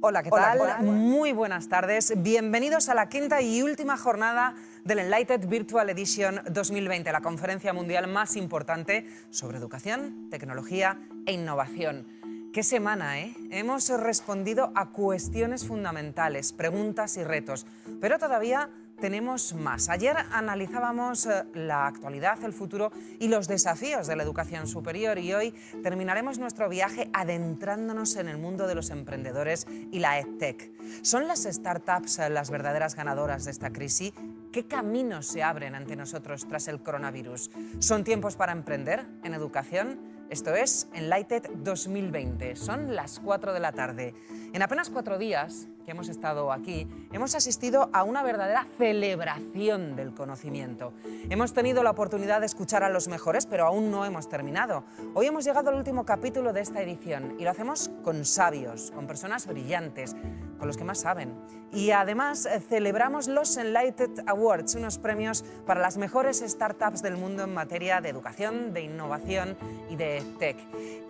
Hola, ¿qué tal? Muy buenas tardes. Bienvenidos a la quinta y última jornada del Enlighted Virtual Edition 2020, la conferencia mundial más importante sobre educación, tecnología e innovación. ¡Qué semana, eh! Hemos respondido a cuestiones fundamentales, preguntas y retos, pero todavía tenemos más. Ayer analizábamos la actualidad, el futuro y los desafíos de la educación superior y hoy terminaremos nuestro viaje adentrándonos en el mundo de los emprendedores y la edtech. ¿Son las startups las verdaderas ganadoras de esta crisis? ¿Qué caminos se abren ante nosotros tras el coronavirus? ¿Son tiempos para emprender en educación? Esto es Enlighted 2020. Son las 4 de la tarde. En apenas 4 días que hemos estado aquí, hemos asistido a una verdadera celebración del conocimiento. Hemos tenido la oportunidad de escuchar a los mejores, pero aún no hemos terminado. Hoy hemos llegado al último capítulo de esta edición y lo hacemos con sabios, con personas brillantes, con los que más saben. Y además celebramos los Enlighted Awards, unos premios para las mejores startups del mundo en materia de educación, de innovación y de tech.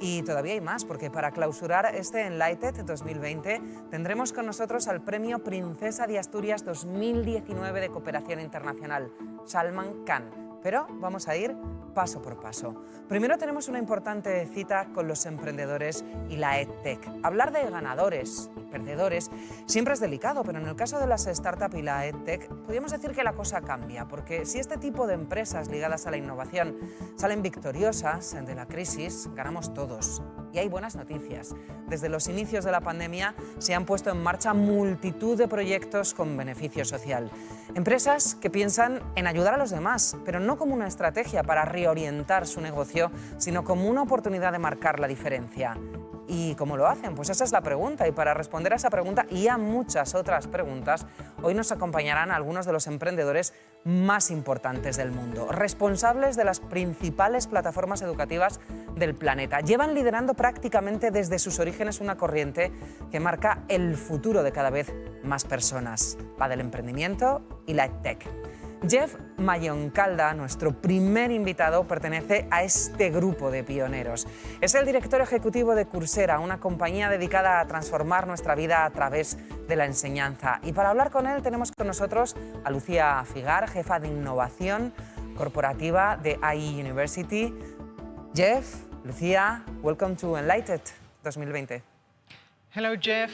Y todavía hay más, porque para clausurar este Enlighted 2020 tendremos con nosotros al Premio Princesa de Asturias 2019 de Cooperación Internacional, Salman Khan. Pero vamos a ir paso por paso. Primero tenemos una importante cita con los emprendedores y la edtech. Hablar de ganadores y perdedores siempre es delicado, pero en el caso de las startups y la edtech podríamos decir que la cosa cambia, porque si este tipo de empresas ligadas a la innovación salen victoriosas de la crisis, ganamos todos. Y hay buenas noticias. Desde los inicios de la pandemia se han puesto en marcha multitud de proyectos con beneficio social. Empresas que piensan en ayudar a los demás, pero no como una estrategia para reorientar su negocio, sino como una oportunidad de marcar la diferencia. ¿Y cómo lo hacen? Pues esa es la pregunta. Y para responder a esa pregunta y a muchas otras preguntas, hoy nos acompañarán algunos de los emprendedores más importantes del mundo, responsables de las principales plataformas educativas del planeta. Llevan liderando prácticamente desde sus orígenes una corriente que marca el futuro de cada vez más personas, la del emprendimiento y la edtech. Jeff Mayoncalda, nuestro primer invitado, pertenece a este grupo de pioneros. Es el director ejecutivo de Coursera, una compañía dedicada a transformar nuestra vida a través de la enseñanza. Y para hablar con él tenemos con nosotros a Lucía Figar, jefa de innovación corporativa de IE University. Jeff, Lucía, welcome to Enlighted 2020. Hello, Jeff.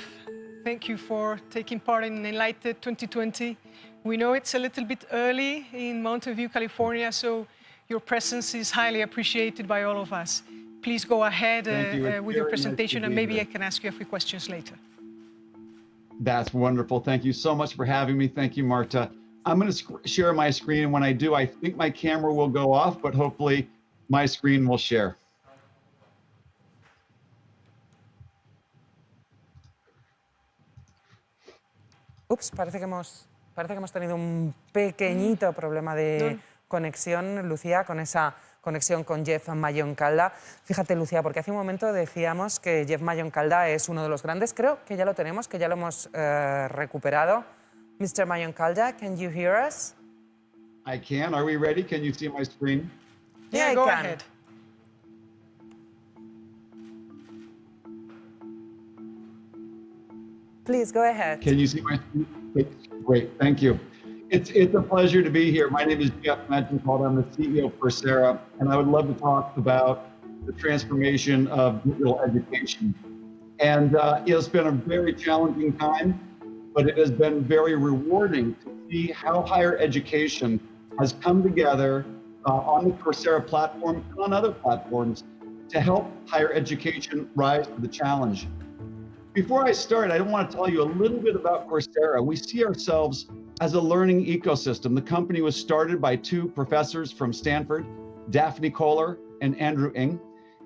Thank you for taking part in Enlighted 2020. We know it's a little bit early in Mountain View, California, so your presence is highly appreciated by all of us. Please go ahead with your presentation, and maybe I can ask you a few questions later. That's wonderful. Thank you so much for having me. Thank you, Marta. I'm going to share my screen, and when I do, I think my camera will go off, but hopefully my screen will share. Ups, parece que hemos tenido un pequeñito problema de conexión, Lucía, con esa conexión con Jeff Mayoncalda. Fíjate, Lucía, porque hace un momento decíamos que Jeff Mayoncalda es uno de los grandes. Creo que ya lo tenemos, que ya lo hemos recuperado. Mr. Mayoncalda, can you hear us? I can. Are we ready? Can you see my screen? Yeah, go ahead. Please, go ahead. Can you see my screen? Great, thank you. It's a pleasure to be here. My name is Jeff Mayoncalda. I'm the CEO of Coursera, and I would love to talk about the transformation of digital education. And it's been a very challenging time, but it has been very rewarding to see how higher education has come together on the Coursera platform and on other platforms to help higher education rise to the challenge. Before I start, I want to tell you a little bit about Coursera. We see ourselves as a learning ecosystem. The company was started by 2 professors from Stanford, Daphne Kohler and Andrew Ng,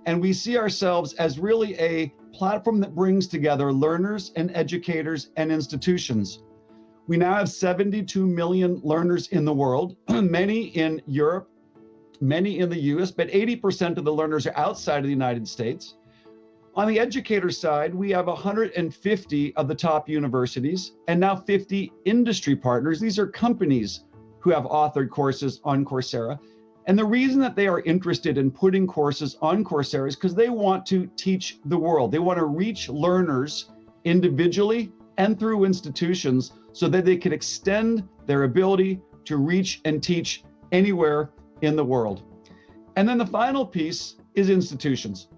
and we see ourselves as really a platform that brings together learners and educators and institutions. We now have 72 million learners in the world, many in Europe, many in the US, but 80% of the learners are outside of the United States. On the educator side, we have 150 of the top universities and now 50 industry partners. These are companies who have authored courses on Coursera. And the reason that they are interested in putting courses on Coursera is because they want to teach the world. They want to reach learners individually and through institutions so that they can extend their ability to reach and teach anywhere in the world. And then the final piece is institutions.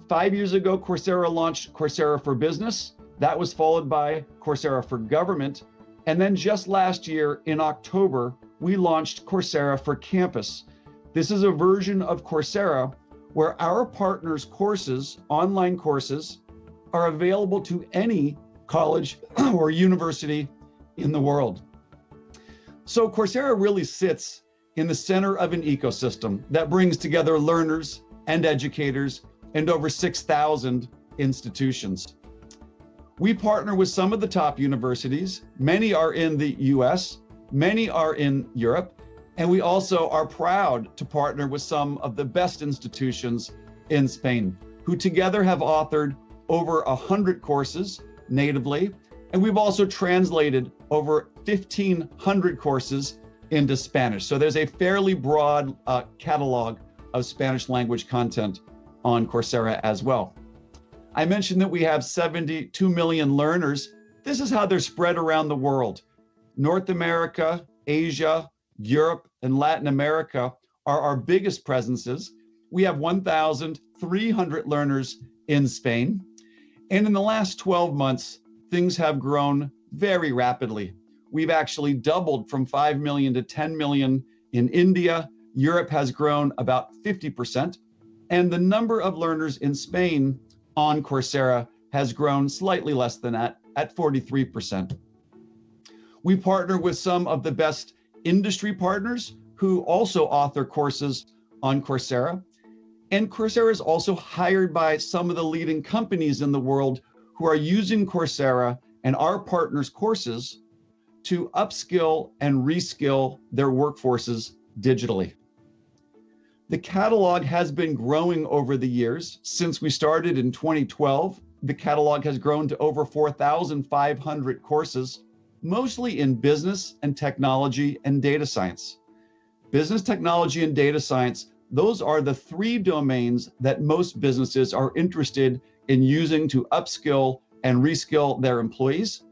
5 years ago, Coursera launched Coursera for Business. That was followed by Coursera for Government. And then just last year in October, we launched Coursera for Campus. This is a version of Coursera where our partners' courses, online courses, are available to any college or university in the world. So Coursera really sits in the center of an ecosystem that brings together learners and educators and over 6,000 institutions. We partner with some of the top universities. Many are in the US, many are in Europe, and we also are proud to partner with some of the best institutions in Spain, who together have authored over 100 courses natively, and we've also translated over 1,500 courses into Spanish. So there's a fairly broad catalog of Spanish language content on Coursera as well. I mentioned that we have 72 million learners. This is how they're spread around the world. North America, Asia, Europe, and Latin America are our biggest presences. We have 1,300 learners in Spain. And in the last 12 months, things have grown very rapidly. We've actually doubled from 5 million to 10 million in India. Europe has grown about 50%. And the number of learners in Spain on Coursera has grown slightly less than that at 43%. We partner with some of the best industry partners who also author courses on Coursera. And Coursera is also hired by some of the leading companies in the world who are using Coursera and our partners' courses to upskill and reskill their workforces digitally. The catalog has been growing over the years. Since we started in 2012, the catalog has grown to over 4,500 courses, mostly in business and technology and data science. Business, technology, and data science, those are the three domains that most businesses are interested in using to upskill and reskill their employees.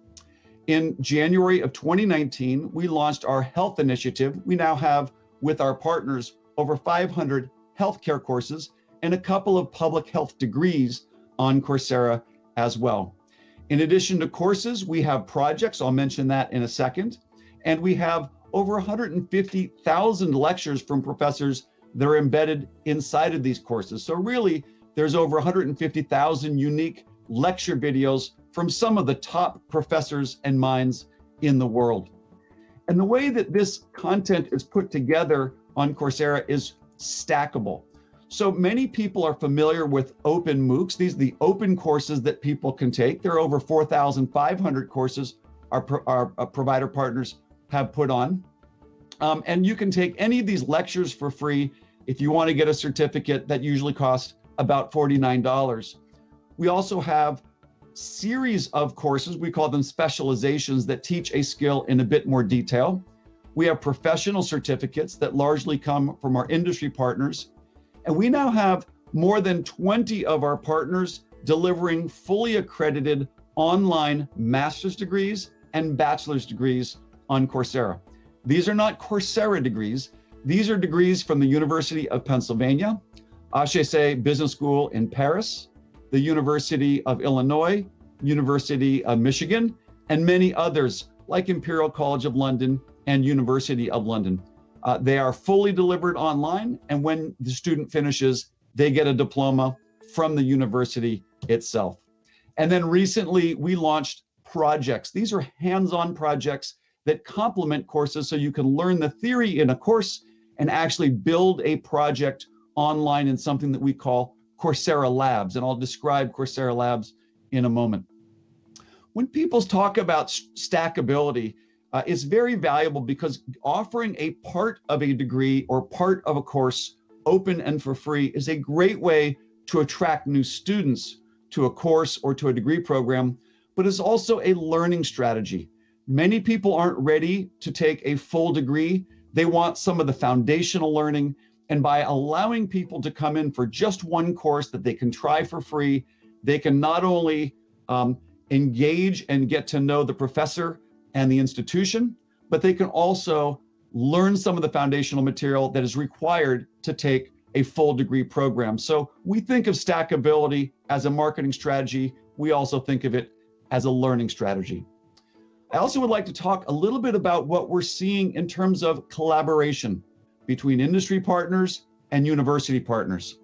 In January of 2019, we launched our health initiative. We now have, with our partners, over 500 healthcare courses and a couple of public health degrees on Coursera as well. In addition to courses, we have projects. I'll mention that in a second. And we have over 150,000 lectures from professors that are embedded inside of these courses. So really, there's over 150,000 unique lecture videos from some of the top professors and minds in the world. And the way that this content is put together on Coursera is stackable. So many people are familiar with open MOOCs. These are the open courses that people can take. There are over 4,500 courses our provider partners have put on. And you can take any of these lectures for free. If you want to get a certificate, that usually costs about $49. We also have series of courses, we call them specializations, that teach a skill in a bit more detail. We have professional certificates that largely come from our industry partners. And we now have more than 20 of our partners delivering fully accredited online master's degrees and bachelor's degrees on Coursera. These are not Coursera degrees. These are degrees from the University of Pennsylvania, HEC Business School in Paris, the University of Illinois, University of Michigan, and many others like Imperial College of London and University of London. They are fully delivered online, and when the student finishes, they get a diploma from the university itself. And then recently, we launched projects. These are hands-on projects that complement courses, so you can learn the theory in a course and actually build a project online in something that we call Coursera Labs, and I'll describe Coursera Labs in a moment. When people talk about stackability, it's very valuable because offering a part of a degree or part of a course open and for free is a great way to attract new students to a course or to a degree program, but it's also a learning strategy. Many people aren't ready to take a full degree. They want some of the foundational learning. And by allowing people to come in for just one course that they can try for free, they can not only engage and get to know the professor and the institution, but they can also learn some of the foundational material that is required to take a full degree program. So we think of stackability as a marketing strategy. We also think of it as a learning strategy. I also would like to talk a little bit about what we're seeing in terms of collaboration between industry partners and university partners.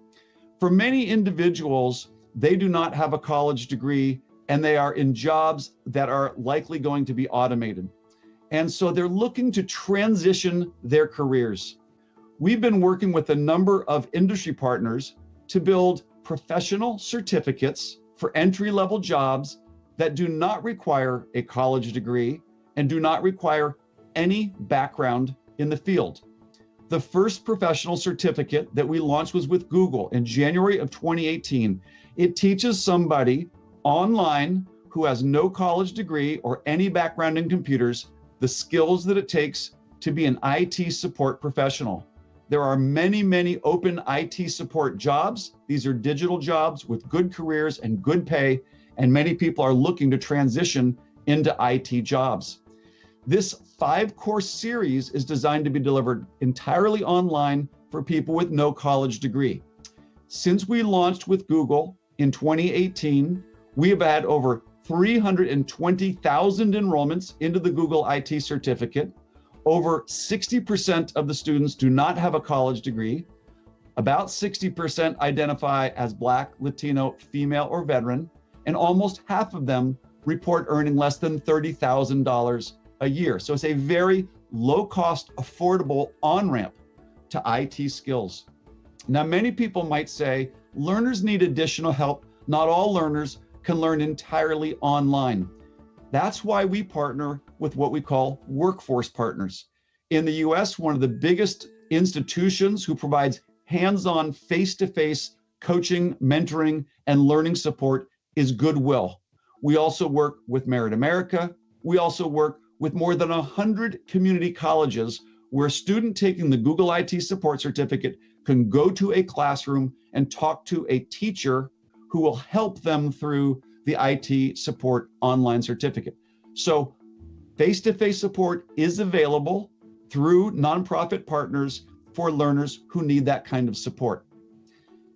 For many individuals, they do not have a college degree and they are in jobs that are likely going to be automated. And so they're looking to transition their careers. We've been working with a number of industry partners to build professional certificates for entry-level jobs that do not require a college degree and do not require any background in the field. The first professional certificate that we launched was with Google in January of 2018. It teaches somebody online who has no college degree or any background in computers the skills that it takes to be an IT support professional. There are many, many open IT support jobs. These are digital jobs with good careers and good pay, and many people are looking to transition into IT jobs. This 5-course series is designed to be delivered entirely online for people with no college degree. Since we launched with Google in 2018, we have had over 320,000 enrollments into the Google IT certificate. Over 60% of the students do not have a college degree. About 60% identify as Black, Latino, female, or veteran, and almost half of them report earning less than $30,000 a year. So it's a very low-cost, affordable on-ramp to IT skills. Now, many people might say, learners need additional help. Not all learners can learn entirely online. That's why we partner with what we call workforce partners. In the US, one of the biggest institutions who provides hands-on, face-to-face coaching, mentoring, and learning support is Goodwill. We also work with Merit America. We also work with more than 100 community colleges where a student taking the Google IT support certificate can go to a classroom and talk to a teacher who will help them through the IT support online certificate. So face-to-face support is available through nonprofit partners for learners who need that kind of support.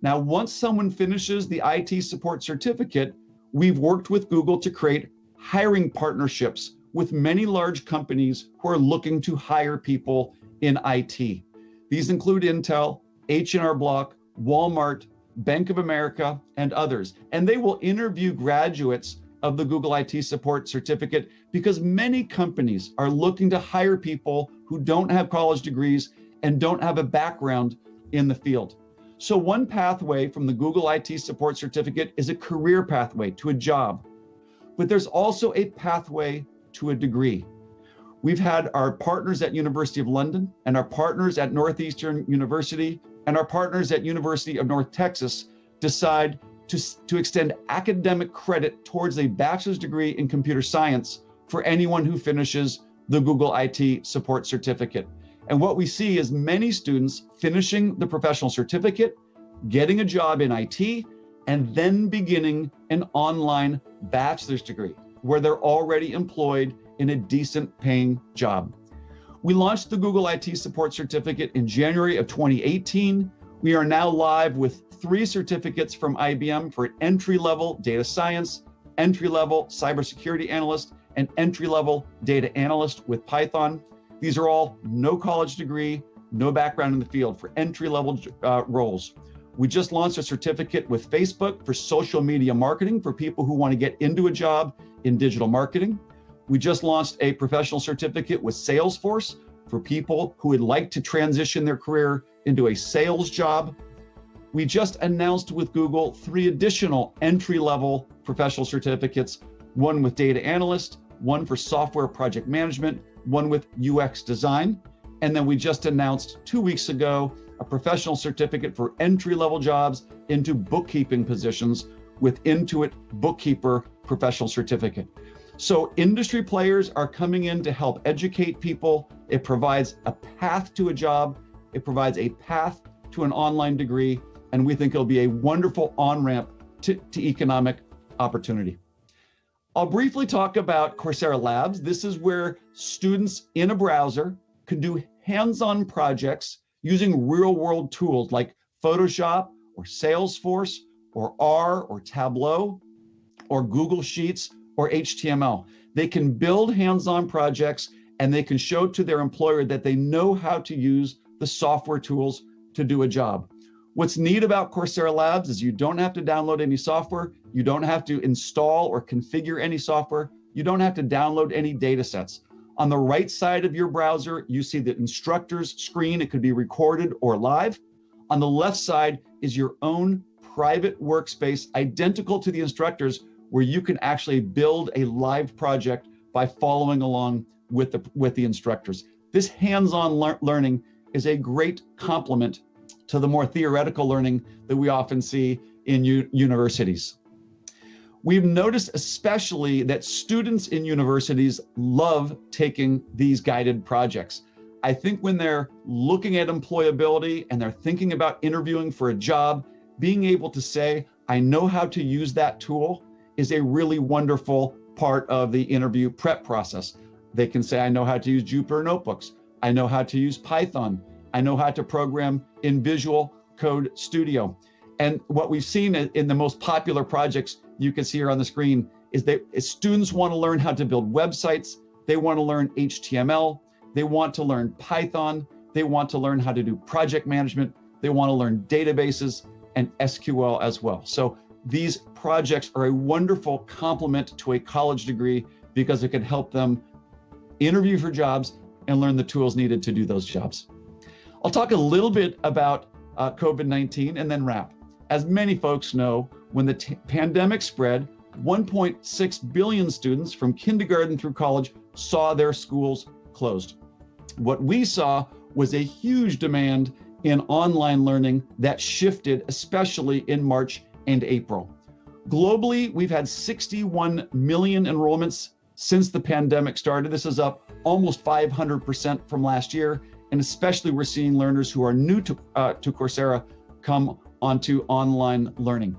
Now, once someone finishes the IT support certificate, we've worked with Google to create hiring partnerships with many large companies who are looking to hire people in IT. These include Intel, H&R Block, Walmart, Bank of America, and others. And they will interview graduates of the Google IT support certificate because many companies are looking to hire people who don't have college degrees and don't have a background in the field. So one pathway from the Google IT support certificate is a career pathway to a job, but there's also a pathway to a degree. We've had our partners at University of London and our partners at Northeastern University and our partners at University of North Texas decide to extend academic credit towards a bachelor's degree in computer science for anyone who finishes the Google IT support certificate. And what we see is many students finishing the professional certificate, getting a job in IT, and then beginning an online bachelor's degree where they're already employed in a decent paying job. We launched the Google IT support certificate in January of 2018. We are now live with 3 certificates from IBM for entry-level data science, entry-level cybersecurity analyst, and entry-level data analyst with Python. These are all no college degree, no background in the field for entry-level roles. We just launched a certificate with Facebook for social media marketing for people who want to get into a job in digital marketing. We just launched a professional certificate with Salesforce for people who would like to transition their career into a sales job. We just announced with Google 3 additional entry-level professional certificates, one with data analyst, one for software project management, one with UX design. And then we just announced 2 weeks ago a professional certificate for entry-level jobs into bookkeeping positions with Intuit Bookkeeper professional certificate. So industry players are coming in to help educate people. It provides a path to a job. It provides a path to an online degree. And we think it'll be a wonderful on-ramp to economic opportunity. I'll briefly talk about Coursera Labs. This is where students in a browser can do hands-on projects using real-world tools like Photoshop or Salesforce or R or Tableau or Google Sheets or HTML. They can build hands-on projects and they can show to their employer that they know how to use the software tools to do a job. What's neat about Coursera Labs is you don't have to download any software, you don't have to install or configure any software, you don't have to download any data sets. On the right side of your browser, you see the instructor's screen. It could be recorded or live. On the left side is your own private workspace identical to the instructor's, where you can actually build a live project by following along with the instructors. This hands-on learning is a great complement to the more theoretical learning that we often see in universities. We've noticed especially that students in universities love taking these guided projects. I think when they're looking at employability and they're thinking about interviewing for a job, being able to say, I know how to use that tool is a really wonderful part of the interview prep process. They can say, I know how to use Jupyter Notebooks. I know how to use Python. I know how to program in Visual Code Studio. And what we've seen in the most popular projects you can see here on the screen is that students want to learn how to build websites. They want to learn HTML. They want to learn Python. They want to learn how to do project management. They want to learn databases and SQL as well. So these projects are a wonderful complement to a college degree because it can help them interview for jobs and learn the tools needed to do those jobs. I'll talk a little bit about COVID-19 and then wrap. As many folks know, when the pandemic spread, 1.6 billion students from kindergarten through college saw their schools closed. What we saw was a huge demand in online learning that shifted, especially in March and April. Globally, we've had 61 million enrollments since the pandemic started. This is up almost 500% from last year. And especially we're seeing learners who are new to Coursera come onto online learning.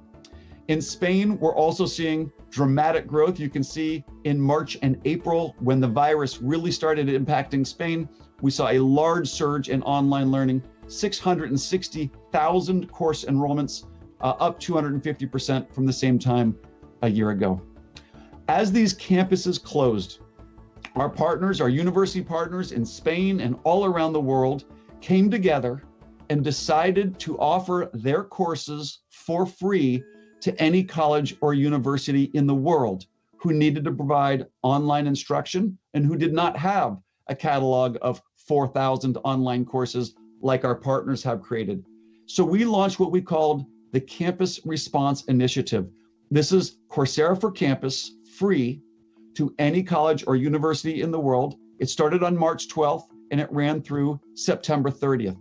In Spain, we're also seeing dramatic growth. You can see in March and April, when the virus really started impacting Spain, we saw a large surge in online learning, 660,000 course enrollments, up 250% from the same time a year ago. As these campuses closed, our partners, our university partners in Spain and all around the world came together and decided to offer their courses for free to any college or university in the world who needed to provide online instruction and who did not have a catalog of 4,000 online courses like our partners have created. So we launched what we called the Campus Response Initiative. This is Coursera for Campus, free to any college or university in the world. It started on March 12th and it ran through September 30th.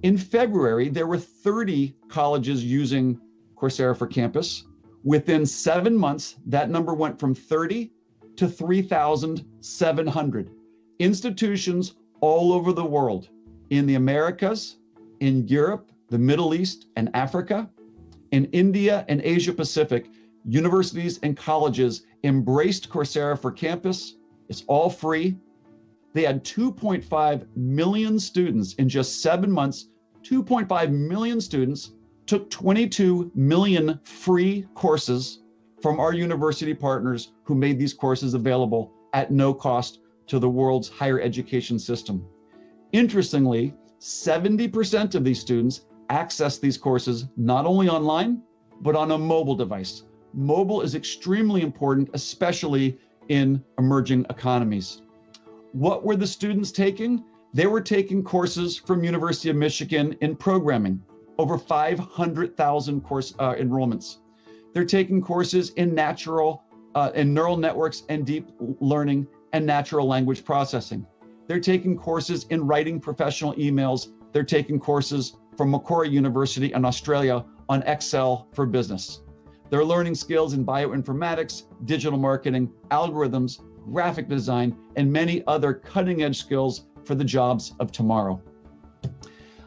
In February, there were 30 colleges using Coursera for Campus. Within 7 months, that number went from 30 to 3,700. Institutions all over the world, in the Americas, in Europe, the Middle East, and Africa, in India and Asia Pacific, universities and colleges embraced Coursera for Campus. It's all free. They had 2.5 million students in just 7 months. 2.5 million students took 22 million free courses from our university partners who made these courses available at no cost to the world's higher education system. Interestingly, 70% of these students access these courses not only online, but on a mobile device. Mobile is extremely important, especially in emerging economies. What were the students taking? They were taking courses from University of Michigan in programming, over 500,000 course enrollments. They're taking courses in neural networks and deep learning and natural language processing. They're taking courses in writing professional emails. They're taking courses from Macquarie University in Australia on Excel for business. They're learning skills in bioinformatics, digital marketing, algorithms, graphic design, and many other cutting-edge skills for the jobs of tomorrow.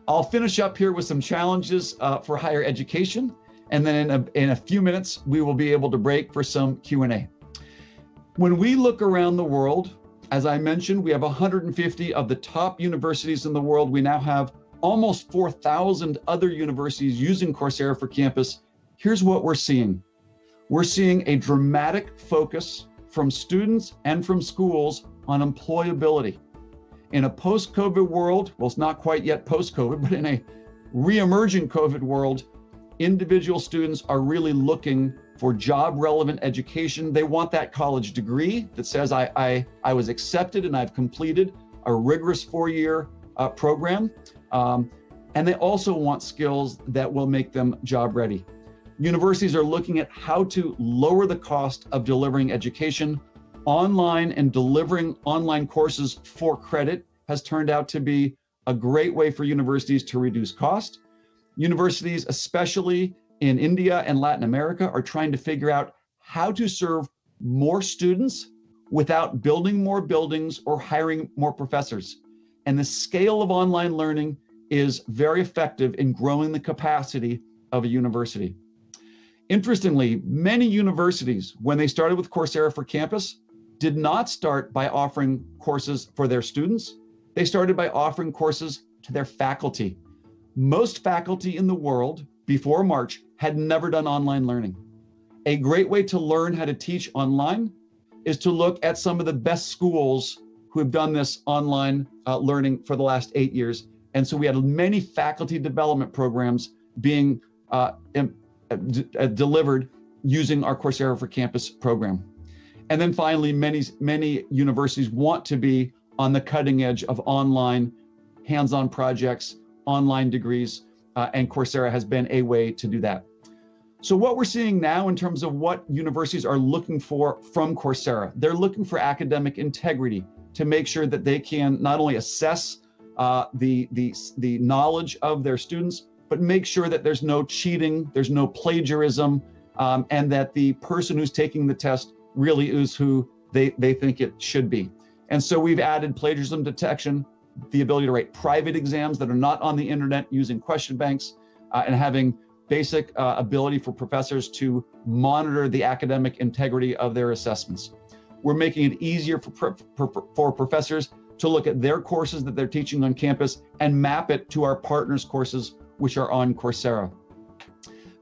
I'll finish up here with some challenges for higher education, and then in a few minutes, we will be able to break for some Q&A. When we look around the world, as I mentioned, we have 150 of the top universities in the world. We now have almost 4,000 other universities using Coursera for Campus. Here's what we're seeing. We're seeing a dramatic focus from students and from schools on employability. In a post-COVID world, well, it's not quite yet post-COVID, but in a re-emerging COVID world, individual students are really looking for job-relevant education. They want that college degree that says I was accepted and I've completed a rigorous 4-year program. And they also want skills that will make them job ready. Universities are looking at how to lower the cost of delivering education. Online and delivering online courses for credit has turned out to be a great way for universities to reduce cost. Universities, especially in India and Latin America, are trying to figure out how to serve more students without building more buildings or hiring more professors. And the scale of online learning is very effective in growing the capacity of a university. Interestingly, many universities, when they started with Coursera for Campus, did not start by offering courses for their students. They started by offering courses to their faculty. Most faculty in the world before March had never done online learning. A great way to learn how to teach online is to look at some of the best schools who have done this online learning for the last 8 years. And so we had many faculty development programs being delivered using our Coursera for Campus program. And then finally, many universities want to be on the cutting edge of online hands-on projects, online degrees, and Coursera has been a way to do that. So what we're seeing now in terms of what universities are looking for from Coursera, they're looking for academic integrity to make sure that they can not only assess the knowledge of their students, but make sure that there's no cheating, there's no plagiarism, and that the person who's taking the test really is who they think it should be. And so we've added plagiarism detection, the ability to write private exams that are not on the internet using question banks, and having basic ability for professors to monitor the academic integrity of their assessments. We're making it easier for professors to look at their courses that they're teaching on campus and map it to our partners' courses, which are on Coursera.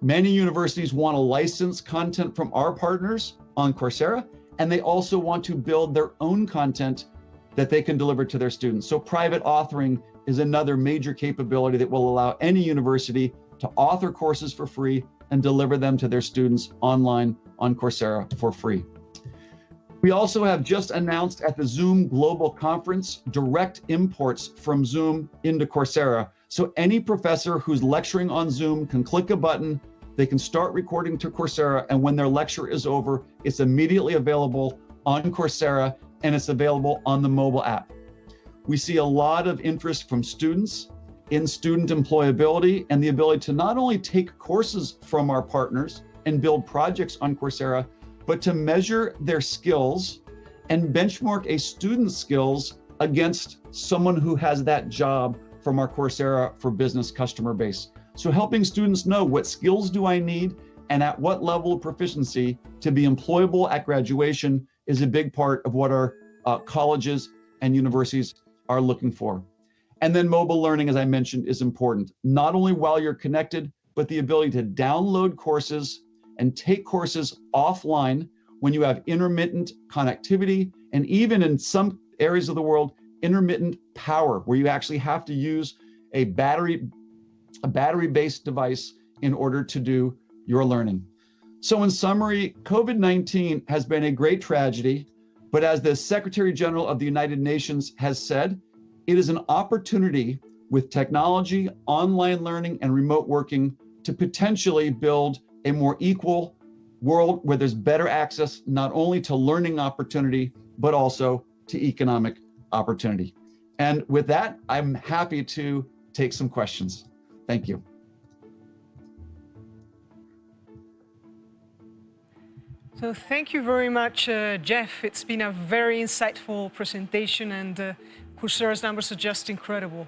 Many universities want to license content from our partners on Coursera, and they also want to build their own content that they can deliver to their students. So private authoring is another major capability that will allow any university to author courses for free and deliver them to their students online on Coursera for free. We also have just announced at the Zoom Global Conference direct imports from Zoom into Coursera. So any professor who's lecturing on Zoom can click a button, they can start recording to Coursera, and when their lecture is over, it's immediately available on Coursera and it's available on the mobile app. We see a lot of interest from students in student employability and the ability to not only take courses from our partners and build projects on Coursera, but to measure their skills and benchmark a student's skills against someone who has that job from our Coursera for Business customer base. So helping students know what skills do I need and at what level of proficiency to be employable at graduation is a big part of what our colleges and universities are looking for. And then mobile learning, as I mentioned, is important, not only while you're connected, but the ability to download courses and take courses offline when you have intermittent connectivity, and even in some areas of the world, intermittent power, where you actually have to use a battery-based device in order to do your learning. So in summary, COVID-19 has been a great tragedy, but as the Secretary General of the United Nations has said, it is an opportunity with technology, online learning, and remote working to potentially build a more equal world where there's better access not only to learning opportunity, but also to economic opportunity. And with that, I'm happy to take some questions. Thank you. So thank you very much, Jeff. It's been a very insightful presentation, and Coursera's numbers are just incredible.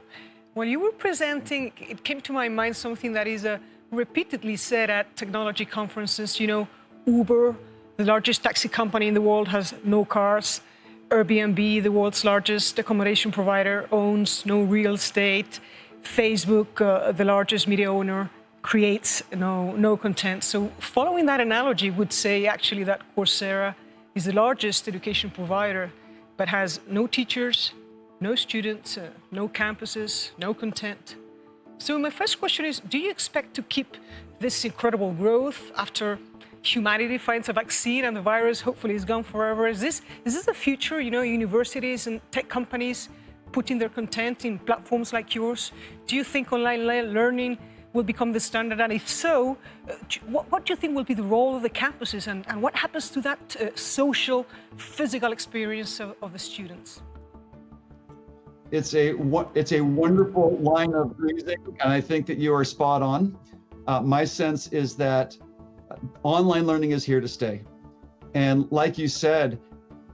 When you were presenting, it came to my mind something that is repeatedly said at technology conferences. You know, Uber The largest taxi company in the world has no cars. Airbnb, the world's largest accommodation provider, owns no real estate. Facebook, the largest media owner, creates no content. So following that analogy would say actually that Coursera is the largest education provider, but has no teachers, no students, no campuses, no content. So my first question is, do you expect to keep this incredible growth after humanity finds a vaccine and the virus hopefully is gone forever? Is this the future, universities and tech companies putting their content in platforms like yours? Do you think online learning will become the standard? And if so, what do you think will be the role of the campuses, and what happens to that social, physical experience of the students? It's a wonderful line of reasoning, and I think that you are spot on. My sense is that online learning is here to stay. And like you said,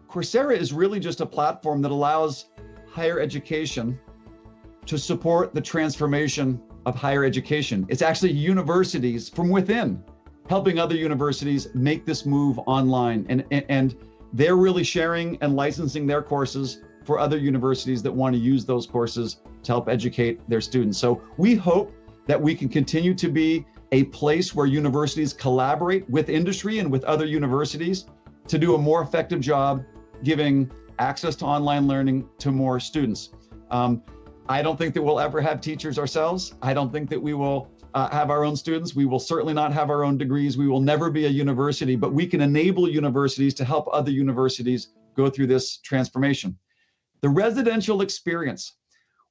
Coursera is really just a platform that allows higher education to support the transformation of higher education. It's actually universities from within helping other universities make this move online. And they're really sharing and licensing their courses for other universities that want to use those courses to help educate their students. So we hope that we can continue to be a place where universities collaborate with industry and with other universities to do a more effective job giving access to online learning to more students. I don't think that we'll ever have teachers ourselves. I don't think that we will have our own students. We will certainly not have our own degrees. We will never be a university, but we can enable universities to help other universities go through this transformation. The residential experience.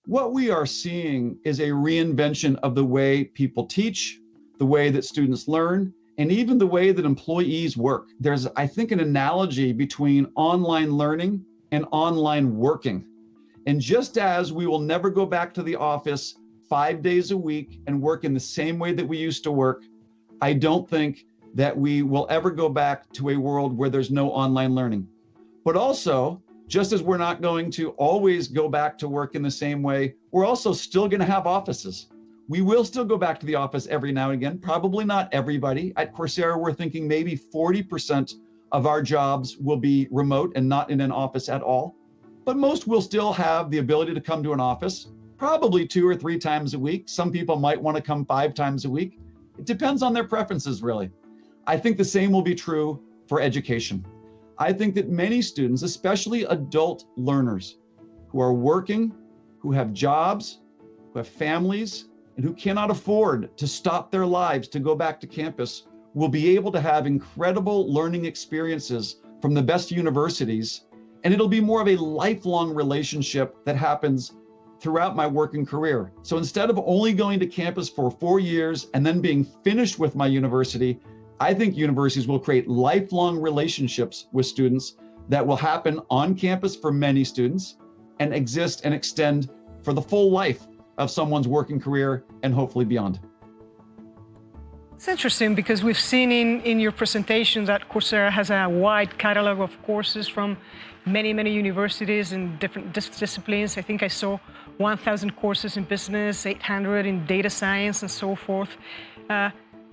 What we are seeing is a reinvention of the way people teach, the way that students learn, and even the way that employees work. There's, I think, an analogy between online learning and online working. And just as we will never go back to the office 5 days a week and work in the same way that we used to work, I don't think that we will ever go back to a world where there's no online learning. But also, just as we're not going to always go back to work in the same way, we're also still going to have offices. We will still go back to the office every now and again, probably not everybody. At Coursera, we're thinking maybe 40% of our jobs will be remote and not in an office at all. But most will still have the ability to come to an office, probably 2 or 3 times a week. Some people might want to come 5 times a week. It depends on their preferences, really. I think the same will be true for education. I think that many students, especially adult learners who are working, who have jobs, who have families, and who cannot afford to stop their lives to go back to campus, will be able to have incredible learning experiences from the best universities. And it'll be more of a lifelong relationship that happens throughout my working career. So instead of only going to campus for 4 years and then being finished with my university, I think universities will create lifelong relationships with students that will happen on campus for many students and exist and extend for the full life of someone's working career and hopefully beyond. It's interesting because we've seen in your presentation that Coursera has a wide catalog of courses from many universities in different disciplines. I think I saw 1,000 courses in business, 800 in data science, and so forth.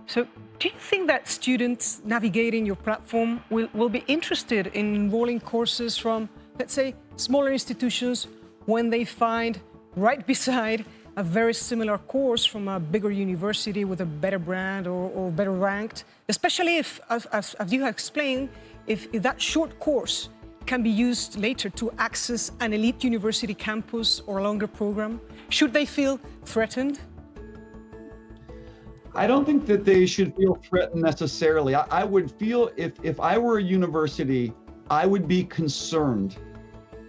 So do you think that students navigating your platform will be interested in enrolling courses from, let's say, smaller institutions when they find right beside a very similar course from a bigger university with a better brand or better ranked, especially if, as you have explained, if that short course can be used later to access an elite university campus or a longer program? Should they feel threatened? I don't think that they should feel threatened necessarily. I would feel if I were a university, I would be concerned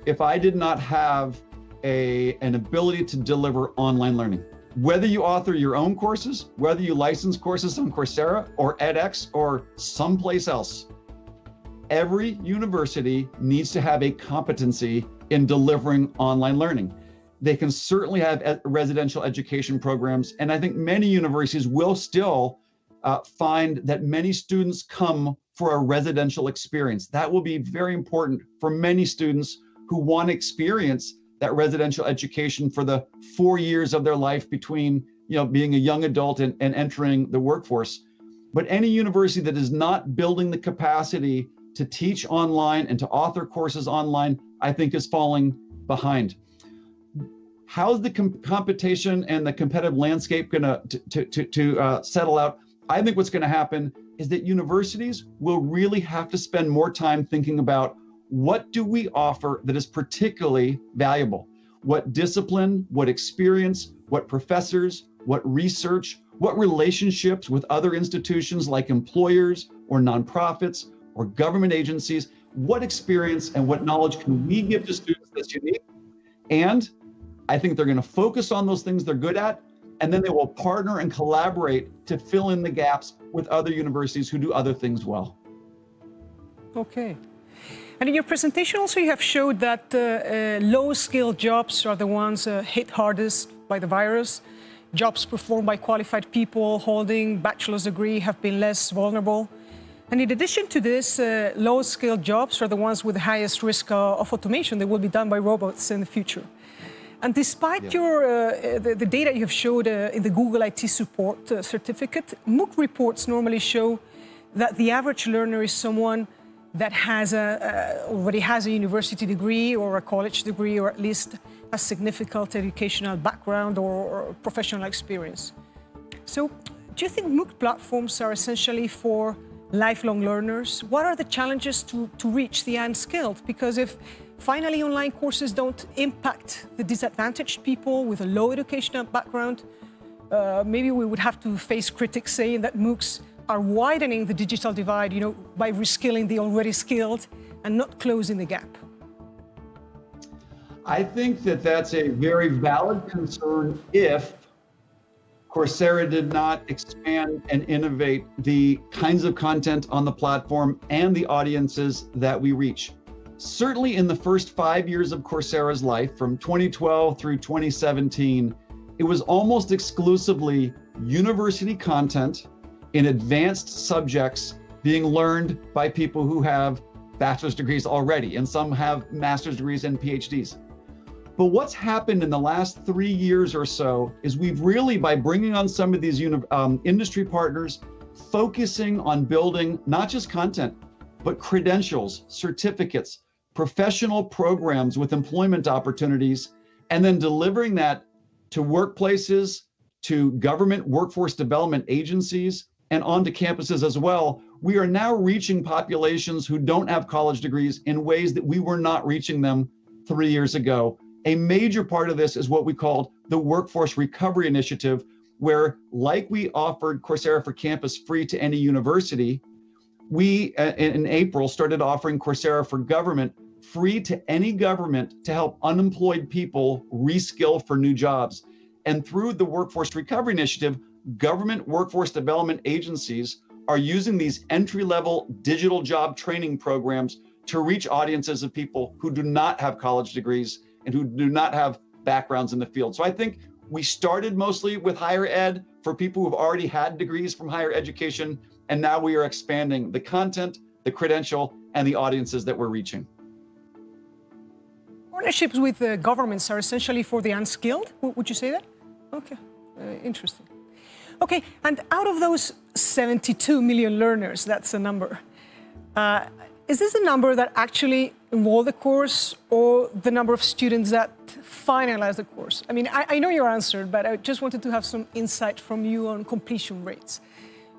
if I did not have an ability to deliver online learning. Whether you author your own courses, whether you license courses on Coursera or edX or someplace else, every university needs to have a competency in delivering online learning. They can certainly have residential education programs, and I think many universities will still find that many students come for a residential experience. That will be very important for many students who want to experience that residential education for the 4 years of their life between being a young adult and entering the workforce. But any university that is not building the capacity to teach online and to author courses online, I think is falling behind. How's the competition and the competitive landscape going to settle out? I think what's going to happen is that universities will really have to spend more time thinking about what do we offer that is particularly valuable? What discipline, what experience, what professors, what research, what relationships with other institutions like employers or nonprofits or government agencies, what experience and what knowledge can we give to students that's unique? And I think they're going to focus on those things they're good at, and then they will partner and collaborate to fill in the gaps with other universities who do other things well. Okay. And in your presentation also you have showed that low-skilled jobs are the ones hit hardest by the virus. Jobs performed by qualified people holding bachelor's degree have been less vulnerable. And in addition to this, low-skilled jobs are the ones with the highest risk of automation. They will be done by robots in the future. And despite the data you have showed in the Google IT support certificate, MOOC reports normally show that the average learner is someone that has already has a university degree or a college degree, or at least a significant educational background or professional experience. So do you think MOOC platforms are essentially for lifelong learners? What are the challenges to reach the unskilled? Because if finally online courses don't impact the disadvantaged people with a low educational background, maybe we would have to face critics saying that MOOCs are widening the digital divide, by reskilling the already skilled and not closing the gap. I think that that's a very valid concern if Coursera did not expand and innovate the kinds of content on the platform and the audiences that we reach. Certainly in the first 5 years of Coursera's life, from 2012 through 2017, it was almost exclusively university content in advanced subjects being learned by people who have bachelor's degrees already, and some have master's degrees and PhDs. But what's happened in the last 3 years or so is we've really, by bringing on some of these industry partners, focusing on building not just content, but credentials, certificates, professional programs with employment opportunities, and then delivering that to workplaces, to government workforce development agencies, and onto campuses as well. We are now reaching populations who don't have college degrees in ways that we were not reaching them 3 years ago. A major part of this is what we called the Workforce Recovery Initiative, where, like we offered Coursera for Campus free to any university, we in April started offering Coursera for Government free to any government to help unemployed people reskill for new jobs. And through the Workforce Recovery Initiative, government workforce development agencies are using these entry-level digital job training programs to reach audiences of people who do not have college degrees and who do not have backgrounds in the field. So I think we started mostly with higher ed for people who've already had degrees from higher education, and now we are expanding the content, the credential, and the audiences that we're reaching. Partnerships with governments are essentially for the unskilled, would you say that? Okay, interesting. Okay, and out of those 72 million learners, that's a number, is this the number that actually enroll the course, or the number of students that finalize the course? I mean, I know your answer, but I just wanted to have some insight from you on completion rates.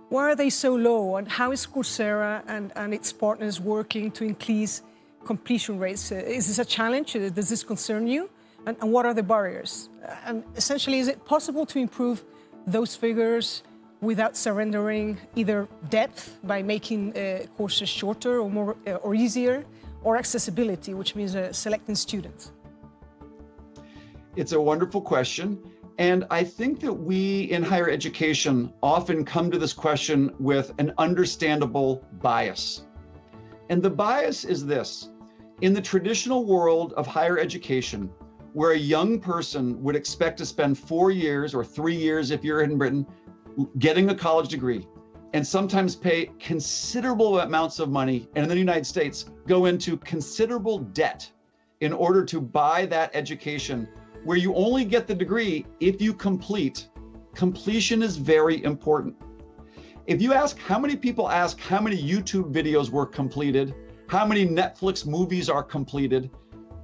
Why are they so low, and how is Coursera and its partners working to increase completion rates? Is this a challenge? Does this concern you? And what are the barriers? And essentially, is it possible to improve those figures without surrendering either depth by making courses shorter or more or easier, or accessibility, which means selecting students? It's a wonderful question. And I think that we in higher education often come to this question with an understandable bias. And the bias is this: in the traditional world of higher education, where a young person would expect to spend 4 years or 3 years if you're in Britain getting a college degree, and sometimes pay considerable amounts of money, and in the United States go into considerable debt in order to buy that education, where you only get the degree if you complete. Completion is very important. If you ask how many people ask how many YouTube videos were completed, how many Netflix movies are completed,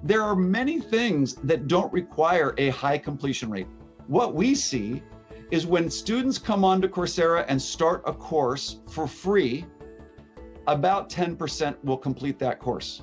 there are many things that don't require a high completion rate. What we see is when students come onto Coursera and start a course for free, about 10% will complete that course.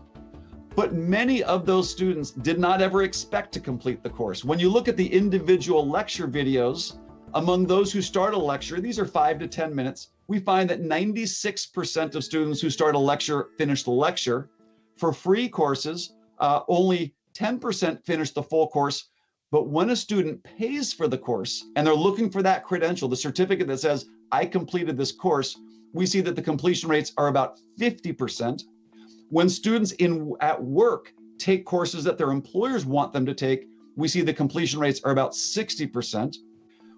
But many of those students did not ever expect to complete the course. When you look at the individual lecture videos, among those who start a lecture, these are 5 to 10 minutes, we find that 96% of students who start a lecture finish the lecture. For free courses, only 10% finish the full course. But when a student pays for the course and they're looking for that credential, the certificate that says, I completed this course, we see that the completion rates are about 50%. When students at work take courses that their employers want them to take, we see the completion rates are about 60%.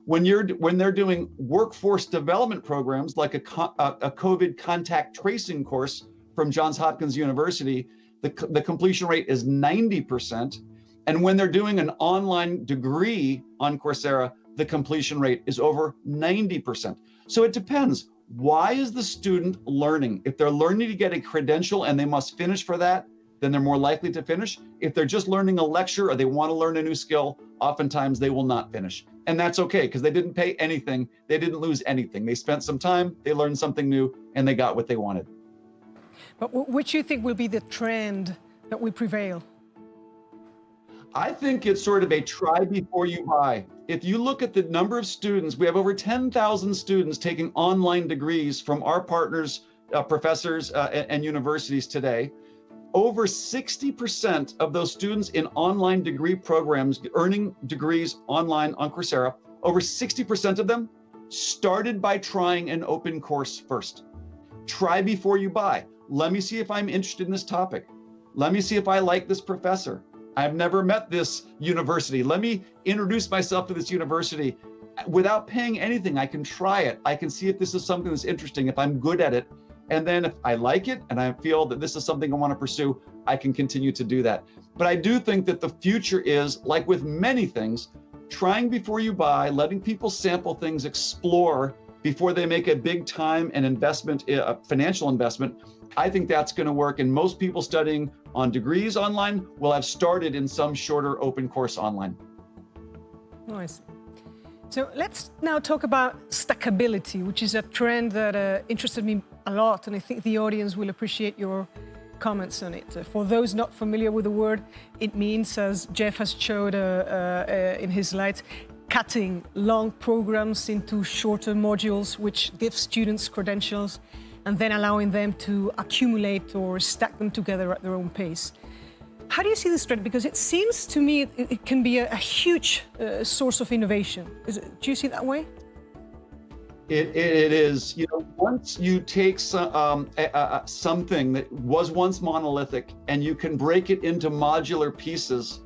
When they're doing workforce development programs like a COVID contact tracing course from Johns Hopkins University, the completion rate is 90%. And when they're doing an online degree on Coursera, the completion rate is over 90%. So it depends. Why is the student learning? If they're learning to get a credential and they must finish for that, then they're more likely to finish. If they're just learning a lecture or they want to learn a new skill, oftentimes they will not finish. And that's okay, because they didn't pay anything. They didn't lose anything. They spent some time, they learned something new, and they got what they wanted. But which do you think will be the trend that will prevail? I think it's sort of a try before you buy. If you look at the number of students, we have over 10,000 students taking online degrees from our partners, professors, and universities today. Over 60% of those students in online degree programs earning degrees online on Coursera, over 60% of them started by trying an open course first. Try before you buy. Let me see if I'm interested in this topic. Let me see if I like this professor. I've never met this university. Let me introduce myself to this university. Without paying anything, I can try it. I can see if this is something that's interesting, if I'm good at it. And then if I like it and I feel that this is something I want to pursue, I can continue to do that. But I do think that the future is, like with many things, trying before you buy, letting people sample things, explore before they make a big time and investment, a financial investment. I think that's going to work. And most people studying on degrees online will have started in some shorter open course online. Nice. So let's now talk about stackability, which is a trend that interested me a lot, and I think the audience will appreciate your comments on it. For those not familiar with the word, it means, as Jeff has showed in his slides, cutting long programs into shorter modules, which gives students credentials, and then allowing them to accumulate or stack them together at their own pace. How do you see this trend? Because it seems to me it can be a huge source of innovation. Do you see it that way? It is. You know, once you take something that was once monolithic and you can break it into modular pieces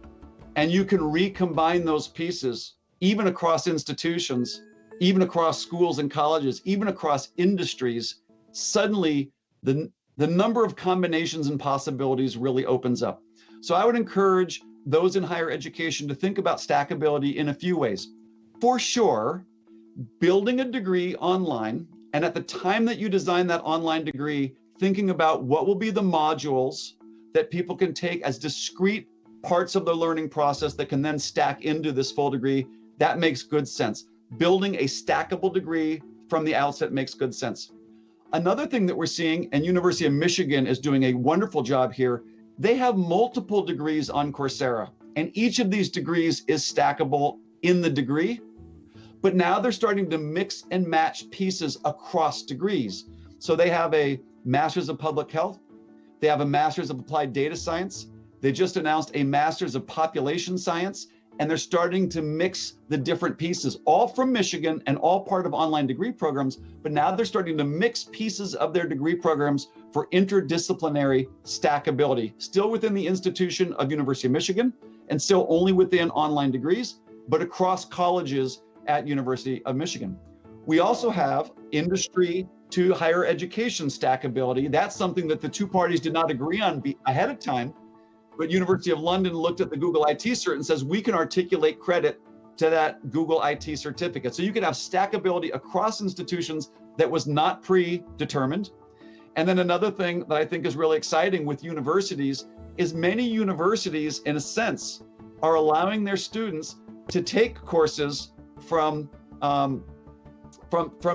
and you can recombine those pieces, even across institutions, even across schools and colleges, even across industries, suddenly the number of combinations and possibilities really opens up. So I would encourage those in higher education to think about stackability in a few ways. For sure, building a degree online, and at the time that you design that online degree, thinking about what will be the modules that people can take as discrete parts of the learning process that can then stack into this full degree, that makes good sense. Building a stackable degree from the outset makes good sense. Another thing that we're seeing, and University of Michigan is doing a wonderful job here, they have multiple degrees on Coursera, and each of these degrees is stackable in the degree, but now they're starting to mix and match pieces across degrees. So they have a Master's of Public Health, they have a Master's of Applied Data Science, they just announced a Master's of Population Science, and they're starting to mix the different pieces, all from Michigan and all part of online degree programs, but now they're starting to mix pieces of their degree programs for interdisciplinary stackability, still within the institution of University of Michigan and still only within online degrees, but across colleges at University of Michigan. We also have industry to higher education stackability. That's something that the two parties did not agree on ahead of time, but University of London looked at the Google IT cert and says we can articulate credit to that Google IT certificate. So you can have stackability across institutions that was not predetermined. And then another thing that I think is really exciting with universities is many universities, in a sense, are allowing their students to take courses from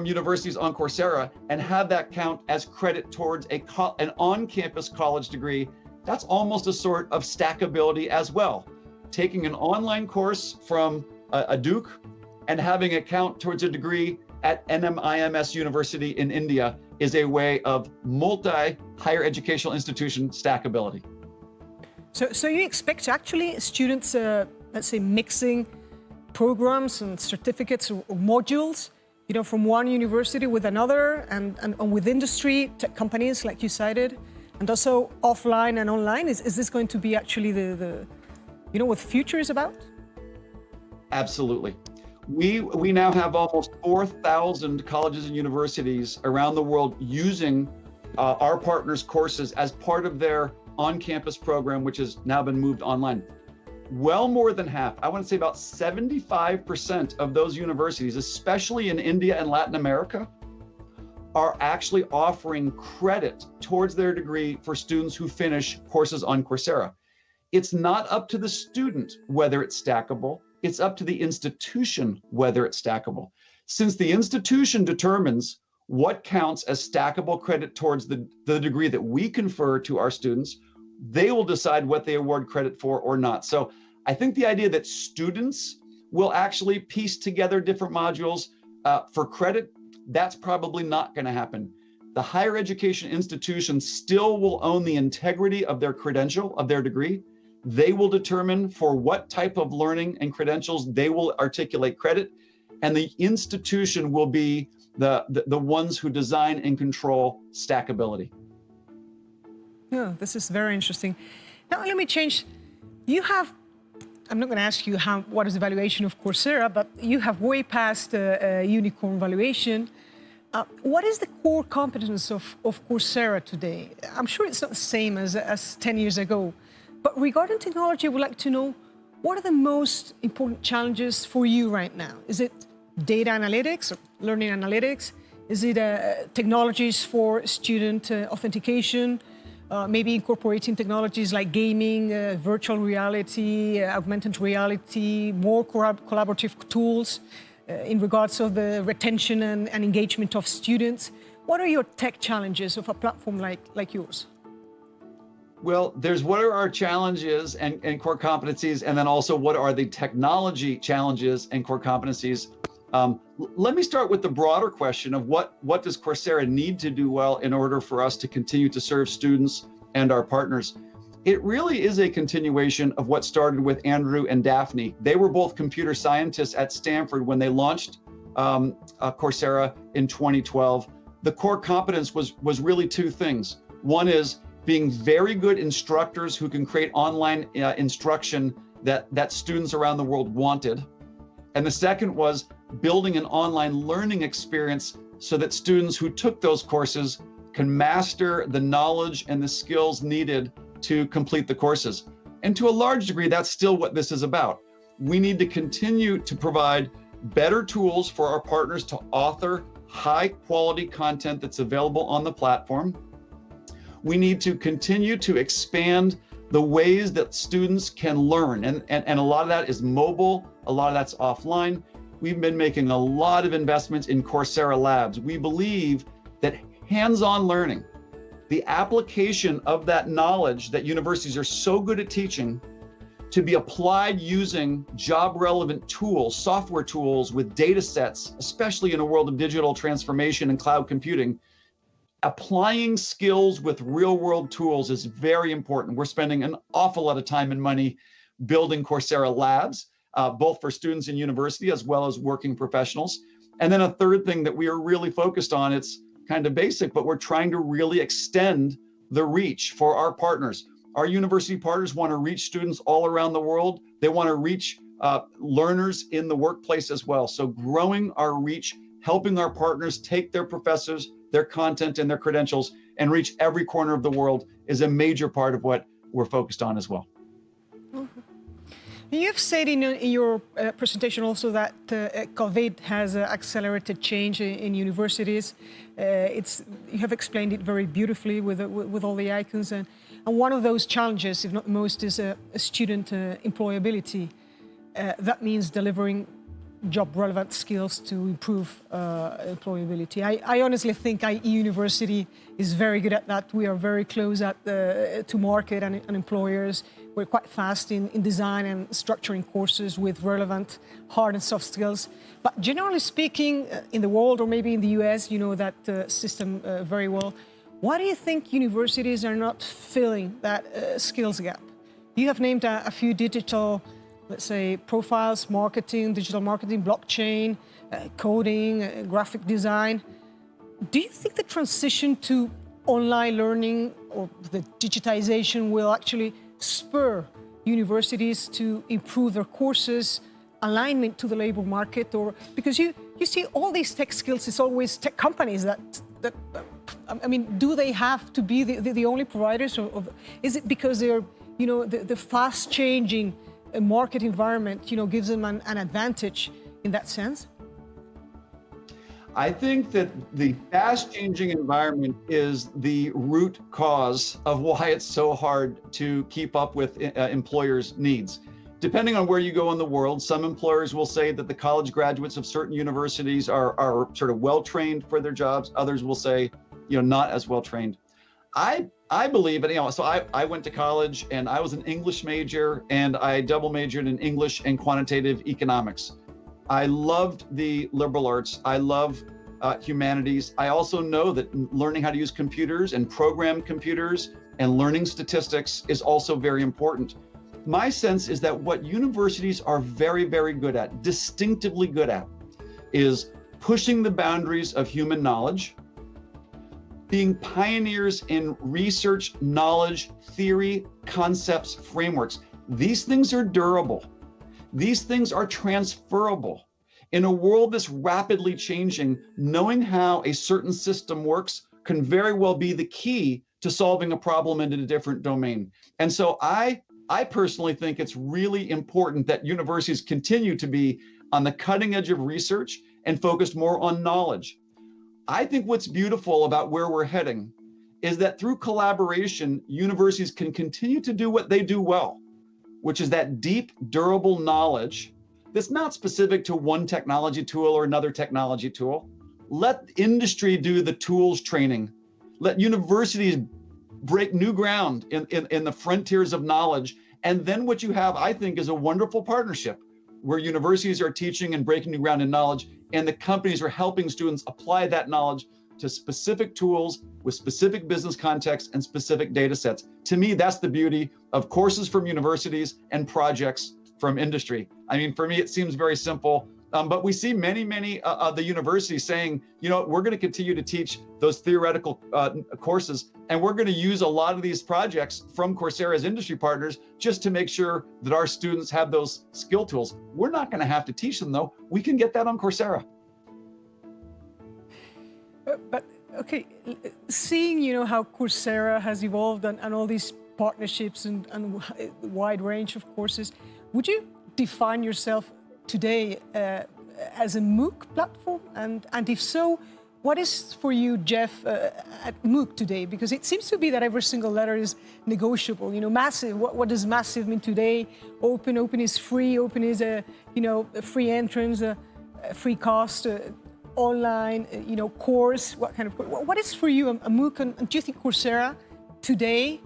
universities on Coursera and have that count as credit towards an on-campus college degree. That's almost a sort of stackability as well. Taking an online course from a Duke and having it count towards a degree at NMIMS University in India is a way of multi-higher educational institution stackability. So you expect actually students, let's say, mixing programs and certificates or modules, you know, from one university with another and with industry, tech companies like you cited, and also offline and online? Is this going to be actually the you know, what the future is about? Absolutely. We now have almost 4,000 colleges and universities around the world using our partners' courses as part of their on-campus program, which has now been moved online. Well more than half, I want to say about 75% of those universities, especially in India and Latin America, are actually offering credit towards their degree for students who finish courses on Coursera. It's not up to the student whether it's stackable. It's up to the institution whether it's stackable. Since the institution determines what counts as stackable credit towards the degree that we confer to our students, they will decide what they award credit for or not. So I think the idea that students will actually piece together different modules for credit, that's probably not going to happen. The higher education institutions still will own the integrity of their credential, of their degree. They will determine for what type of learning and credentials they will articulate credit, and the institution will be the ones who design and control stackability. Yeah, this is very interesting. Now let me change. You have, I'm not going to ask you what is the valuation of Coursera, but you have way past a unicorn valuation. What is the core competence of Coursera today? I'm sure it's not the same as 10 years ago. But regarding technology, I would like to know, what are the most important challenges for you right now? Is it data analytics or learning analytics? Is it technologies for student authentication? Maybe incorporating technologies like gaming, virtual reality, augmented reality, more collaborative tools in regards of the retention and engagement of students? What are your tech challenges of a platform like yours? Well, there's what are our challenges and core competencies, and then also what are the technology challenges and core competencies. Let me start with the broader question of what does Coursera need to do well in order for us to continue to serve students and our partners. It really is a continuation of what started with Andrew and Daphne. They were both computer scientists at Stanford when they launched Coursera in 2012. The core competence was really two things. One is being very good instructors who can create online instruction that students around the world wanted. And the second was building an online learning experience so that students who took those courses can master the knowledge and the skills needed to complete the courses. And to a large degree, that's still what this is about. We need to continue to provide better tools for our partners to author high quality content that's available on the platform. We need to continue to expand the ways that students can learn. And a lot of that is mobile, a lot of that's offline. We've been making a lot of investments in Coursera Labs. We believe that hands-on learning, the application of that knowledge that universities are so good at teaching, to be applied using job-relevant tools, software tools with data sets, especially in a world of digital transformation and cloud computing. Applying skills with real-world tools is very important. We're spending an awful lot of time and money building Coursera Labs, both for students in university as well as working professionals. And then a third thing that we are really focused on, it's kind of basic, but we're trying to really extend the reach for our partners. Our university partners want to reach students all around the world. They want to reach learners in the workplace as well. So growing our reach, helping our partners take their professors, their content and their credentials and reach every corner of the world is a major part of what we're focused on as well. You've said in your presentation also that COVID has accelerated change in universities. You have explained it very beautifully with all the icons. And one of those challenges, if not most, is student employability. That means delivering job-relevant skills to improve employability. I honestly think IE University is very good at that. We are very close to market and employers. We're quite fast in design and structuring courses with relevant hard and soft skills. But generally speaking, in the world, or maybe in the US, you know that system very well. Why do you think universities are not filling that skills gap? You have named a few digital, let's say, profiles, marketing, digital marketing, blockchain, coding, graphic design. Do you think the transition to online learning or the digitization will actually spur universities to improve their courses, alignment to the labor market? Or because you see all these tech skills, it's always tech companies that I mean, do they have to be the only providers, or is it because they're, you know, the fast changing market environment, you know, gives them an advantage in that sense? I think that the fast-changing environment is the root cause of why it's so hard to keep up with employers' needs. Depending on where you go in the world, some employers will say that the college graduates of certain universities are sort of well-trained for their jobs. Others will say, you know, not as well-trained. I believe, and you know, so I went to college and I was an English major and I double majored in English and quantitative economics. I loved the liberal arts. I love humanities. I also know that learning how to use computers and program computers and learning statistics is also very important. My sense is that what universities are very, very good at, distinctively good at, is pushing the boundaries of human knowledge, being pioneers in research, knowledge, theory, concepts, frameworks. These things are durable. These things are transferable. In a world that's rapidly changing, knowing how a certain system works can very well be the key to solving a problem in a different domain. And so I personally think it's really important that universities continue to be on the cutting edge of research and focused more on knowledge. I think what's beautiful about where we're heading is that through collaboration, universities can continue to do what they do well, which is that deep, durable knowledge that's not specific to one technology tool or another technology tool. Let industry do the tools training. Let universities break new ground in the frontiers of knowledge. And then what you have, I think, is a wonderful partnership where universities are teaching and breaking new ground in knowledge, and the companies are helping students apply that knowledge to specific tools with specific business contexts and specific data sets. To me, that's the beauty of courses from universities and projects from industry. I mean, for me, it seems very simple, but we see many of the universities saying, you know, we're going to continue to teach those theoretical courses, and we're going to use a lot of these projects from Coursera as industry partners just to make sure that our students have those skill tools. We're not going to have to teach them, though. We can get that on Coursera. But okay, seeing, you know, how Coursera has evolved and all these partnerships and a wide range of courses, would you define yourself today as a MOOC platform? And if so, what is for you, Jeff, at MOOC today? Because it seems to be that every single letter is negotiable. You know, massive. What does massive mean today? Open is free. Open is a, you know, a free entrance, a free cost. Online, you know, course. What kind of? What is for you a MOOC? And do you think Coursera today,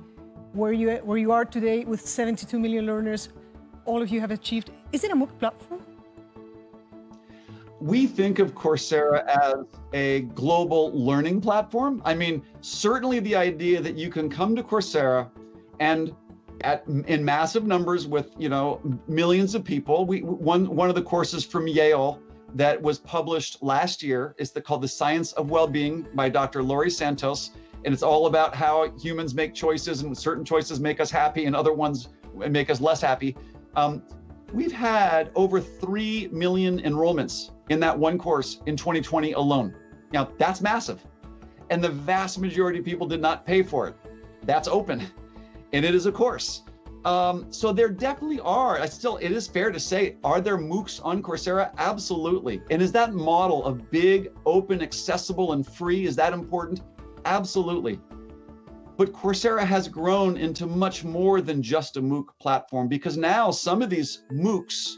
where you are today with 72 million learners, all of you have achieved, is it a MOOC platform? We think of Coursera as a global learning platform. I mean, certainly the idea that you can come to Coursera and in massive numbers with, you know, millions of people. One of the courses from Yale that was published last year is called The Science of Wellbeing by Dr. Laurie Santos. And it's all about how humans make choices, and certain choices make us happy and other ones make us less happy. We've had over 3 million enrollments in that one course in 2020 alone. Now, that's massive. And the vast majority of people did not pay for it. That's open. And it is a course. So there definitely are. It is fair to say, are there MOOCs on Coursera? Absolutely. And is that model of big, open, accessible, and free, is that important? Absolutely. But Coursera has grown into much more than just a MOOC platform, because now some of these MOOCs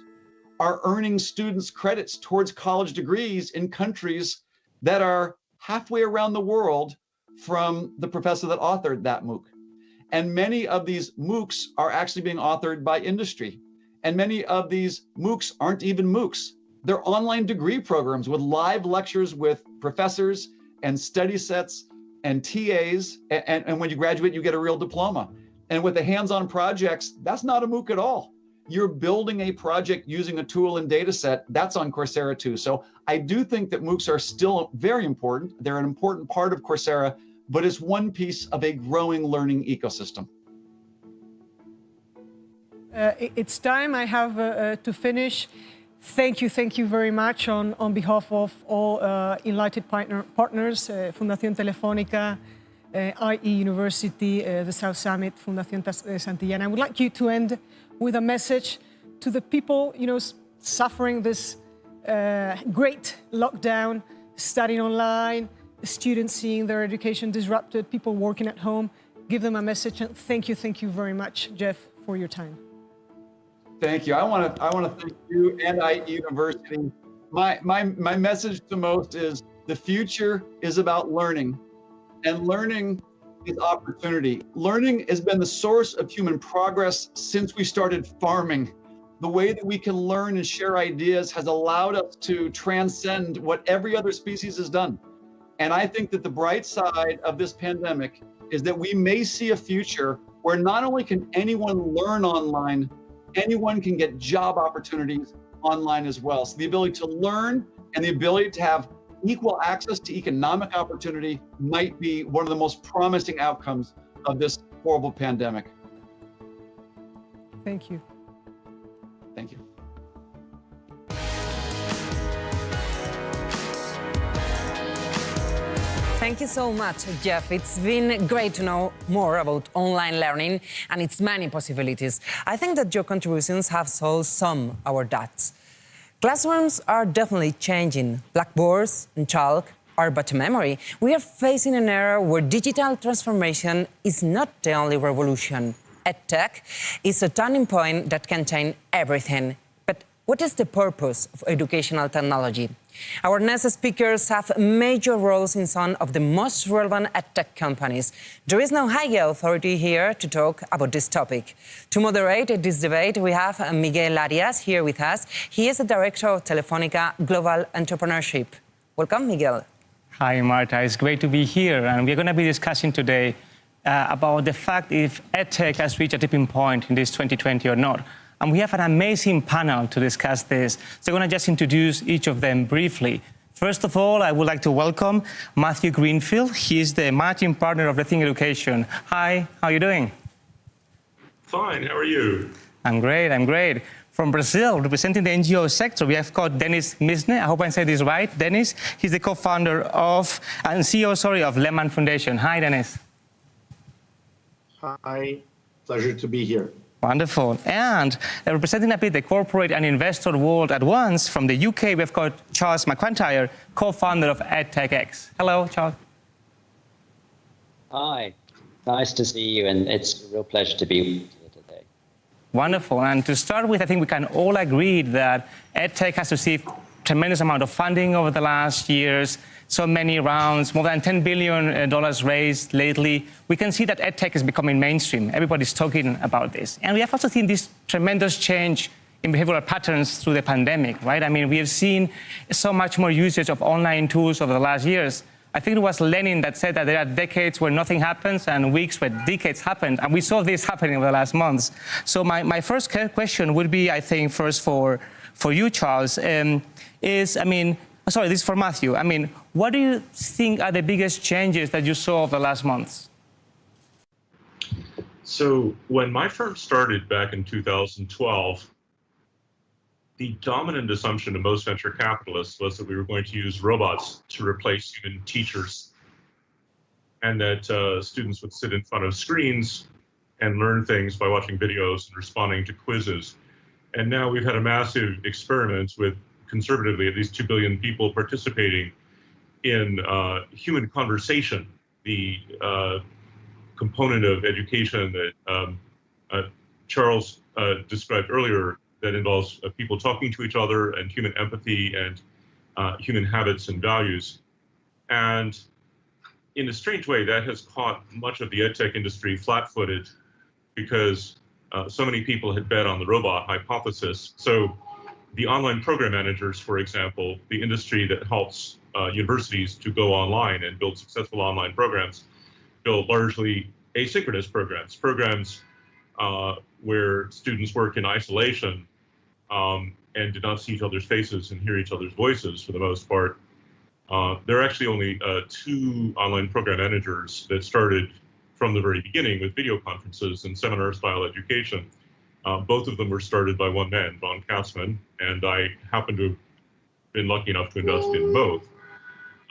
are earning students credits towards college degrees in countries that are halfway around the world from the professor that authored that MOOC. And many of these MOOCs are actually being authored by industry. And many of these MOOCs aren't even MOOCs. They're online degree programs with live lectures with professors and study sets and TAs. And when you graduate, you get a real diploma. And with the hands-on projects, that's not a MOOC at all. You're building a project using a tool and data set. That's on Coursera too. So I do think that MOOCs are still very important. They're an important part of Coursera, but it's one piece of a growing learning ecosystem. It's time I have to finish. Thank you very much on behalf of all Enlighted partners, Fundación Telefónica, IE University, the South Summit, Fundación Santillana. I would like you to end with a message to the people, suffering this great lockdown, studying online, students seeing their education disrupted, people working at home. Give them a message, and thank you very much, Jeff, for your time. Thank you. I want to thank you and IE University. My message to most is the future is about learning, and learning is opportunity. Learning has been the source of human progress since we started farming. The way that we can learn and share ideas has allowed us to transcend what every other species has done. And I think that the bright side of this pandemic is that we may see a future where not only can anyone learn online, anyone can get job opportunities online as well. So the ability to learn and the ability to have equal access to economic opportunity might be one of the most promising outcomes of this horrible pandemic. Thank you. Thank you. Thank you so much, Jeff. It's been great to know more about online learning and its many possibilities. I think that your contributions have solved some of our doubts. Classrooms are definitely changing. Blackboards and chalk are but a memory. We are facing an era where digital transformation is not the only revolution. EdTech is a turning point that can change everything. But what is the purpose of educational technology? Our next speakers have major roles in some of the most relevant EdTech companies. There is no higher authority here to talk about this topic. To moderate this debate, we have Miguel Arias here with us. He is the Director of Telefónica Global Entrepreneurship. Welcome, Miguel. Hi, Marta. It's great to be here. And we're going to be discussing today about the fact if EdTech has reached a tipping point in this 2020 or not. And we have an amazing panel to discuss this. So I'm going to just introduce each of them briefly. First of all, I would like to welcome Matthew Greenfield. He is the managing partner of Rethink Education. Hi, how are you doing? Fine, how are you? I'm great. From Brazil, representing the NGO sector, we have got Dennis Misne. I hope I said this right. Dennis, he's the co-founder of and CEO, of Lehman Foundation. Hi, Dennis. Hi, pleasure to be here. Wonderful. And representing a bit the corporate and investor world at once, from the UK, we've got Charles McIntyre, co-founder of edtech. Hello, Charles. Hi, nice to see you, and it's a real pleasure to be with you here today. Wonderful. And to start with, I think we can all agree that edtech has received tremendous amount of funding over the last years. So many rounds, more than $10 billion raised lately. We can see that EdTech is becoming mainstream. Everybody's talking about this. And we have also seen this tremendous change in behavioral patterns through the pandemic, right? I mean, we have seen so much more usage of online tools over the last years. I think it was Lenin that said that there are decades where nothing happens and weeks where decades happened. And we saw this happening over the last months. So my first question would be, I think, first for you, Charles, this is for Matthew. I mean, what do you think are the biggest changes that you saw over the last months? So when my firm started back in 2012, the dominant assumption of most venture capitalists was that we were going to use robots to replace human teachers, and that students would sit in front of screens and learn things by watching videos and responding to quizzes. And now we've had a massive experiment with, conservatively, at least 2 billion people participating in human conversation, the component of education that Charles described earlier, that involves people talking to each other and human empathy and human habits and values. And in a strange way, that has caught much of the edtech industry flat-footed because so many people had bet on the robot hypothesis. So the online program managers, for example, the industry that helps universities to go online and build successful online programs, build largely asynchronous programs where students work in isolation and did not see each other's faces and hear each other's voices for the most part. There are actually only 2 online program managers that started from the very beginning with video conferences and seminar-style education. Both of them were started by one man, Von Katzman, and I happen to have been lucky enough to invest in both.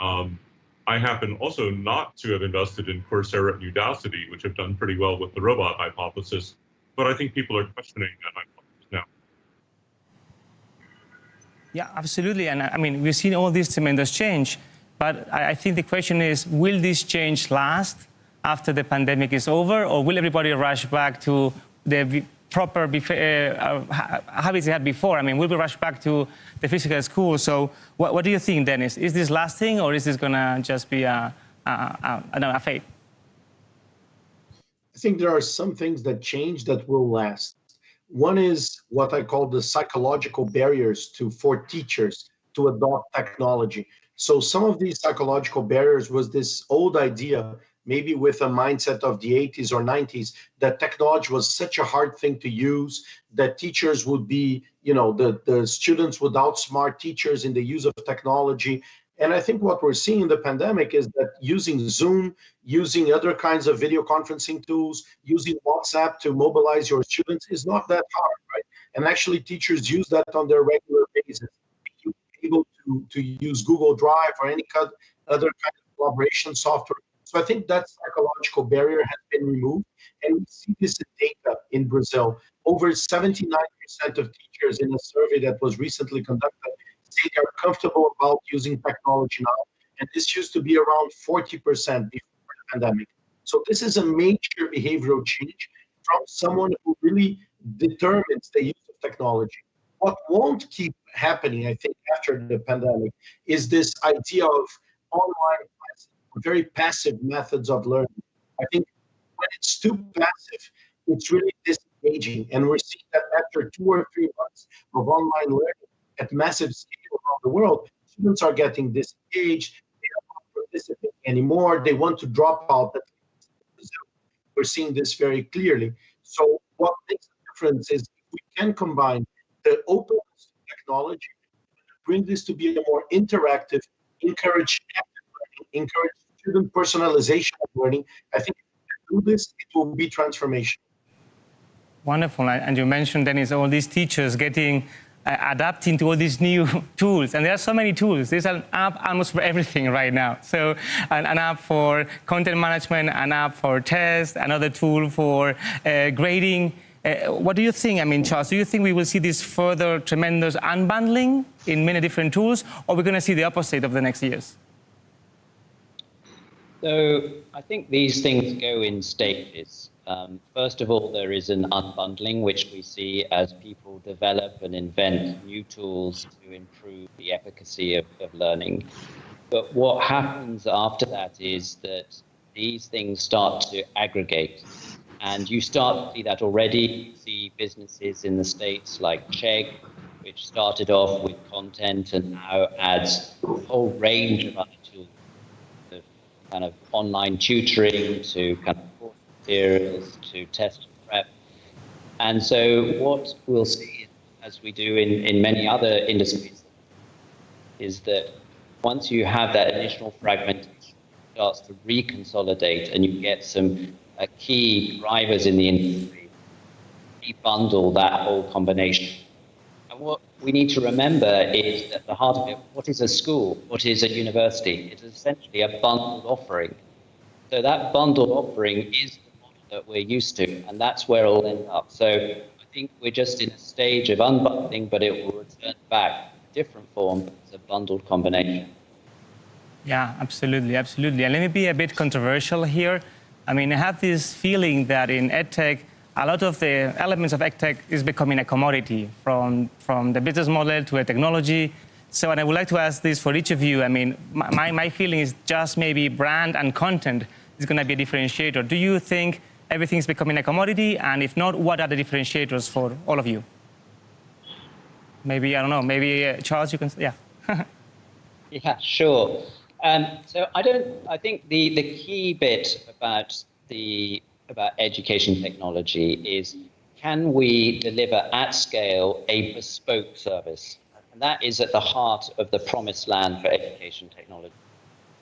I happen also not to have invested in Coursera and Udacity, which have done pretty well with the robot hypothesis, but I think people are questioning that hypothesis now. Yeah, absolutely. And I mean, we've seen all this tremendous change, but I think the question is, will this change last after the pandemic is over, or will everybody rush back to the proper habits they had before? I mean, will we rush back to the physical school? So what do you think, Dennis? Is this lasting, or is this going to just be a fate? I think there are some things that change that will last. One is what I call the psychological barriers for teachers to adopt technology. So some of these psychological barriers was this old idea, maybe with a mindset of the 80s or 90s, that technology was such a hard thing to use, that teachers would be, the students would outsmart teachers in the use of technology. And I think what we're seeing in the pandemic is that using Zoom, using other kinds of video conferencing tools, using WhatsApp to mobilize your students is not that hard, right? And actually teachers use that on their regular basis. You're able to use Google Drive or any other kind of collaboration software. So I think that psychological barrier has been removed. And we see this in data in Brazil. Over 79% of teachers in a survey that was recently conducted say they're comfortable about using technology now. And this used to be around 40% before the pandemic. So this is a major behavioral change from someone who really determines the use of technology. What won't keep happening, I think, after the pandemic is this idea of online classes, very passive methods of learning. I think when it's too passive, it's really disengaging. And we're seeing that after 2 or 3 months of online learning at massive scale around the world, students are getting disengaged, they are not participating anymore, they want to drop out. We're seeing this very clearly. So what makes a difference is if we can combine the openness to technology, bring this to be a more interactive, encourage active learning, encourage student personalization of learning. I think if we can do this, it will be transformational. Wonderful. And you mentioned, Dennis, all these teachers adapting to all these new tools. And there are so many tools. There's an app almost for everything right now. So an app for content management, an app for tests, another tool for grading. What do you think? I mean, Charles, do you think we will see this further tremendous unbundling in many different tools, or we're going to see the opposite of the next years? So I think these things go in stages. First of all, there is an unbundling, which we see as people develop and invent new tools to improve the efficacy of learning. But what happens after that is that these things start to aggregate. And you start to see that already. You see businesses in the States like Chegg, which started off with content and now adds a whole range of other tools, kind of online tutoring to kind of course materials to test and prep. And so what we'll see, as we do in many other industries, is that once you have that initial fragmentation, it starts to reconsolidate and you get some key drivers in the industry, bundle that whole combination. And what we need to remember is at the heart of it, what is a school? What is a university? It's essentially a bundled offering. So that bundled offering is the model that we're used to, and that's where it'll end up. So I think we're just in a stage of unbundling, but it will return back in different form as a bundled combination. Yeah, absolutely, absolutely. And let me be a bit controversial here. I mean, I have this feeling that in edtech, a lot of the elements of edtech is becoming a commodity, from the business model to a technology. So, and I would like to ask this for each of you. I mean, my feeling is just maybe brand and content is going to be a differentiator. Do you think everything's becoming a commodity? And if not, what are the differentiators for all of you? Maybe, I don't know, maybe Charles, you can, yeah. Yeah, sure. So I think the key bit about education technology is, can we deliver at scale a bespoke service? And that is at the heart of the promised land for education technology.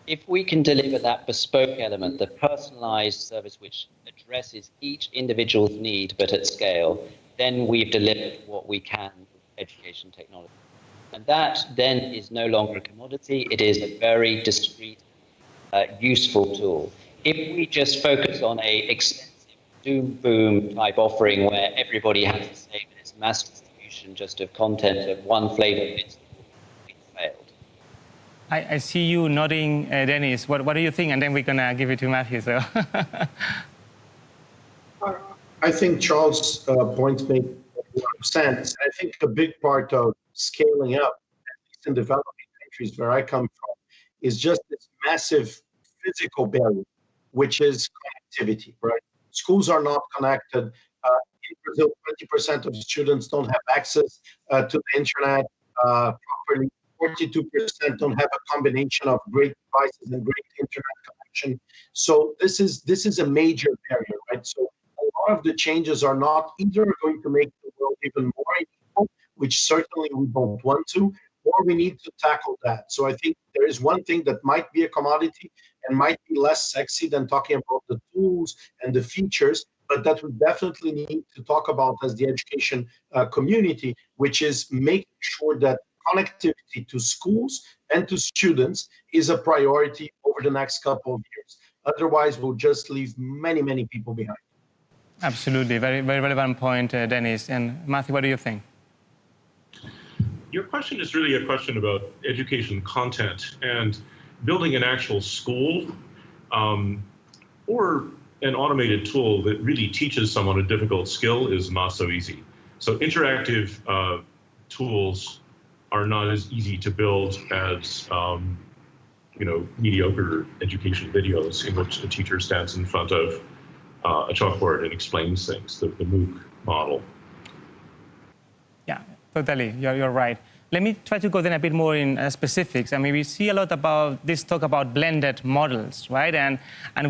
If we can deliver that bespoke element, the personalized service which addresses each individual's need but at scale, then we've delivered what we can with education technology. And that then is no longer a commodity. It is a very discrete, useful tool. If we just focus on a extensive doom-boom type offering where everybody has the same and it's mass distribution just of content of one flavor, it's failed. I see you nodding, Dennis. What do you think? And then we're going to give it to Matthew. So. I think Charles' points make a lot of sense. I think a big part of scaling up, at least in developing countries where I come from, is just this massive physical barrier, which is connectivity, right? Schools are not connected. In Brazil, 20% of students don't have access to the internet properly. 42% don't have a combination of great devices and great internet connection. So this is a major barrier, right? So a lot of the changes are not either going to make the world even more equal, which certainly we don't want to, or we need to tackle that. So I think there is one thing that might be a commodity and might be less sexy than talking about the tools and the features, but that we definitely need to talk about as the education community, which is making sure that connectivity to schools and to students is a priority over the next couple of years. Otherwise, we'll just leave many, many people behind. Absolutely. Very, very relevant point, Dennis. And Matthew, what do you think? Your question is really a question about education content, and building an actual school or an automated tool that really teaches someone a difficult skill is not so easy. So interactive tools are not as easy to build as mediocre education videos in which the teacher stands in front of a chalkboard and explains things, the MOOC model. Yeah, totally. You're right. Let me try to go then a bit more in specifics. I mean, we see a lot about this talk about blended models, right? And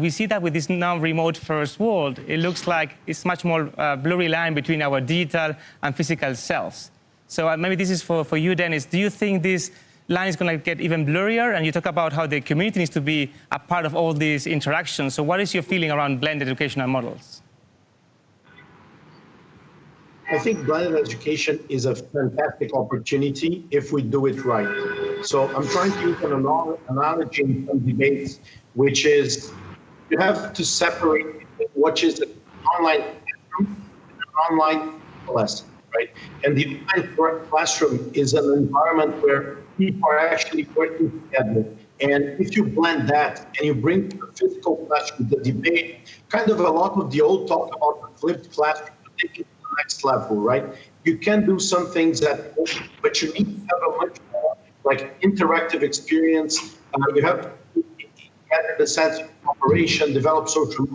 we see that with this now remote first world, it looks like it's much more blurry line between our digital and physical selves. So maybe this is for you, Dennis. Do you think this line is going to get even blurrier? And you talk about how the community needs to be a part of all these interactions. So what is your feeling around blended educational models? I think blended education is a fantastic opportunity if we do it right. So I'm trying to use an analogy in some debates, which is you have to separate what is an online classroom and an online lesson, right? And the online classroom is an environment where people are actually working together. And if you blend that and you bring the physical classroom, the debate, kind of a lot of the old talk about the flipped classroom, taking it to the next level, right? You can do some things but you need to have a much more like interactive experience. You have to get the sense of cooperation, develop social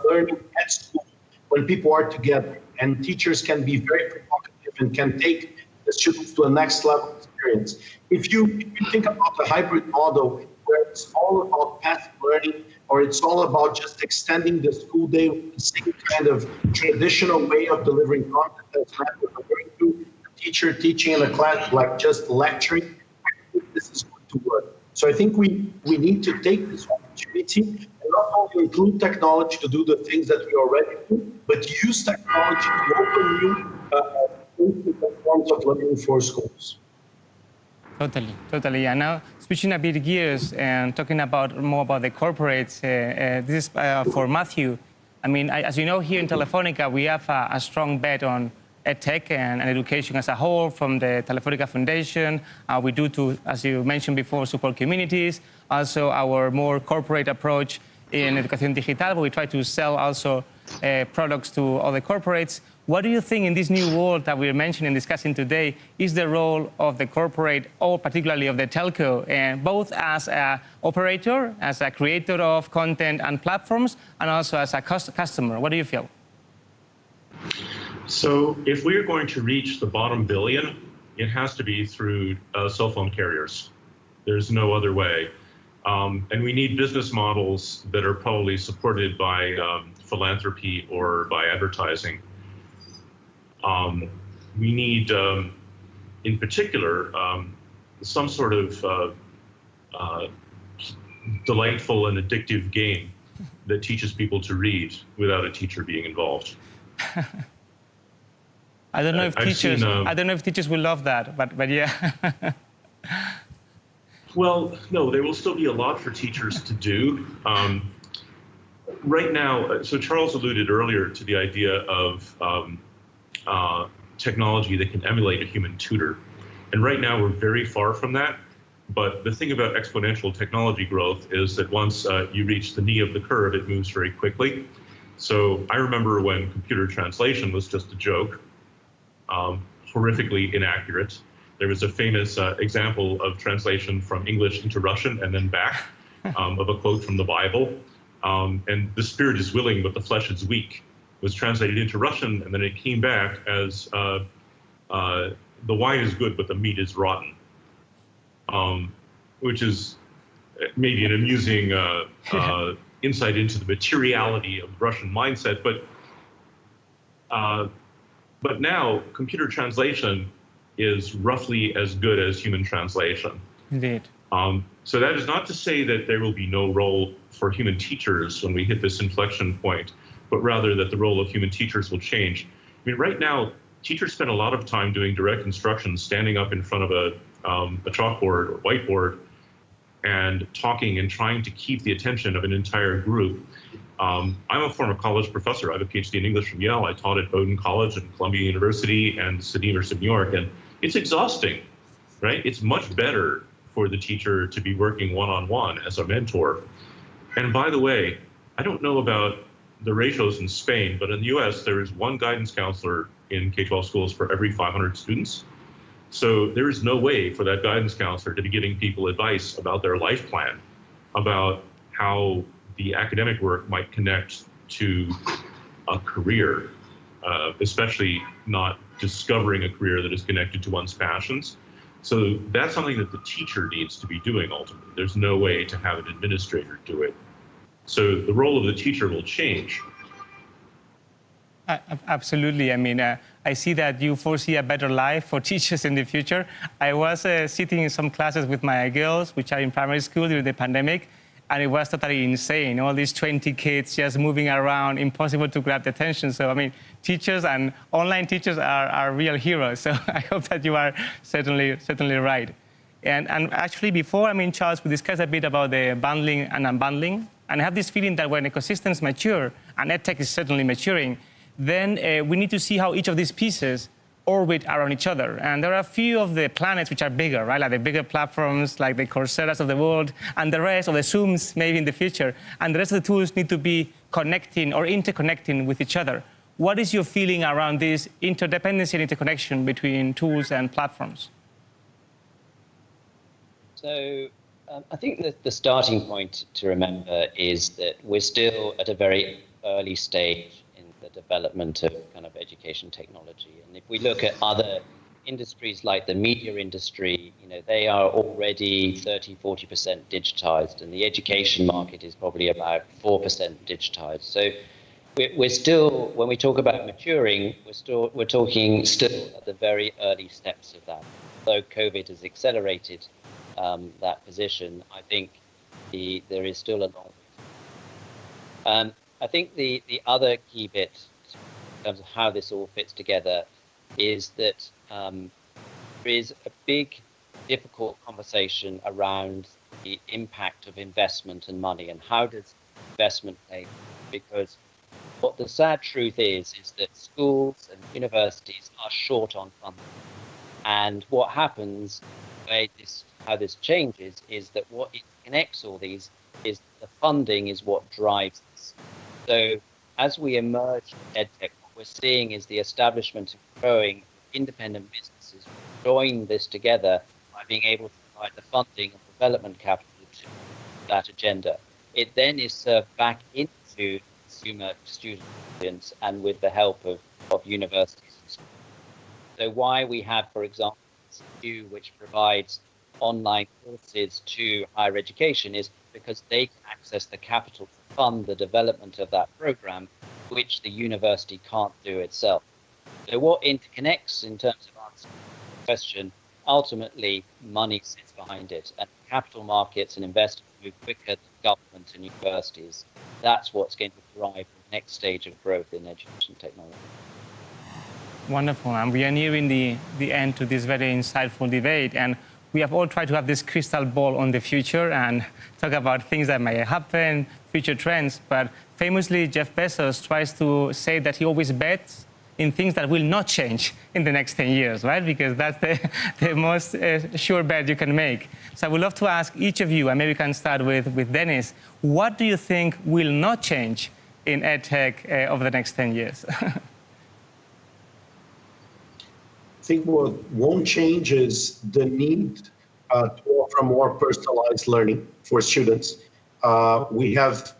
learning at school when people are together, and teachers can be very provocative and can take the students to a next level experience. If you think about the hybrid model where it's all about passive learning, or it's all about just extending the school day with the same kind of traditional way of delivering content that's Matt was referring to, the teacher teaching in a class, like just lecturing, I think this is going to work. So I think we need to take this opportunity and not only include technology to do the things that we already do, but use technology to open new forms of learning for schools. Totally, totally. And now switching a bit gears and talking more about the corporates, this is for Matthew. I mean, as you know, here in Telefonica, we have a strong bet on edtech and education as a whole from the Telefonica Foundation. We do, as you mentioned before, support communities. Also, our more corporate approach in Educación Digital, where we try to sell also products to other corporates. What do you think in this new world that we're mentioning and discussing today is the role of the corporate, or particularly of the telco, and both as an operator, as a creator of content and platforms, and also as a customer? What do you feel? So if we're going to reach the bottom billion, it has to be through cell phone carriers. There's no other way. And we need business models that are probably supported by philanthropy or by advertising. We need, in particular, some sort of delightful and addictive game that teaches people to read without a teacher being involved. I don't know if teachers will love that, but yeah. Well, no, there will still be a lot for teachers to do. Right now, so Charles alluded earlier to the idea of technology that can emulate a human tutor. And right now we're very far from that. But the thing about exponential technology growth is that once you reach the knee of the curve, it moves very quickly. So I remember when computer translation was just a joke, horrifically inaccurate. There was a famous example of translation from English into Russian and then back of a quote from the Bible. And the spirit is willing, but the flesh is weak. It was translated into Russian, and then it came back as the wine is good, but the meat is rotten, which is maybe an amusing insight into the materiality of the Russian mindset. But now computer translation is roughly as good as human translation. Indeed. So that is not to say that there will be no role for human teachers when we hit this inflection point, but rather that the role of human teachers will change. I mean, right now, teachers spend a lot of time doing direct instruction, standing up in front of a chalkboard or whiteboard and talking and trying to keep the attention of an entire group. I'm a former college professor. I have a PhD in English from Yale. I taught at Bowdoin College and Columbia University and City University of New York, and it's exhausting, right? It's much better for the teacher to be working one-on-one as a mentor. And by the way, I don't know about the ratios in Spain, but in the US, there is one guidance counselor in K-12 schools for every 500 students. So there is no way for that guidance counselor to be giving people advice about their life plan, about how the academic work might connect to a career, especially not discovering a career that is connected to one's passions. So that's something that the teacher needs to be doing ultimately. There's no way to have an administrator do it. So the role of the teacher will change. Absolutely. I mean, I see that you foresee a better life for teachers in the future. I was sitting in some classes with my girls, which are in primary school during the pandemic, and it was totally insane. All these 20 kids just moving around, impossible to grab the attention. So, I mean, teachers and online teachers are real heroes. So I hope that you are certainly right. And actually before, I mean, Charles, we discussed a bit about the bundling and unbundling. And I have this feeling that when ecosystems mature, and edtech is certainly maturing, then we need to see how each of these pieces orbit around each other. And there are a few of the planets which are bigger, right? Like the bigger platforms, like the Coursera's of the world, and the rest of the Zooms maybe in the future. And the rest of the tools need to be connecting or interconnecting with each other. What is your feeling around this interdependency and interconnection between tools and platforms? So I think that the starting point to remember is that we're still at a very early stage in the development of kind of education technology. And if we look at other industries like the media industry, they are already 30–40% digitized, and the education market is probably about 4% digitized. So we're still, when we talk about maturing, we're talking still at the very early steps of that. Though COVID has accelerated that position, I think there is still a long way. I think the other key bit in terms of how this all fits together is that there is a big, difficult conversation around the impact of investment and money, and how does investment play? Because What the sad truth is that schools and universities are short on funding. And what happens, how this changes, is that what it connects all these is the funding is what drives this. So as we emerge from edtech, what we're seeing is the establishment of growing independent businesses join this together by being able to provide the funding and development capital to that agenda. It then is served back into consumer students and with the help of universities and schools. So why we have, for example, OCT, which provides online courses to higher education, is because they can access the capital to fund the development of that program, which the university can't do itself. So what interconnects in terms of answering the question, ultimately money sits behind it, and capital markets and investors move quicker than government and universities. That's what's going to drive the next stage of growth in education technology. Wonderful. And we are nearing the end to this very insightful debate. And we have all tried to have this crystal ball on the future and talk about things that may happen, future trends. But famously, Jeff Bezos tries to say that he always bets in things that will not change in the next 10 years, right? Because that's the most sure bet you can make. So I would love to ask each of you, and maybe we can start with Dennis, what do you think will not change in edtech over the next 10 years? I think what won't change is the need to offer more personalized learning for students. We have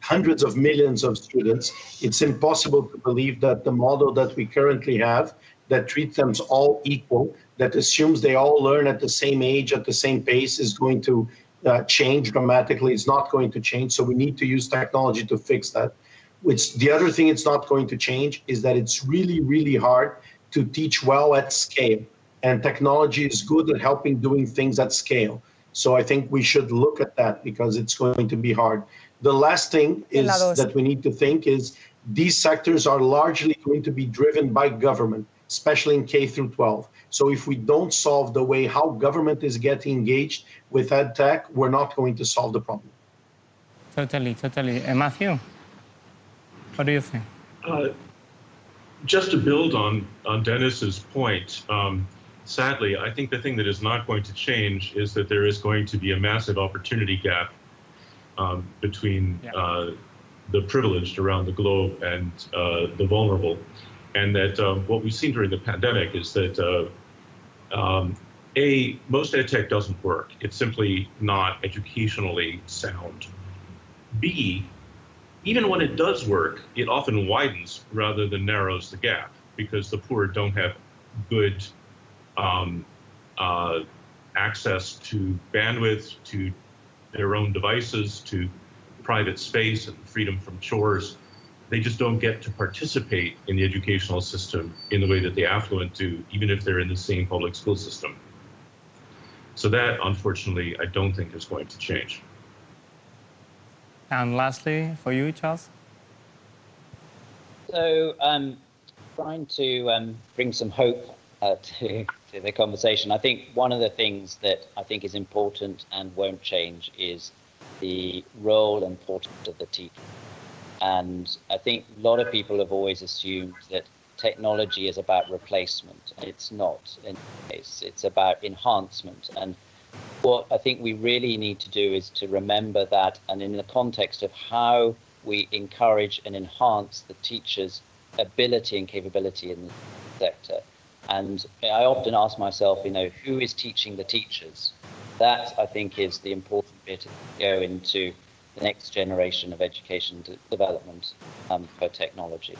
hundreds of millions of students. It's impossible to believe that the model that we currently have, that treats them all equal, that assumes they all learn at the same age, at the same pace, is going to change dramatically. It's not going to change. So we need to use technology to fix that. The other thing it's not going to change is that it's really, really hard to teach well at scale. And technology is good at helping doing things at scale. So I think we should look at that because it's going to be hard. The last thing is that we need to think is these sectors are largely going to be driven by government, especially in K through 12. So if we don't solve the way how government is getting engaged with edtech, we're not going to solve the problem. Totally, totally. Matthew, what do you think? Just to build on Dennis's point, sadly, I think the thing that is not going to change is that there is going to be a massive opportunity gap between the privileged around the globe and the vulnerable. And that what we've seen during the pandemic is that, most edtech doesn't work. It's simply not educationally sound. B, even when it does work, it often widens rather than narrows the gap because the poor don't have good access to bandwidth, to their own devices, to private space and freedom from chores. They just don't get to participate in the educational system in the way that the affluent do, even if they're in the same public school system. So that, unfortunately, I don't think is going to change. And lastly, for you, Charles? So trying to bring some hope to the conversation. I think one of the things that I think is important and won't change is the role and importance of the teacher. And I think a lot of people have always assumed that technology is about replacement. It's not in this case. It's about enhancement. And what I think we really need to do is to remember that, and in the context of how we encourage and enhance the teacher's ability and capability in the sector. And I often ask myself, who is teaching the teachers? That, I think, is the important bit to go into the next generation of education development for technology.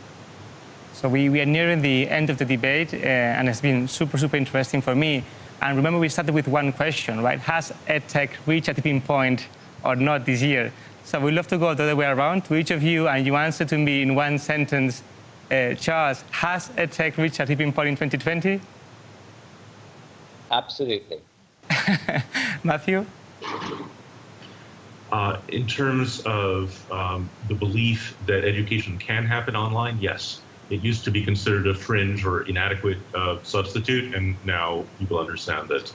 So we are nearing the end of the debate, and it's been super, super interesting for me. And remember, we started with one question, right? Has edtech reached a tipping point or not this year? So we'd love to go the other way around to each of you, and you answer to me in one sentence. Charles, has edtech reached a tipping point in 2020? Absolutely. Matthew? In terms of the belief that education can happen online, yes. It used to be considered a fringe or inadequate substitute, and now people understand that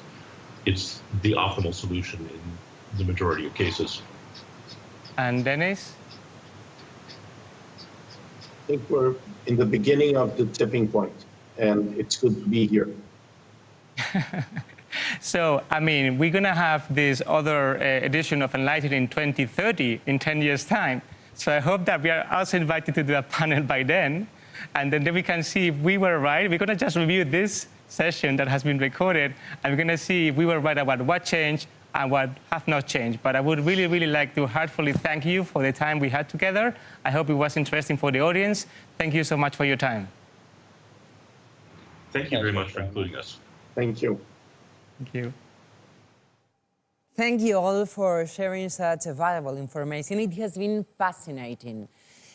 it's the optimal solution in the majority of cases. And Dennis? think we're in the beginning of the tipping point, and it's good to be here. So, I mean, we're going to have this other edition of Enlightened in 2030, in 10 years' time. So I hope that we are also invited to do a panel by then, and then we can see if we were right. We're going to just review this session that has been recorded, and we're going to see if we were right about what changed and what have not changed. But I would really, really like to heartfully thank you for the time we had together. I hope it was interesting for the audience. Thank you so much for your time. Thank you very much for including us. Thank you. Thank you. Thank you all for sharing such valuable information. It has been fascinating.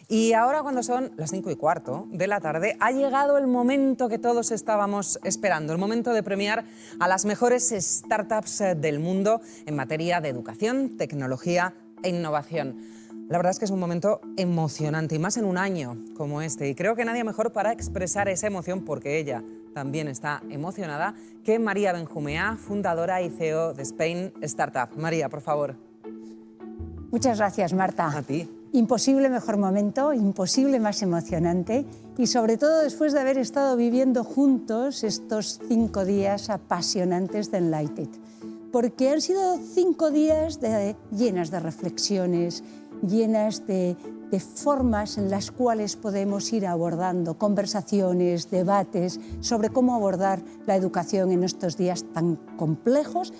Y ahora, cuando son las 5:15 de la tarde, ha llegado el momento que todos estábamos esperando, el momento de premiar a las mejores startups del mundo en materia de educación, tecnología e innovación. La verdad es que es un momento emocionante, y más en un año como este. Y creo que nadie mejor para expresar esa emoción, porque ella también está emocionada, que María Benjumea, fundadora y CEO de Spain Startup. María, por favor. Muchas gracias, Marta. A ti. Imposible mejor momento, imposible más emocionante, y sobre todo después de haber estado viviendo juntos estos 5 días apasionantes de Enlightened. Porque han sido 5 días llenas de reflexiones, llenas de formas en las cuales podemos ir abordando conversaciones, debates sobre cómo abordar la educación en estos días tan complejos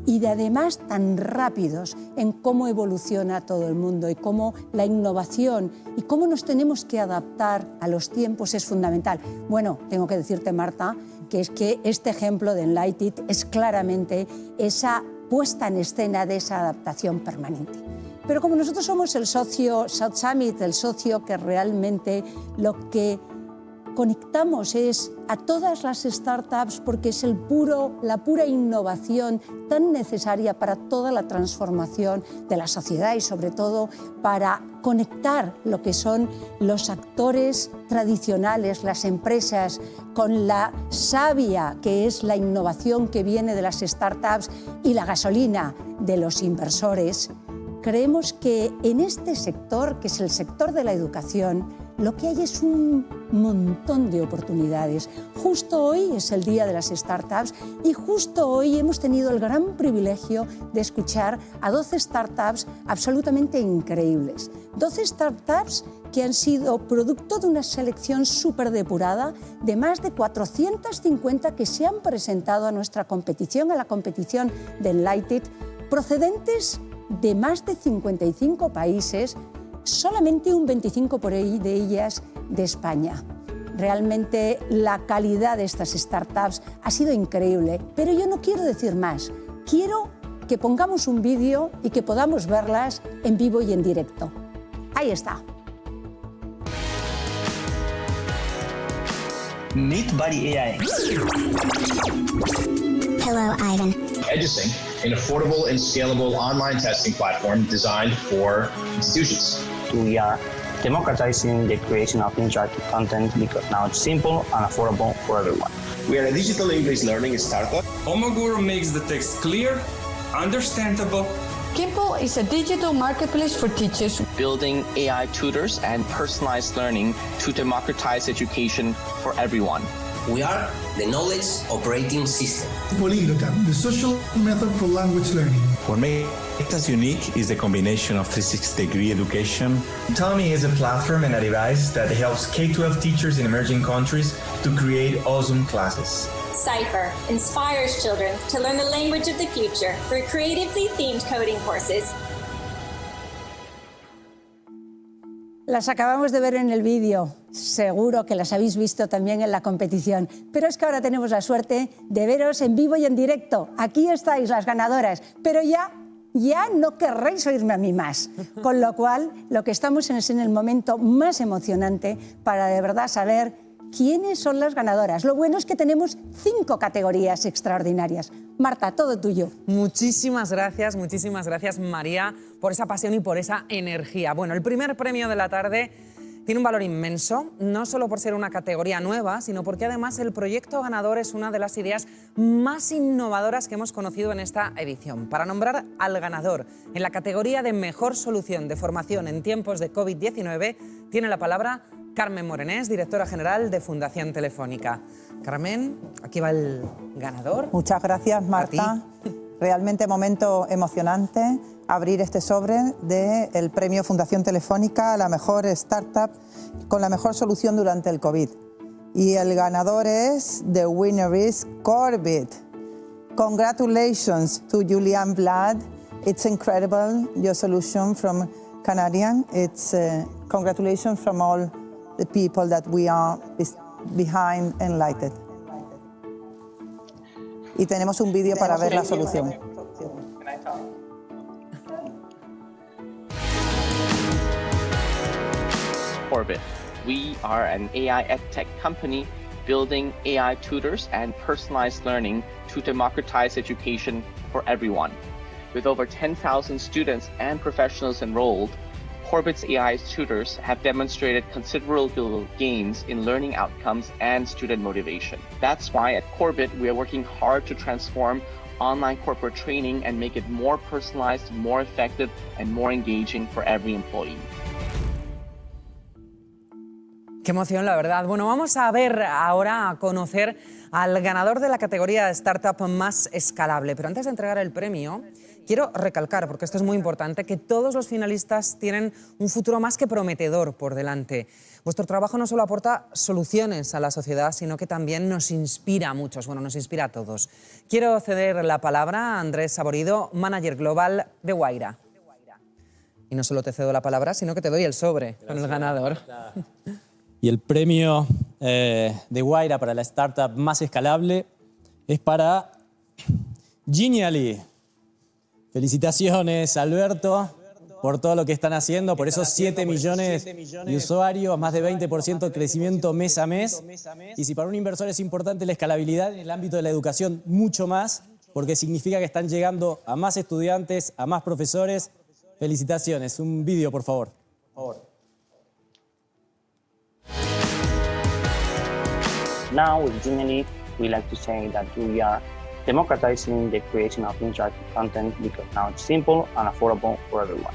y además tan rápidos en cómo evoluciona todo el mundo y cómo la innovación y cómo nos tenemos que adaptar a los tiempos es fundamental. Bueno, tengo que decirte, Marta, que es que este ejemplo de Enlightened es claramente esa puesta en escena de esa adaptación permanente. Pero como nosotros somos el socio South Summit, el socio que realmente lo que conectamos es a todas las startups, porque es la pura innovación tan necesaria para toda la transformación de la sociedad y sobre todo para conectar lo que son los actores tradicionales, las empresas, con la savia que es la innovación que viene de las startups y la gasolina de los inversores. Creemos que en este sector, que es el sector de la educación, lo que hay es un montón de oportunidades. Justo hoy es el Día de las Startups y justo hoy hemos tenido el gran privilegio de escuchar a 12 startups absolutamente increíbles. 12 startups que han sido producto de una selección súper depurada de más de 450 que se han presentado a nuestra competición, a la competición de Enlightened, procedentes de más de 55 países, solamente un 25 de ellas de España. Realmente la calidad de estas startups ha sido increíble, pero yo no quiero decir más. Quiero que pongamos un vídeo y que podamos verlas en vivo y en directo. Ahí está. Meet Buddy AI. Hello, Ivan. edtech, an affordable and scalable online testing platform designed for institutions. We are democratizing the creation of interactive content because now it's simple and affordable for everyone. We are a digital English learning startup. Omaguru makes the text clear, understandable. Kimpel is a digital marketplace for teachers. Building AI tutors and personalized learning to democratize education for everyone. We are the knowledge operating system. Polyglota, the social method for language learning. What makes us unique is the combination of 360-degree education. Tommy is a platform and a device that helps K-12 teachers in emerging countries to create awesome classes. Cypher inspires children to learn the language of the future through creatively themed coding courses. Las acabamos de ver en el vídeo, seguro que las habéis visto también en la competición, pero es que ahora tenemos la suerte de veros en vivo y en directo. Aquí estáis las ganadoras, pero ya no querréis oírme a mí más, con lo cual lo que estamos es en el momento más emocionante para de verdad saber quiénes son las ganadoras. Lo bueno es que tenemos 5 categorías extraordinarias. Marta, todo tuyo. Muchísimas gracias, María, por esa pasión y por esa energía. Bueno, el primer premio de la tarde tiene un valor inmenso, no solo por ser una categoría nueva, sino porque además el proyecto ganador es una de las ideas más innovadoras que hemos conocido en esta edición. Para nombrar al ganador en la categoría de mejor solución de formación en tiempos de COVID-19, tiene la palabra Carmen Morenés, directora general de Fundación Telefónica. Carmen, aquí va el ganador. Muchas gracias, Marta. Realmente momento emocionante abrir este sobre del premio Fundación Telefónica a la mejor startup con la mejor solución durante el COVID. Y el ganador es, the winner is Corbit. Congratulations to Julian Vlad. It's incredible, your solution from Canadian. It's congratulations from all the people that we are behind Enlighted. Y tenemos un vídeo para ver la solución. Orbit. We are an AI edtech company building AI tutors and personalized learning to democratize education for everyone. With over 10,000 students and professionals enrolled, Corbit's AI tutors have demonstrated considerable gains in learning outcomes and student motivation. That's why at Corbit, we are working hard to transform online corporate training and make it more personalized, more effective, and more engaging for every employee. Qué emoción, la verdad. Bueno, vamos a ver ahora, a conocer al ganador de la categoría Startup más escalable. Pero antes de entregar el premio, quiero recalcar, porque esto es muy importante, que todos los finalistas tienen un futuro más que prometedor por delante. Vuestro trabajo no solo aporta soluciones a la sociedad, sino que también nos inspira a muchos, bueno, nos inspira a todos. Quiero ceder la palabra a Andrés Saborido, manager global de Guaira. Y no solo te cedo la palabra, sino que te doy el sobre con el ganador. Y el premio de Guaira para la startup más escalable es para Genially. Felicitaciones, Alberto, por todo lo que están haciendo, por esos 7 millones de usuarios, más de 20% crecimiento mes a mes. Y si para un inversor es importante la escalabilidad en el ámbito de la educación, mucho más, porque significa que están llegando a más estudiantes, a más profesores. Felicitaciones. Un vídeo, por favor. Now with Genially, we like to say that we are democratizing the creation of interactive content because now it's simple and affordable for everyone.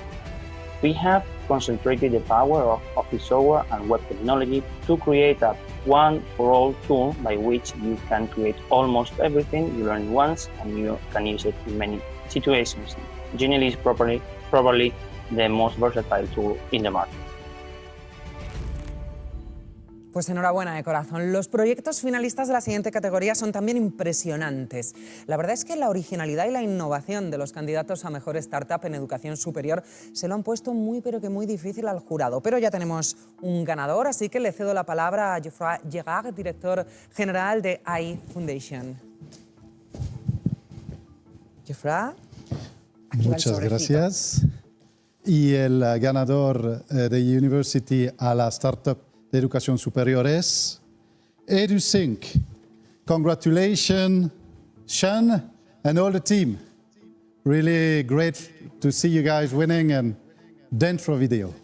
We have concentrated the power of Office software and web technology to create a one-for-all tool by which you can create almost everything you learn once and you can use it in many situations. Genially is probably the most versatile tool in the market. Pues enhorabuena de corazón. Los proyectos finalistas de la siguiente categoría son también impresionantes. La verdad es que la originalidad y la innovación de los candidatos a mejor startup en educación superior se lo han puesto muy pero que muy difícil al jurado. Pero ya tenemos un ganador, así que le cedo la palabra a Geoffroy Gerard, director general de AI Foundation. Geoffroy. Muchas gracias. Y el ganador de University a la startup de educación superior es EduSync. Congratulations, Sean and all the team. Really great to see you guys winning, and dentro video.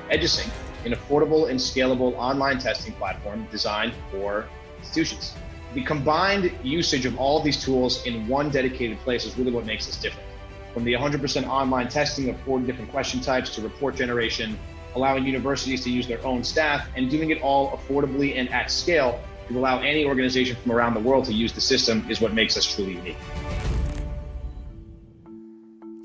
EduSync, an affordable and scalable online testing platform designed for institutions. The combined usage of all of these tools in one dedicated place is really what makes us different. From the 100% online testing of 40 different question types to report generation, allowing universities to use their own staff, and doing it all affordably and at scale to allow any organization from around the world to use the system is what makes us truly unique.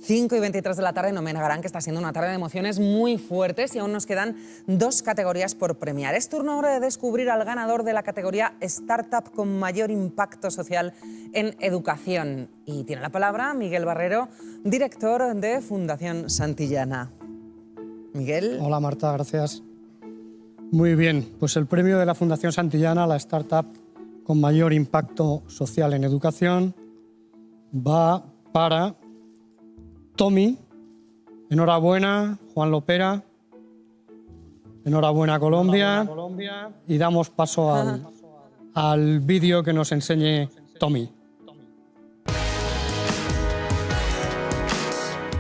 5:23 de la tarde, no me negarán que está siendo una tarde de emociones muy fuertes y aún nos quedan 2 categorías por premiar. Es turno ahora de descubrir al ganador de la categoría Startup con mayor impacto social en educación. Y tiene la palabra Miguel Barrero, director de Fundación Santillana. Miguel. Hola Marta, gracias. Muy bien, pues el premio de la Fundación Santillana, la startup con mayor impacto social en educación, va para Tommy. Enhorabuena, Juan Lopera. Enhorabuena, Colombia. Y damos paso al vídeo que nos enseñe Tommy.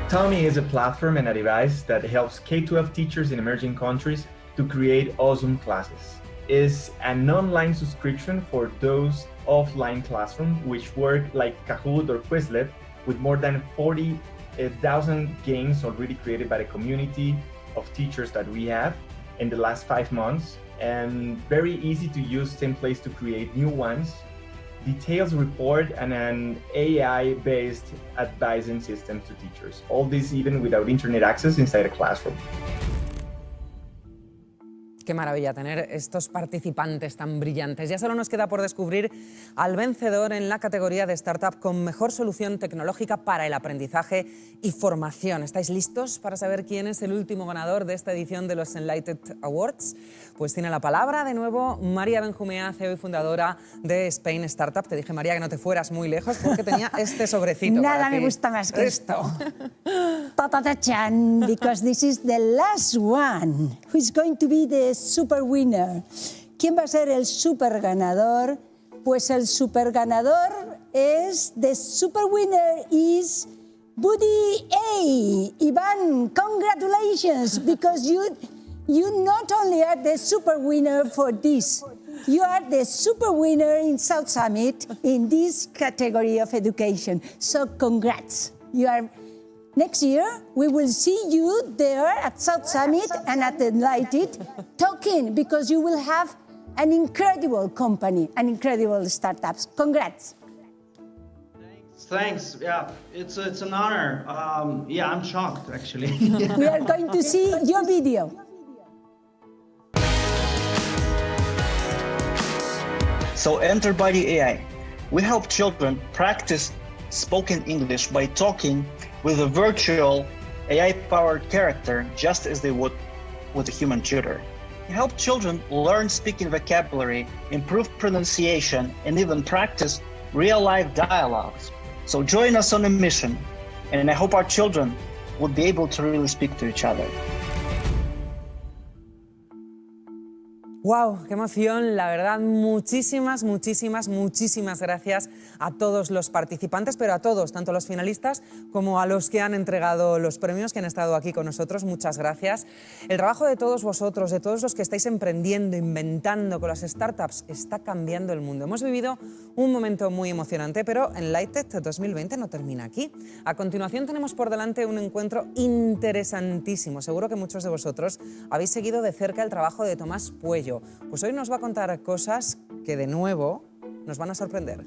Tommy is a platform and a device that helps K-12 teachers in emerging countries to create awesome classes. It's an online subscription for those offline classrooms which work like Kahoot or Quizlet with more than 40 1,000 games already created by the community of teachers that we have in the last 5 months, and very easy to use templates to create new ones, details report, and an AI-based advising system to teachers. All this even without internet access inside a classroom. Qué maravilla tener estos participantes tan brillantes. Ya solo nos queda por descubrir al vencedor en la categoría de Startup con mejor solución tecnológica para el aprendizaje y formación. ¿Estáis listos para saber quién es el último ganador de esta edición de los Enlighted Awards? Pues tiene la palabra de nuevo María Benjumea, CEO y fundadora de Spain Startup. Te dije, María, que no te fueras muy lejos porque tenía este sobrecito. Nada me gusta más que esto. Ta-ta-ta-chan, because this is the last one. Who is going to be the super winner? ¿Quién va a ser el super ganador? Pues el super ganador es, the super winner is Buddy A. Ivan, congratulations, because you not only are the super winner for this, you are the super winner in South Summit in this category of education. So congrats. You are. Next year, we will see you there at South Summit and at Enlighted talking, because you will have an incredible company, an incredible startups. Congrats. Thanks. Yeah, it's an honor. Yeah, I'm shocked, actually. We are going to see your video. So enter Buddy AI. We help children practice spoken English by talking with a virtual AI-powered character, just as they would with a human tutor. We help children learn speaking vocabulary, improve pronunciation, and even practice real-life dialogues. So join us on a mission, and I hope our children will be able to really speak to each other. ¡Wow! ¡Qué emoción! La verdad, muchísimas gracias a todos los participantes, pero a todos, tanto a los finalistas como a los que han entregado los premios, que han estado aquí con nosotros. Muchas gracias. El trabajo de todos vosotros, de todos los que estáis emprendiendo, inventando con las startups, está cambiando el mundo. Hemos vivido un momento muy emocionante, pero Enlighted 2020 no termina aquí. A continuación tenemos por delante un encuentro interesantísimo. Seguro que muchos de vosotros habéis seguido de cerca el trabajo de Tomás Puello. Pues hoy nos va a contar cosas que de nuevo nos van a sorprender.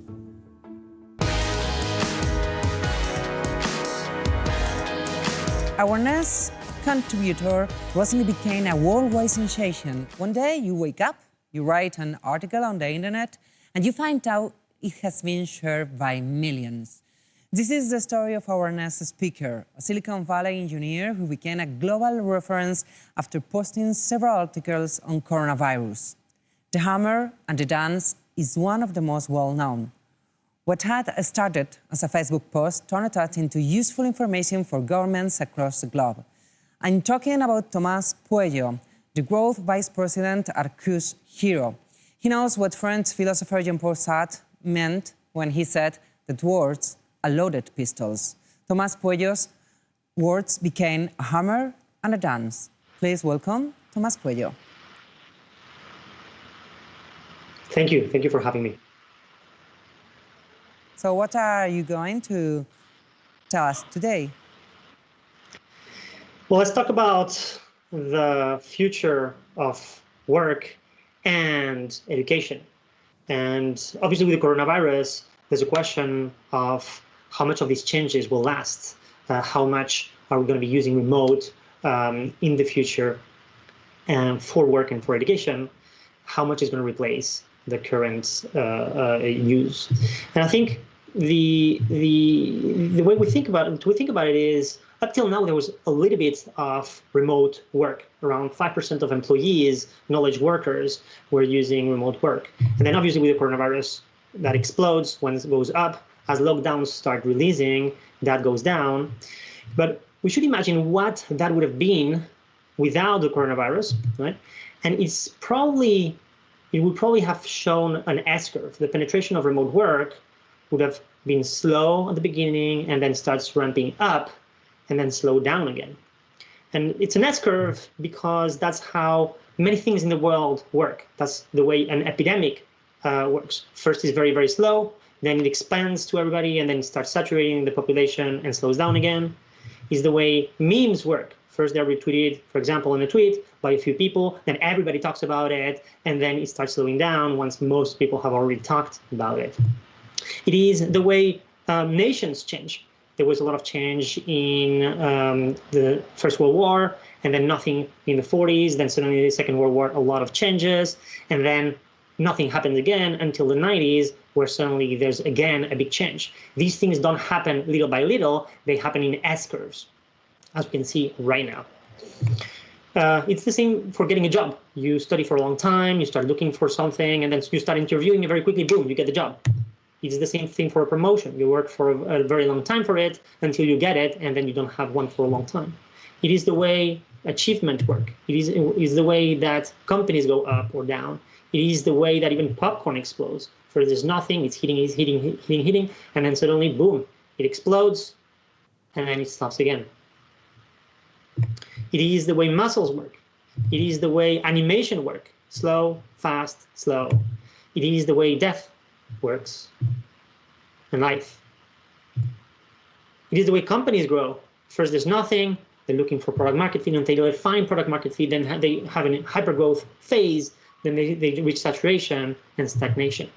Awareness contributor recently became a worldwide sensation. One day you wake up, you write an article on the internet, and you find out it has been shared by millions. This is the story of Awareness Speaker, a Silicon Valley engineer who became a global reference after posting several articles on coronavirus. The Hammer and the Dance is one of the most well-known. What had started as a Facebook post turned out into useful information for governments across the globe. I'm talking about Tomás Puello, the growth vice president at Q's Hero. He knows what French philosopher Jean-Paul Sartre meant when he said that words are loaded pistols. Tomás Puello's words became a hammer and a dance. Please welcome Tomás Puello. Thank you for having me. So what are you going to tell us today? Well, let's talk about the future of work and education. And obviously with the coronavirus, there's a question of how much of these changes will last, how much are we going to be using remote in the future for work and for education, how much is going to replace the current use. And I think the way we think about it is, up till now there was a little bit of remote work. Around 5% of employees, knowledge workers, were using remote work. And then obviously with the coronavirus, that explodes when it goes up. As lockdowns start releasing, that goes down. But we should imagine what that would have been without the coronavirus, right? And it would probably have shown an S-curve. The penetration of remote work would have been slow at the beginning and then starts ramping up and then slow down again. And it's an S-curve because that's how many things in the world work. That's the way an epidemic works. First is very, very slow, then it expands to everybody and then starts saturating the population and slows down again. is the way memes work. First, they're retweeted, for example, in a tweet by a few people, then everybody talks about it, and then it starts slowing down once most people have already talked about it. It is the way nations change. There was a lot of change in the First World War, and then nothing in the 40s, then suddenly the Second World War, a lot of changes, and then nothing happened again until the 90s, where suddenly there's again a big change. These things don't happen little by little, they happen in S-curves, as we can see right now. It's the same for getting a job. You study for a long time, you start looking for something, and then you start interviewing, and very quickly, boom, you get the job. It's the same thing for a promotion. You work for a very long time for it until you get it, and then you don't have one for a long time. It is the way achievement work. It is the way that companies go up or down. It is the way that even popcorn explodes. First there's nothing, it's hitting, and then suddenly, boom, it explodes, and then it stops again. It is the way muscles work. It is the way animation work. Slow, fast, slow. It is the way death works and life. It is the way companies grow. First there's nothing, they're looking for product market fit, until they find product market fit, then they have a hyper growth phase, then they reach saturation and stagnation.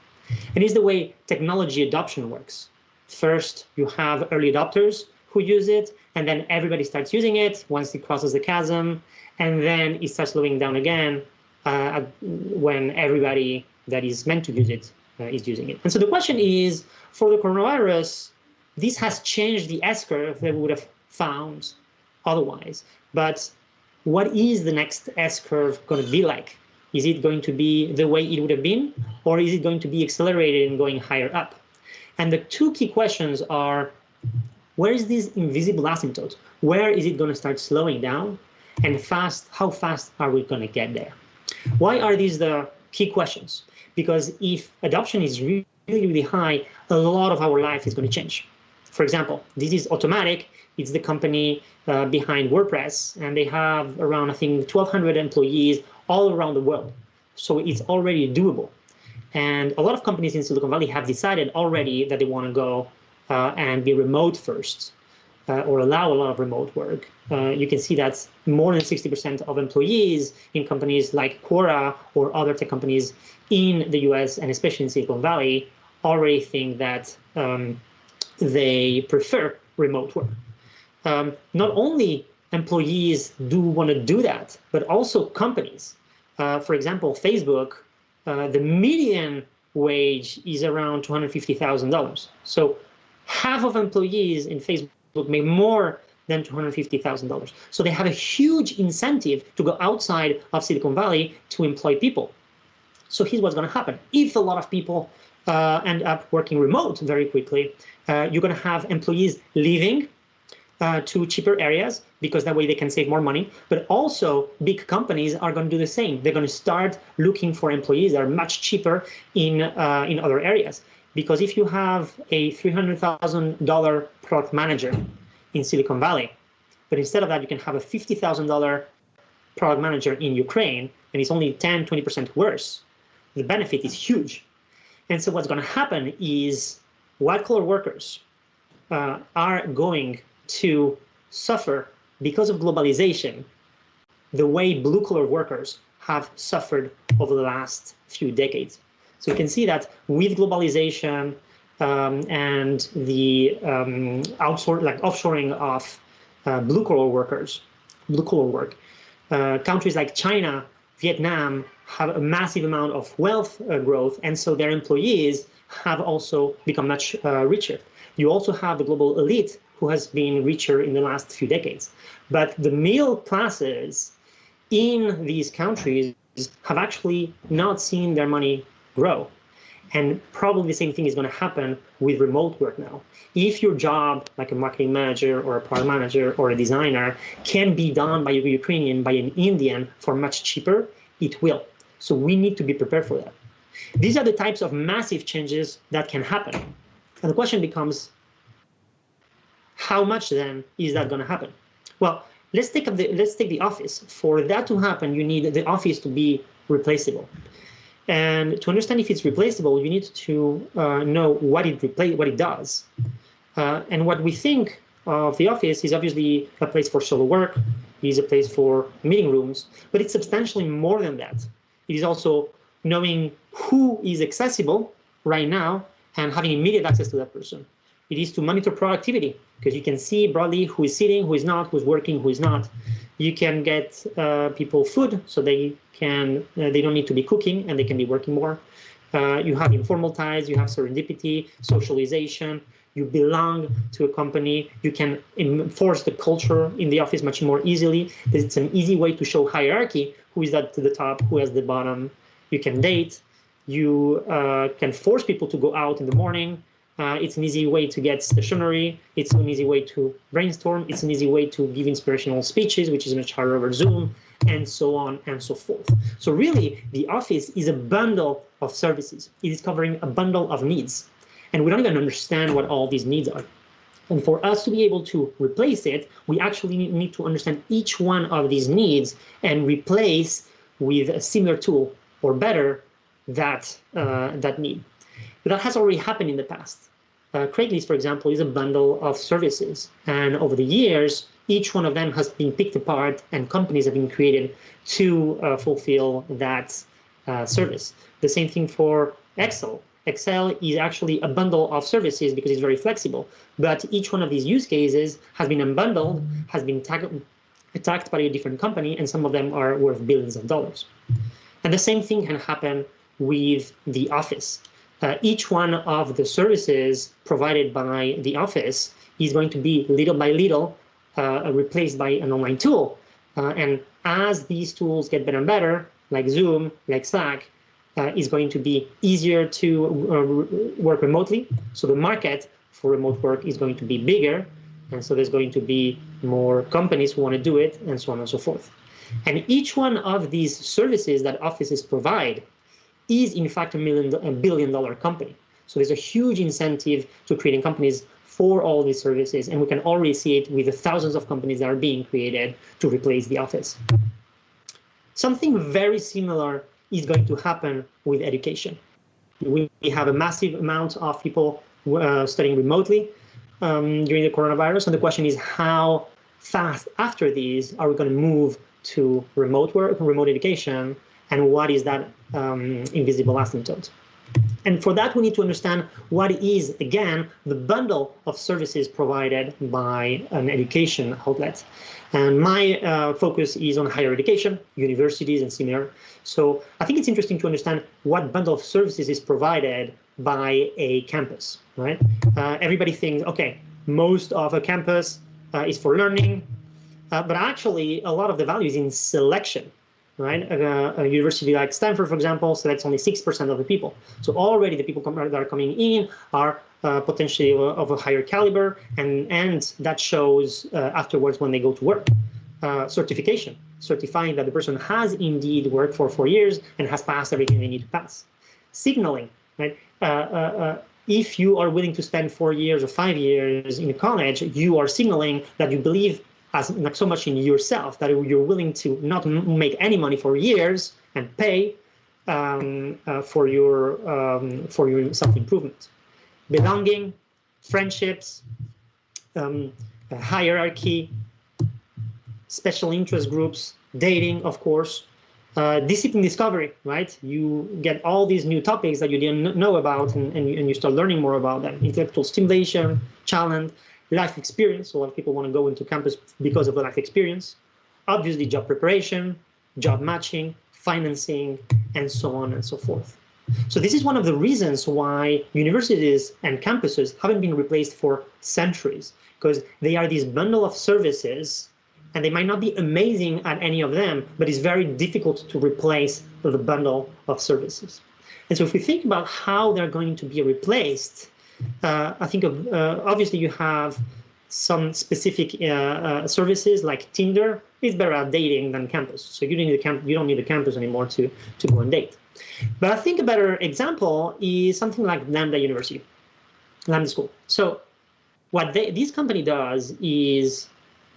And it's the way technology adoption works. First you have early adopters who use it, and then everybody starts using it once it crosses the chasm, and then it starts slowing down again when everybody that is meant to use it is using it. And so the question is, for the coronavirus, this has changed the S-curve that we would have found otherwise. But what is the next S-curve going to be like? Is it going to be the way it would have been, or is it going to be accelerated and going higher up? And the two key questions are, where is this invisible asymptote? Where is it going to start slowing down? And how fast are we going to get there? Why are these the key questions? Because if adoption is really, really high, a lot of our life is going to change. For example, this is Automatic. It's the company behind WordPress, and they have around, I think, 1,200 employees all around the world. So it's already doable. And a lot of companies in Silicon Valley have decided already that they want to go and be remote first, or allow a lot of remote work. You can see that more than 60% of employees in companies like Quora or other tech companies in the US, and especially in Silicon Valley, already think that they prefer remote work. Not only employees do want to do that, but also companies. For example, Facebook, the median wage is around $250,000. So half of employees in Facebook make more than $250,000. So they have a huge incentive to go outside of Silicon Valley to employ people. So here's what's going to happen. If a lot of people end up working remote very quickly, you're going to have employees leaving to cheaper areas, because that way they can save more money. But also big companies are going to do the same. They're going to start looking for employees that are much cheaper in other areas. Because if you have a $300,000 product manager in Silicon Valley, but instead of that you can have a $50,000 product manager in Ukraine, and it's only 10, 20% worse, the benefit is huge. And so what's going to happen is white-collar workers are going to suffer because of globalization the way blue-collar workers have suffered over the last few decades. So you can see that with globalization and the offshoring of blue-collar work, countries like China, Vietnam have a massive amount of wealth growth, and so their employees have also become much richer. You also have the global elite who has been richer in the last few decades. But the middle classes in these countries have actually not seen their money grow. And probably the same thing is going to happen with remote work now. If your job, like a marketing manager or a product manager or a designer, can be done by a Ukrainian, by an Indian for much cheaper, it will. So we need to be prepared for that. These are the types of massive changes that can happen. And the question becomes, how much then is that going to happen? Well, let's take the office. For that to happen, you need the office to be replaceable. And to understand if it's replaceable, you need to know what it does. And what we think of the office is obviously a place for solo work, it is a place for meeting rooms, but it's substantially more than that. It is also knowing who is accessible right now and having immediate access to that person. It is to monitor productivity, because you can see broadly who is sitting, who is not, who's working, who is not. You can get people food, so they don't need to be cooking and they can be working more. You have informal ties, you have serendipity, socialization, you belong to a company, you can enforce the culture in the office much more easily. It's an easy way to show hierarchy, who is at the top, who is at the bottom. You can date, you can force people to go out in the morning. It's an easy way to get stationery. It's an easy way to brainstorm. It's an easy way to give inspirational speeches, which is much harder over Zoom, and so on and so forth. So really, the office is a bundle of services. It is covering a bundle of needs. And we don't even understand what all these needs are. And for us to be able to replace it, we actually need to understand each one of these needs and replace with a similar tool, or better, that need. But that has already happened in the past. Craigslist, for example, is a bundle of services. And over the years, each one of them has been picked apart and companies have been created to fulfill that service. The same thing for Excel. Excel is actually a bundle of services because it's very flexible. But each one of these use cases has been unbundled, has been attacked by a different company, and some of them are worth billions of dollars. And the same thing can happen with the office. Each one of the services provided by the office is going to be little by little replaced by an online tool. And as these tools get better and better, like Zoom, like Slack, is going to be easier to work remotely. So the market for remote work is going to be bigger. And so there's going to be more companies who want to do it, and so on and so forth. And each one of these services that offices provide is in fact a billion-dollar company. So there's a huge incentive to creating companies for all these services, and we can already see it with the thousands of companies that are being created to replace the office. Something very similar is going to happen with education. We have a massive amount of people studying remotely during the coronavirus, and the question is how fast after these are we going to move to remote work, remote education, and what is that invisible asymptote? And for that, we need to understand what is, again, the bundle of services provided by an education outlet. And my focus is on higher education, universities, and similar. So I think it's interesting to understand what bundle of services is provided by a campus, right? Everybody thinks, okay, most of a campus is for learning, but actually a lot of the value is in selection. Right? A university like Stanford, for example, selects only 6% of the people. So already the people that are coming in are potentially of a higher caliber, and that shows afterwards when they go to work. Certification, certifying that the person has indeed worked for 4 years and has passed everything they need to pass. Signaling, right? If you are willing to spend 4 years or 5 years in college, you are signaling that you believe not so much in yourself, that you're willing to not make any money for years and pay for your self-improvement. Belonging, friendships, hierarchy, special interest groups, dating, of course, discipline discovery, right? You get all these new topics that you didn't know about, and you start learning more about them. Intellectual stimulation, challenge, life experience. A lot of people want to go into campus because of the life experience. Obviously, job preparation, job matching, financing, and so on and so forth. So this is one of the reasons why universities and campuses haven't been replaced for centuries, because they are this bundle of services, and they might not be amazing at any of them, but it's very difficult to replace the bundle of services. And so if we think about how they're going to be replaced, I think obviously you have some specific services like Tinder. It's better at dating than campus. So you don't need a campus anymore to go and date. But I think a better example is something like Lambda University, Lambda School. So what this company does is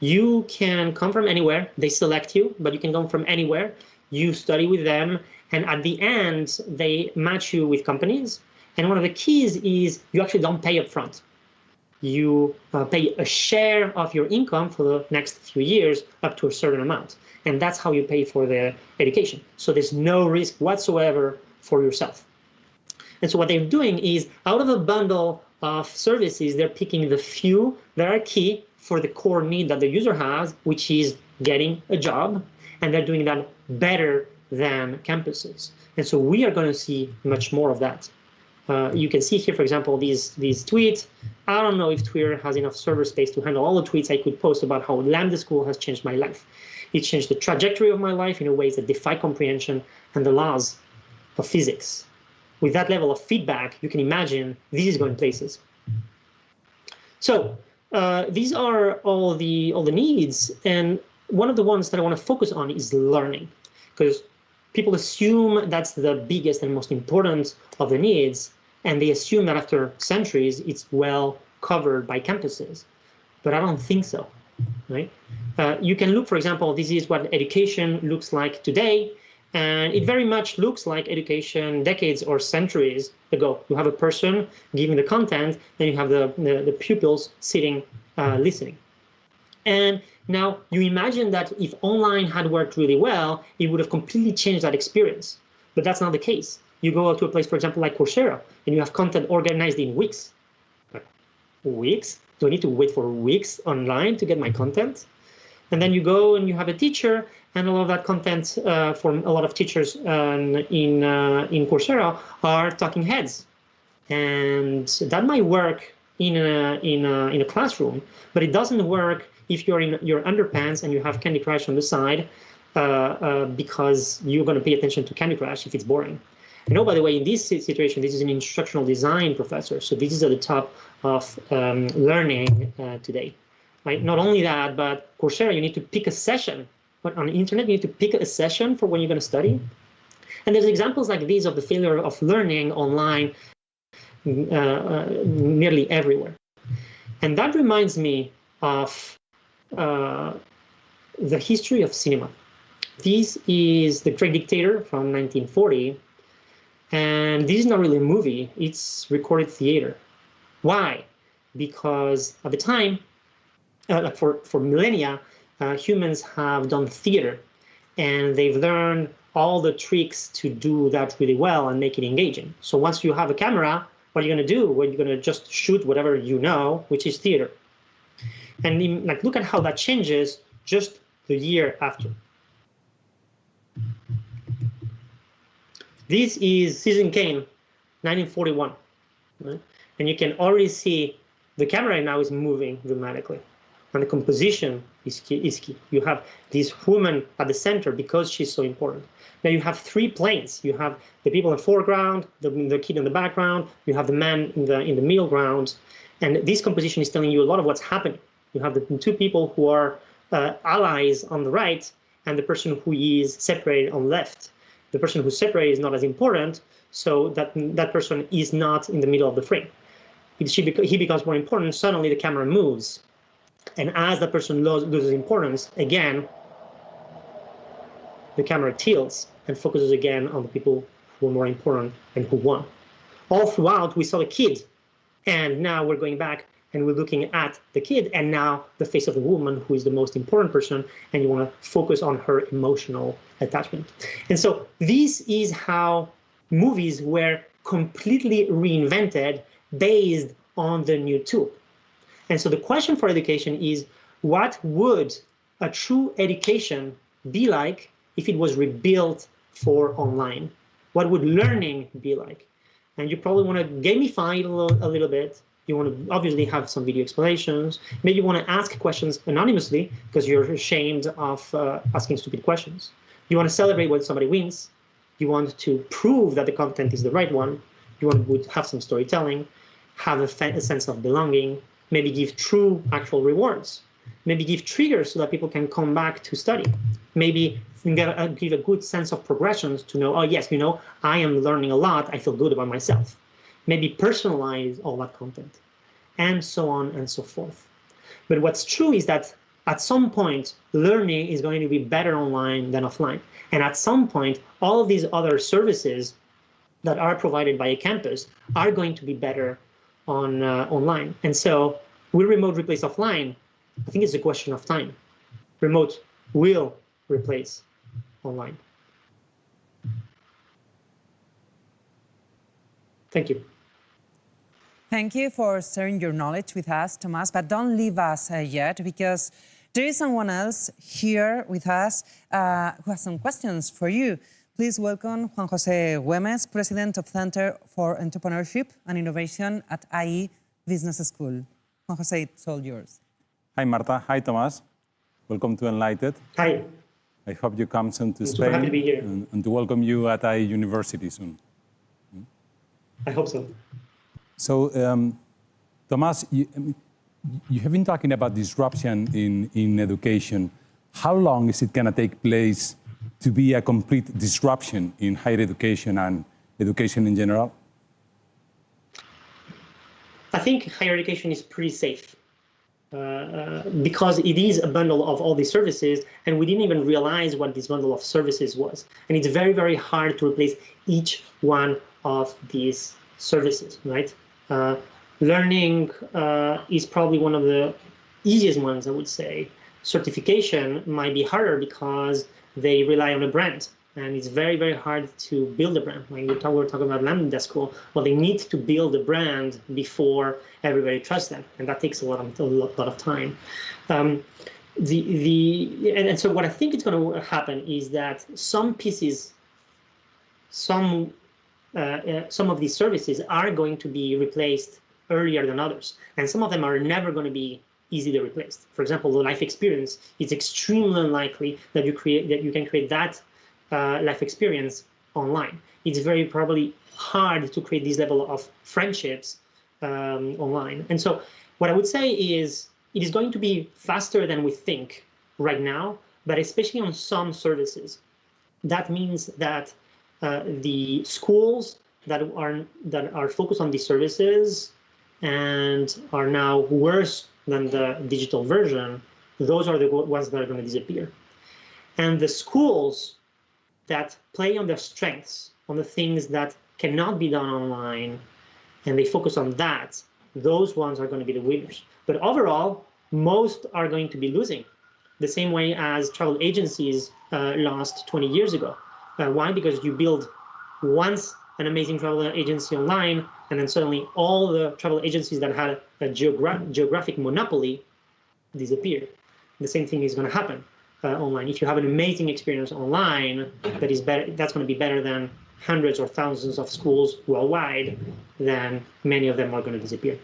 you can come from anywhere. They select you, but you can come from anywhere. You study with them, and at the end, they match you with companies. And one of the keys is you actually don't pay up front. you pay a share of your income for the next few years up to a certain amount. And that's how you pay for the education. So there's no risk whatsoever for yourself. And so what they're doing is, out of a bundle of services, they're picking the few that are key for the core need that the user has, which is getting a job, and they're doing that better than campuses. And so we are going to see much more of that. You can see here, for example, these tweets. I don't know if Twitter has enough server space to handle all the tweets I could post about how Lambda School has changed my life. It changed the trajectory of my life in ways that defy comprehension and the laws of physics. With that level of feedback, you can imagine this is going places. So these are all the needs, and one of the ones that I want to focus on is learning, because people assume that's the biggest and most important of the needs, and they assume that after centuries it's well covered by campuses. But I don't think so, right? You can look, for example, this is what education looks like today, and it very much looks like education decades or centuries ago. You have a person giving the content, and you have the pupils sitting listening. And now you imagine that if online had worked really well, it would have completely changed that experience. But that's not the case. You go out to a place, for example, like Coursera, and you have content organized in weeks. Like, weeks? Do I need to wait for weeks online to get my content? And then you go and you have a teacher, and all of that content for a lot of teachers in Coursera are talking heads. And that might work in a classroom, but it doesn't work if you're in your underpants and you have Candy Crush on the side because you're going to pay attention to Candy Crush if it's boring. And oh, by the way, in this situation, this is an instructional design professor, so this is at the top of learning today. Right? Not only that, but Coursera, you need to pick a session. But on the internet, you need to pick a session for when you're going to study. And there's examples like these of the failure of learning online nearly everywhere. And that reminds me of the history of cinema. This is The Great Dictator from 1940. And this is not really a movie, it's recorded theater. Why? Because at the time, for millennia, humans have done theater, and they've learned all the tricks to do that really well and make it engaging. So once you have a camera, what are you going to do? Well, you're going to just shoot whatever you know, which is theater. And like, look at how that changes just the year after. This is Citizen Kane, 1941. Right? And you can already see the camera now is moving dramatically. And the composition is key. You have this woman at the center because she's so important. Now you have three planes. You have the people in the foreground, the kid in the background, you have the man in the middle ground. And this composition is telling you a lot of what's happening. You have the two people who are allies on the right, and the person who is separated on the left. The person who's separated is not as important, so that person is not in the middle of the frame. He becomes more important, suddenly the camera moves. And as that person loses importance, again, the camera tilts and focuses again on the people who are more important and who won. All throughout, we saw the kid, and now we're going back and we're looking at the kid, and now the face of the woman, who is the most important person, and you want to focus on her emotional attachment. And so this is how movies were completely reinvented based on the new tool. And so the question for education is, what would a true education be like if it was rebuilt for online? What would learning be like? And you probably want to gamify it a little bit. You want to obviously have some video explanations. Maybe you want to ask questions anonymously because you're ashamed of asking stupid questions. You want to celebrate when somebody wins. You want to prove that the content is the right one. You want to have some storytelling, have a sense of belonging, maybe give true actual rewards, maybe give triggers so that people can come back to study, maybe give a good sense of progressions to know, oh yes, you know, I am learning a lot, I feel good about myself. Maybe personalize all that content, and so on and so forth. But what's true is that at some point, learning is going to be better online than offline. And at some point, all of these other services that are provided by a campus are going to be better online. And so will remote replace offline? I think it's a question of time. Remote will replace online. Thank you. Thank you for sharing your knowledge with us, Thomas, but don't leave us yet, because there is someone else here with us who has some questions for you. Please welcome Juan José Güemes, President of Center for Entrepreneurship and Innovation at IE Business School. Juan José, it's all yours. Hi, Marta. Hi, Thomas. Welcome to Enlighted. Hi. I hope you come soon to I'm Spain. super happy to be here. And to welcome you at IE University soon. I hope so. So, Thomas, you have been talking about disruption in education. How long is it going to take place to be a complete disruption in higher education and education in general? I think higher education is pretty safe because it is a bundle of all these services, and we didn't even realize what this bundle of services was. And it's very, very hard to replace each one of these services, right? Learning is probably one of the easiest ones, I would say. Certification might be harder because they rely on a brand, and it's very, very hard to build a brand. When we're talking about Lambda School, well, they need to build a brand before everybody trusts them, and that takes a lot of time. And so what I think is going to happen is that some pieces, some of these services are going to be replaced earlier than others, and some of them are never going to be easily replaced. For example, the life experience, it's extremely unlikely that you can create that life experience online. It's very probably hard to create this level of friendships online. And so what I would say is it is going to be faster than we think right now, but especially on some services. That means that the schools that are focused on these services and are now worse than the digital version, those are the ones that are going to disappear. And the schools that play on their strengths, on the things that cannot be done online, and they focus on that, those ones are going to be the winners. But overall, most are going to be losing, the same way as travel agencies lost 20 years ago. Why? Because you build once an amazing travel agency online, and then suddenly all the travel agencies that had a geographic monopoly disappear. The same thing is going to happen online. If you have an amazing experience online that is better, that's going to be better than hundreds or thousands of schools worldwide, then many of them are going to disappear.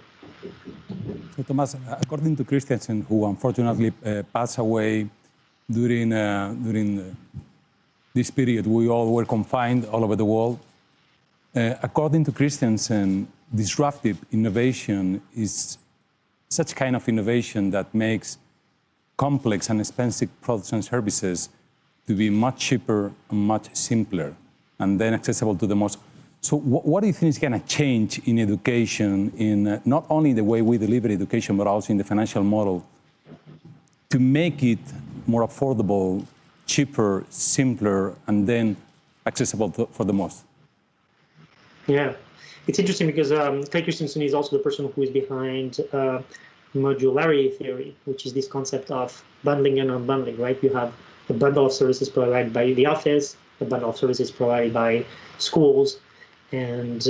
So, Thomas, according to Christensen, who unfortunately passed away during this period, we all were confined all over the world. According to Christensen, disruptive innovation is such kind of innovation that makes complex and expensive products and services to be much cheaper and much simpler, and then accessible to the most. So what do you think is going to change in education, in not only the way we deliver education, but also in the financial model, to make it more affordable, cheaper, simpler, and then accessible for the most? Yeah, it's interesting because Clay Christensen is also the person who is behind modularity theory, which is this concept of bundling and unbundling, right? You have a bundle of services provided by the office, a bundle of services provided by schools, and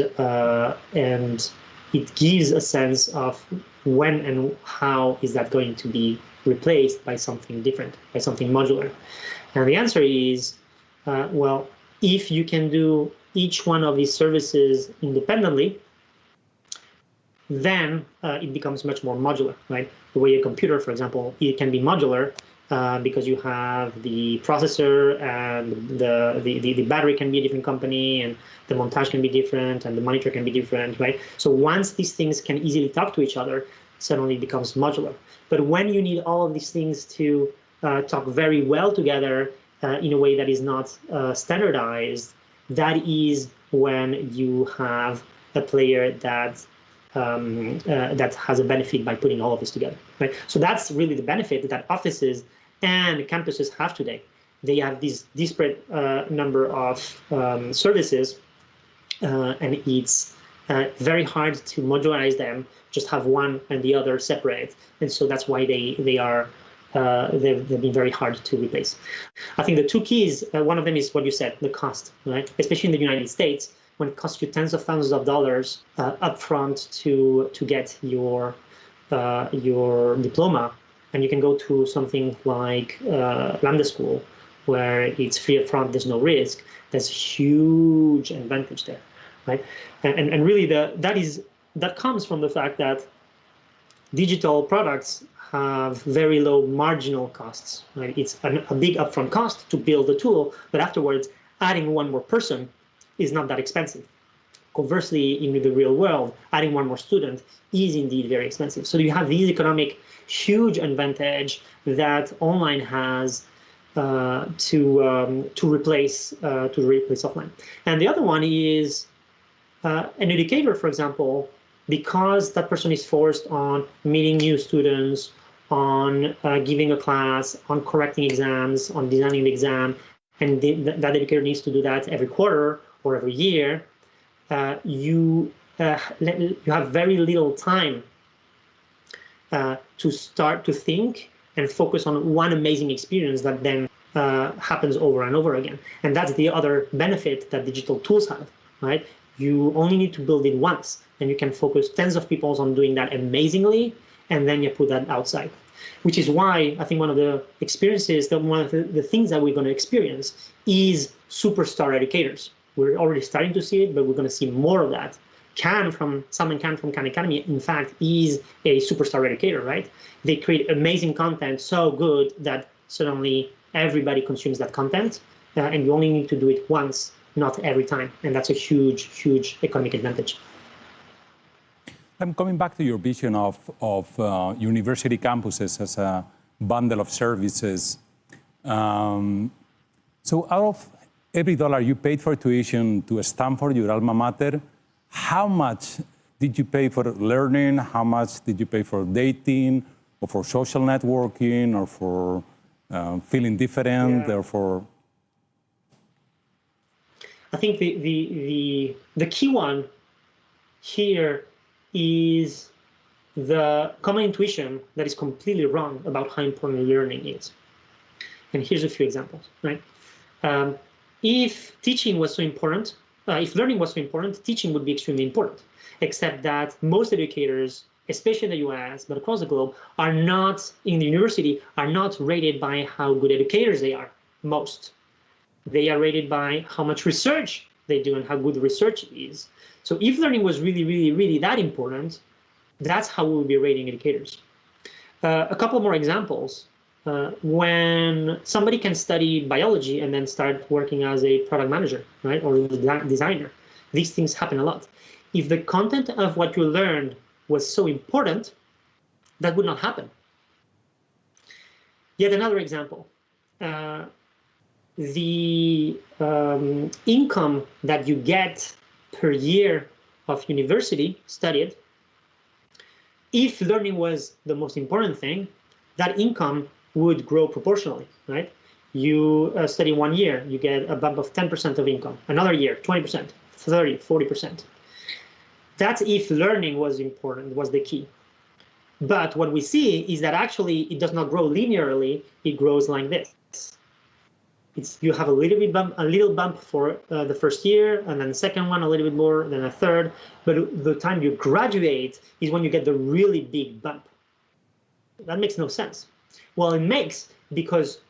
it gives a sense of when and how is that going to be replaced by something different, by something modular. And the answer is, well, if you can do each one of these services independently, then it becomes much more modular, right? The way a computer, for example, it can be modular because you have the processor and the battery can be a different company, and the montage can be different, and the monitor can be different, right? So once these things can easily talk to each other, suddenly it becomes modular. But when you need all of these things to talk very well together in a way that is not standardized, that is when you have a player that that has a benefit by putting all of this together, right? So that's really the benefit that offices and campuses have today. They have this disparate number of services, and it's very hard to modularize them, just have one and the other separate. And so that's why they've been very hard to replace. I think the two keys, one of them is what you said, the cost, right? Especially in the United States, when it costs you tens of thousands of dollars upfront to get your diploma, and you can go to something like Lambda School, where it's free upfront, there's no risk. There's a huge advantage there, right? And really, that comes from the fact that digital products have very low marginal costs, right? It's a big upfront cost to build the tool, but afterwards, adding one more person is not that expensive. Conversely, in the real world, adding one more student is indeed very expensive. So you have this economic huge advantage that online has to replace offline. And the other one is an educator, for example, because that person is forced on meeting new students, on giving a class, on correcting exams, on designing the exam, and that educator needs to do that every quarter or every year. You have very little time to start to think and focus on one amazing experience that then happens over and over again. And that's the other benefit that digital tools have, right? You only need to build it once, and you can focus tens of people on doing that amazingly, and then you put that outside. Which is why I think one of the experiences, one of the things that we're going to experience is superstar educators. We're already starting to see it, but we're going to see more of that. Simon Khan from Khan Academy, in fact, is a superstar educator, right? They create amazing content so good that suddenly everybody consumes that content, and you only need to do it once, not every time. And that's a huge, huge economic advantage. I'm coming back to your vision of university campuses as a bundle of services. So out of every dollar you paid for tuition to Stanford, your alma mater, how much did you pay for learning? How much did you pay for dating, or for social networking, or for feeling different, or for? I think the key one here is the common intuition that is completely wrong about how important learning is. And here's a few examples, right? If teaching was so important, if learning was so important, teaching would be extremely important, except that most educators, especially in the US, but across the globe, are not, in the university, are not rated by how good educators they are, most. They are rated by how much research they do and how good the research is. So if learning was really, really, really that important, that's how we would be rating educators. A couple more examples. When somebody can study biology and then start working as a product manager, right, or designer, these things happen a lot. If the content of what you learned was so important, that would not happen. Yet another example. The income that you get per year of university studied, if learning was the most important thing, that income would grow proportionally, right? You study 1 year, you get a bump of 10% of income. Another year, 20%, 30, 40%. That's if learning was important, was the key. But what we see is that actually it does not grow linearly, it grows like this. You have a little bump for the first year, and then the second one a little bit more, then a third. But the time you graduate is when you get the really big bump. That makes no sense. Well, it makes, because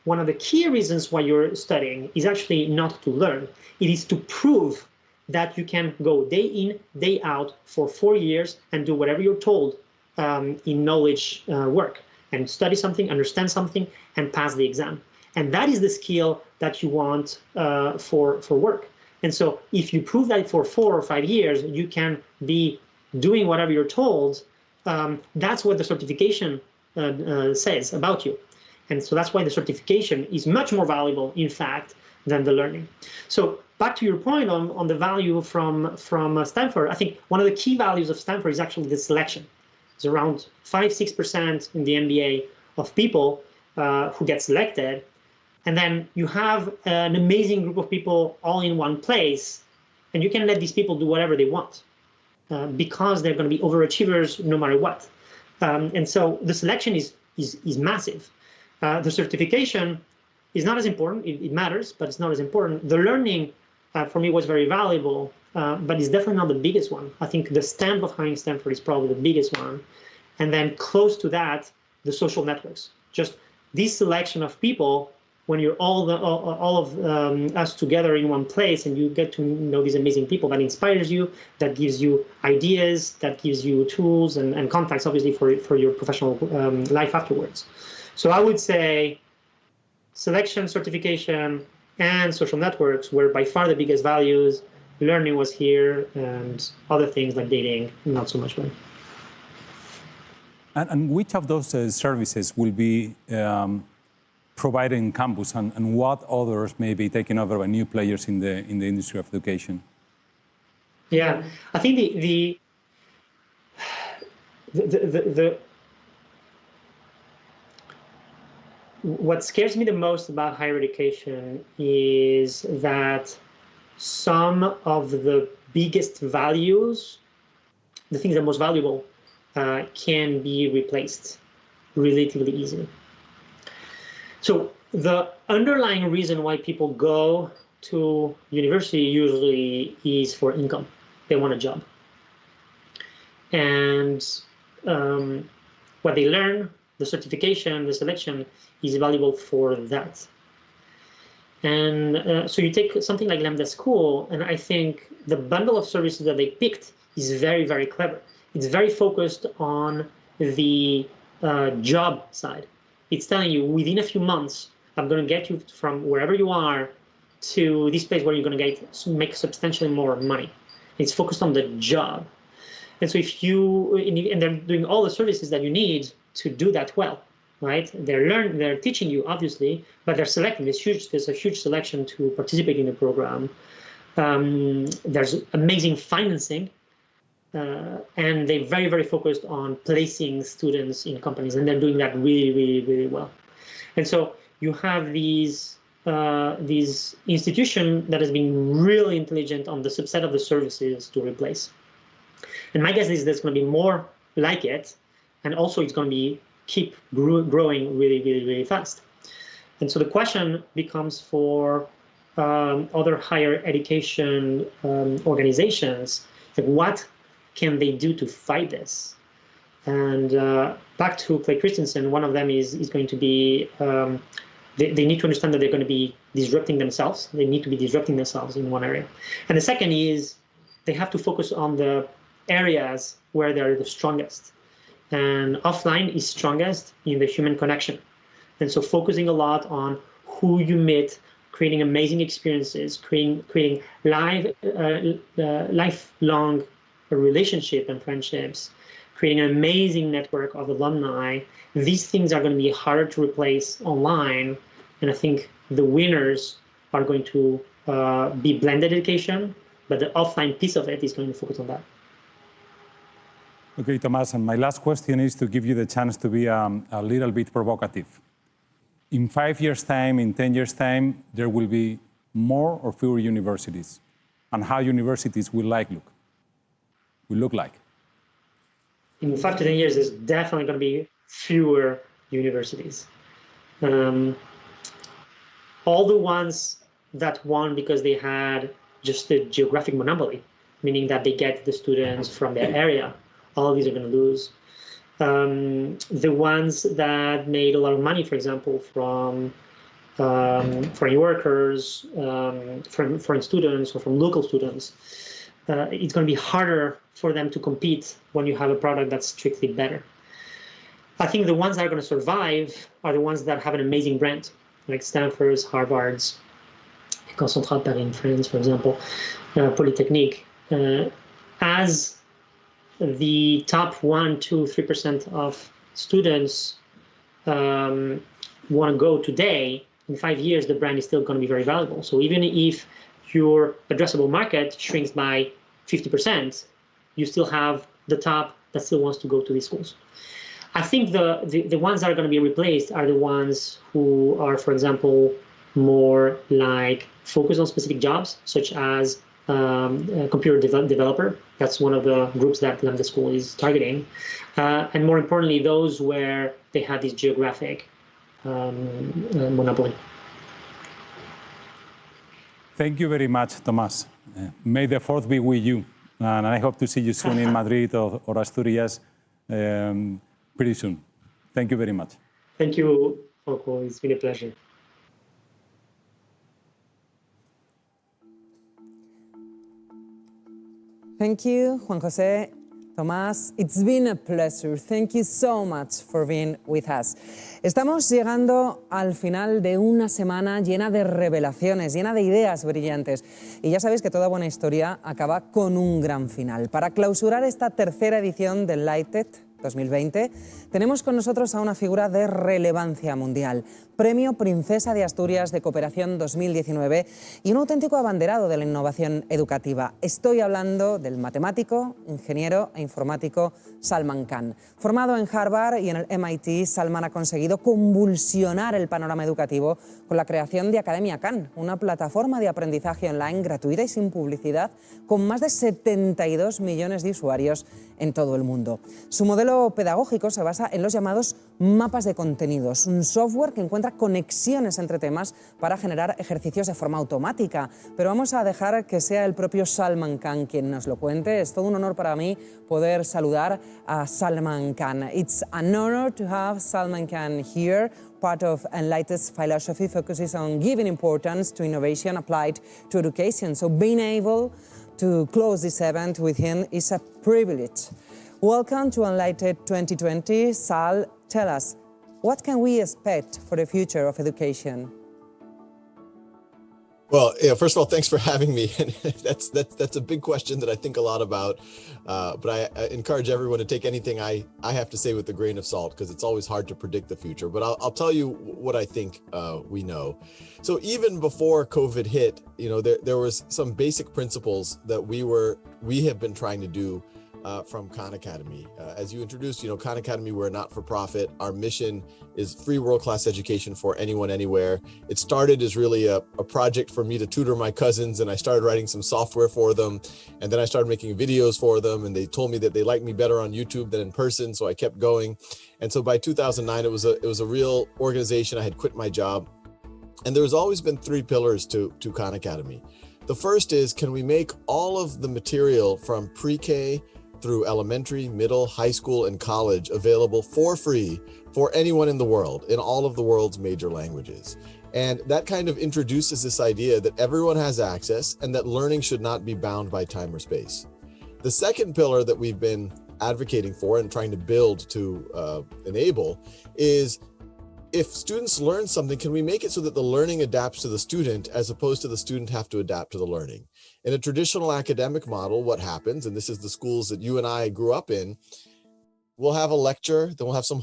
one of the key reasons why you're studying is actually not to learn. It is to prove that you can go day in, day out for 4 years and do whatever you're told in knowledge work, and study something, understand something, and pass the exam. And that is the skill that you want for work. And so if you prove that for 4 or 5 years, you can be doing whatever you're told, that's what the certification says about you. And so that's why the certification is much more valuable, in fact, than the learning. So back to your point on the value from Stanford, I think one of the key values of Stanford is actually the selection. It's around 5-6% in the MBA of people who get selected. And then you have an amazing group of people all in one place, and you can let these people do whatever they want. because they're going to be overachievers no matter what. And so the selection is massive. The certification is not as important. It matters, but it's not as important. The learning, for me, was very valuable, but it's definitely not the biggest one. I think the stamp of having Stanford is probably the biggest one. And then close to that, the social networks. Just this selection of people, when you're all of us together in one place and you get to know these amazing people, that inspires you, that gives you ideas, that gives you tools and contacts, obviously, for your professional life afterwards. So I would say selection, certification, and social networks were by far the biggest values. Learning was here, and other things like dating, not so much. And which of those services will be provided in campus, and what others may be taken over by new players in the industry of education? Yeah, I think what scares me the most about higher education is that some of the biggest values, the things that are most valuable, can be replaced relatively easily. So the underlying reason why people go to university usually is for income. They want a job. And what they learn, the certification, the selection, is valuable for that. And so you take something like Lambda School, and I think the bundle of services that they picked is very, very clever. It's very focused on the job side. It's telling you within a few months, I'm going to get you from wherever you are to this place where you're going to make substantially more money. It's focused on the job. And so if you, and they're doing all the services that you need to do that well, right? They're teaching you, obviously, but they're selecting. There's a huge selection to participate in the program. There's amazing financing. And they're very, very focused on placing students in companies, and they're doing that really, really, really well. And so you have these institutions that has been really intelligent on the subset of the services to replace. And my guess is there's going to be more like it, and also it's going to keep growing really, really, really fast. And so the question becomes for other higher education organizations, like what can they do to fight this? And back to Clay Christensen, one of them is going to be, they need to understand that they're going to be disrupting themselves. They need to be disrupting themselves in one area. And the second is they have to focus on the areas where they're the strongest. And offline is strongest in the human connection. And so focusing a lot on who you meet, creating amazing experiences, creating lifelong relationship and friendships, creating an amazing network of alumni. These things are going to be harder to replace online, and I think the winners are going to be blended education, but the offline piece of it is going to focus on that. Okay, Tomás, and my last question is to give you the chance to be a little bit provocative. In 5 years' time, in 10 years' time, there will be more or fewer universities, and how universities will look like? In 5 to 10 years, there's definitely going to be fewer universities. All the ones that won because they had just a geographic monopoly, meaning that they get the students from their area, all of these are going to lose. The ones that made a lot of money, for example, from foreign workers, from foreign students, or from local students, it's going to be harder for them to compete when you have a product that's strictly better. I think the ones that are going to survive are the ones that have an amazing brand, like Stanford's, Harvard's, École Centrale Paris in France, for example, Polytechnique. As the top 1%, 2%, 3% of students want to go today, in 5 years, the brand is still going to be very valuable. So even if your addressable market shrinks by 50%, you still have the top that still wants to go to these schools. I think the ones that are going to be replaced are the ones who are, for example, more like focused on specific jobs, such as computer developer. That's one of the groups that the school is targeting. And more importantly, those where they have this geographic monopoly. Thank you very much, Tomás. May the 4th be with you. And I hope to see you soon in Madrid or Asturias pretty soon. Thank you very much. Thank you, Foco. It's been a pleasure. Thank you, Juan José, Tomás. It's been a pleasure. Thank you so much for being with us. Estamos llegando al final de una semana llena de revelaciones, llena de ideas brillantes. Y ya sabéis que toda buena historia acaba con un gran final. Para clausurar esta tercera edición del EdTech 2020, tenemos con nosotros a una figura de relevancia mundial, Premio Princesa de Asturias de Cooperación 2019 y un auténtico abanderado de la innovación educativa. Estoy hablando del matemático, ingeniero e informático Salman Khan. Formado en Harvard y en el MIT, Salman ha conseguido convulsionar el panorama educativo con la creación de Academia Khan, una plataforma de aprendizaje online gratuita y sin publicidad con más de 72 millones de usuarios en todo el mundo. Su modelo pedagógico se basa en los llamados mapas de contenidos, un software que encuentra conexiones entre temas para generar ejercicios de forma automática. Pero vamos a dejar que sea el propio Salman Khan quien nos lo cuente. Es todo un honor para mí poder saludar a Salman Khan. It's an honor to have Salman Khan here. Part of Enlightened's philosophy focuses on giving importance to innovation applied to education. So being able to close this event with him is a privilege. Welcome to Enlightened 2020. Sal, tell us, what can we expect for the future of education? Well, first of all, thanks for having me. That's a big question that I think a lot about, but I encourage everyone to take anything I have to say with a grain of salt, because it's always hard to predict the future. But I'll tell you what I think we know. So even before COVID hit, there was some basic principles that we have been trying to do from Khan Academy. As you introduced, Khan Academy, we're a not-for-profit. Our mission is free world-class education for anyone, anywhere. It started as really a project for me to tutor my cousins, and I started writing some software for them. And then I started making videos for them, and they told me that they liked me better on YouTube than in person, so I kept going. And so by 2009, it was a real organization. I had quit my job. And there's always been three pillars to Khan Academy. The first is, can we make all of the material from pre-K through elementary, middle, high school, and college available for free for anyone in the world, in all of the world's major languages. And that kind of introduces this idea that everyone has access and that learning should not be bound by time or space. The second pillar that we've been advocating for and trying to build to enable is, if students learn something, can we make it so that the learning adapts to the student as opposed to the student have to adapt to the learning? In a traditional academic model, what happens, and this is the schools that you and I grew up in, we'll have a lecture, then we'll have some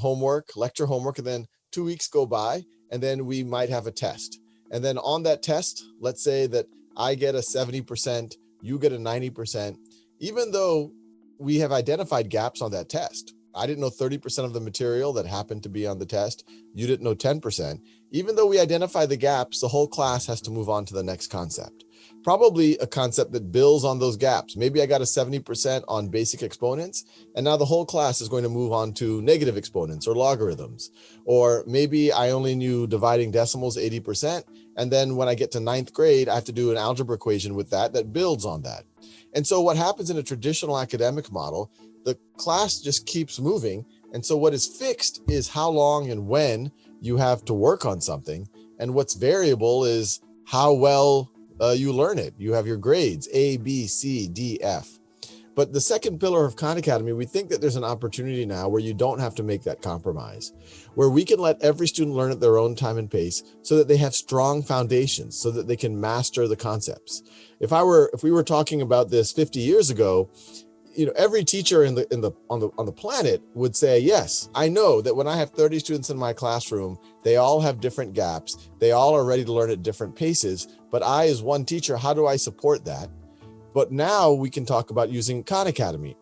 lecture homework, and then 2 weeks go by, and then we might have a test. And then on that test, let's say that I get a 70%, you get a 90%, even though we have identified gaps on that test. I didn't know 30% of the material that happened to be on the test. You didn't know 10%. Even though we identify the gaps, the whole class has to move on to the next concept. Probably a concept that builds on those gaps. Maybe I got a 70% on basic exponents, and now the whole class is going to move on to negative exponents or logarithms. Or maybe I only knew dividing decimals 80%, and then when I get to 9th grade, I have to do an algebra equation with that builds on that. And so what happens in a traditional academic model, the class just keeps moving. And so what is fixed is how long and when you have to work on something. And what's variable is how well you learn it. You have your grades, A, B, C, D, F. But the second pillar of Khan Academy, we think that there's an opportunity now where you don't have to make that compromise, where we can let every student learn at their own time and pace so that they have strong foundations, so that they can master the concepts. If we were talking about this 50 years ago, every teacher on the planet would say, yes, I know that when I have 30 students in my classroom, they all have different gaps. They all are ready to learn at different paces. But I, as one teacher, how do I support that? But now we can talk about using Khan Academy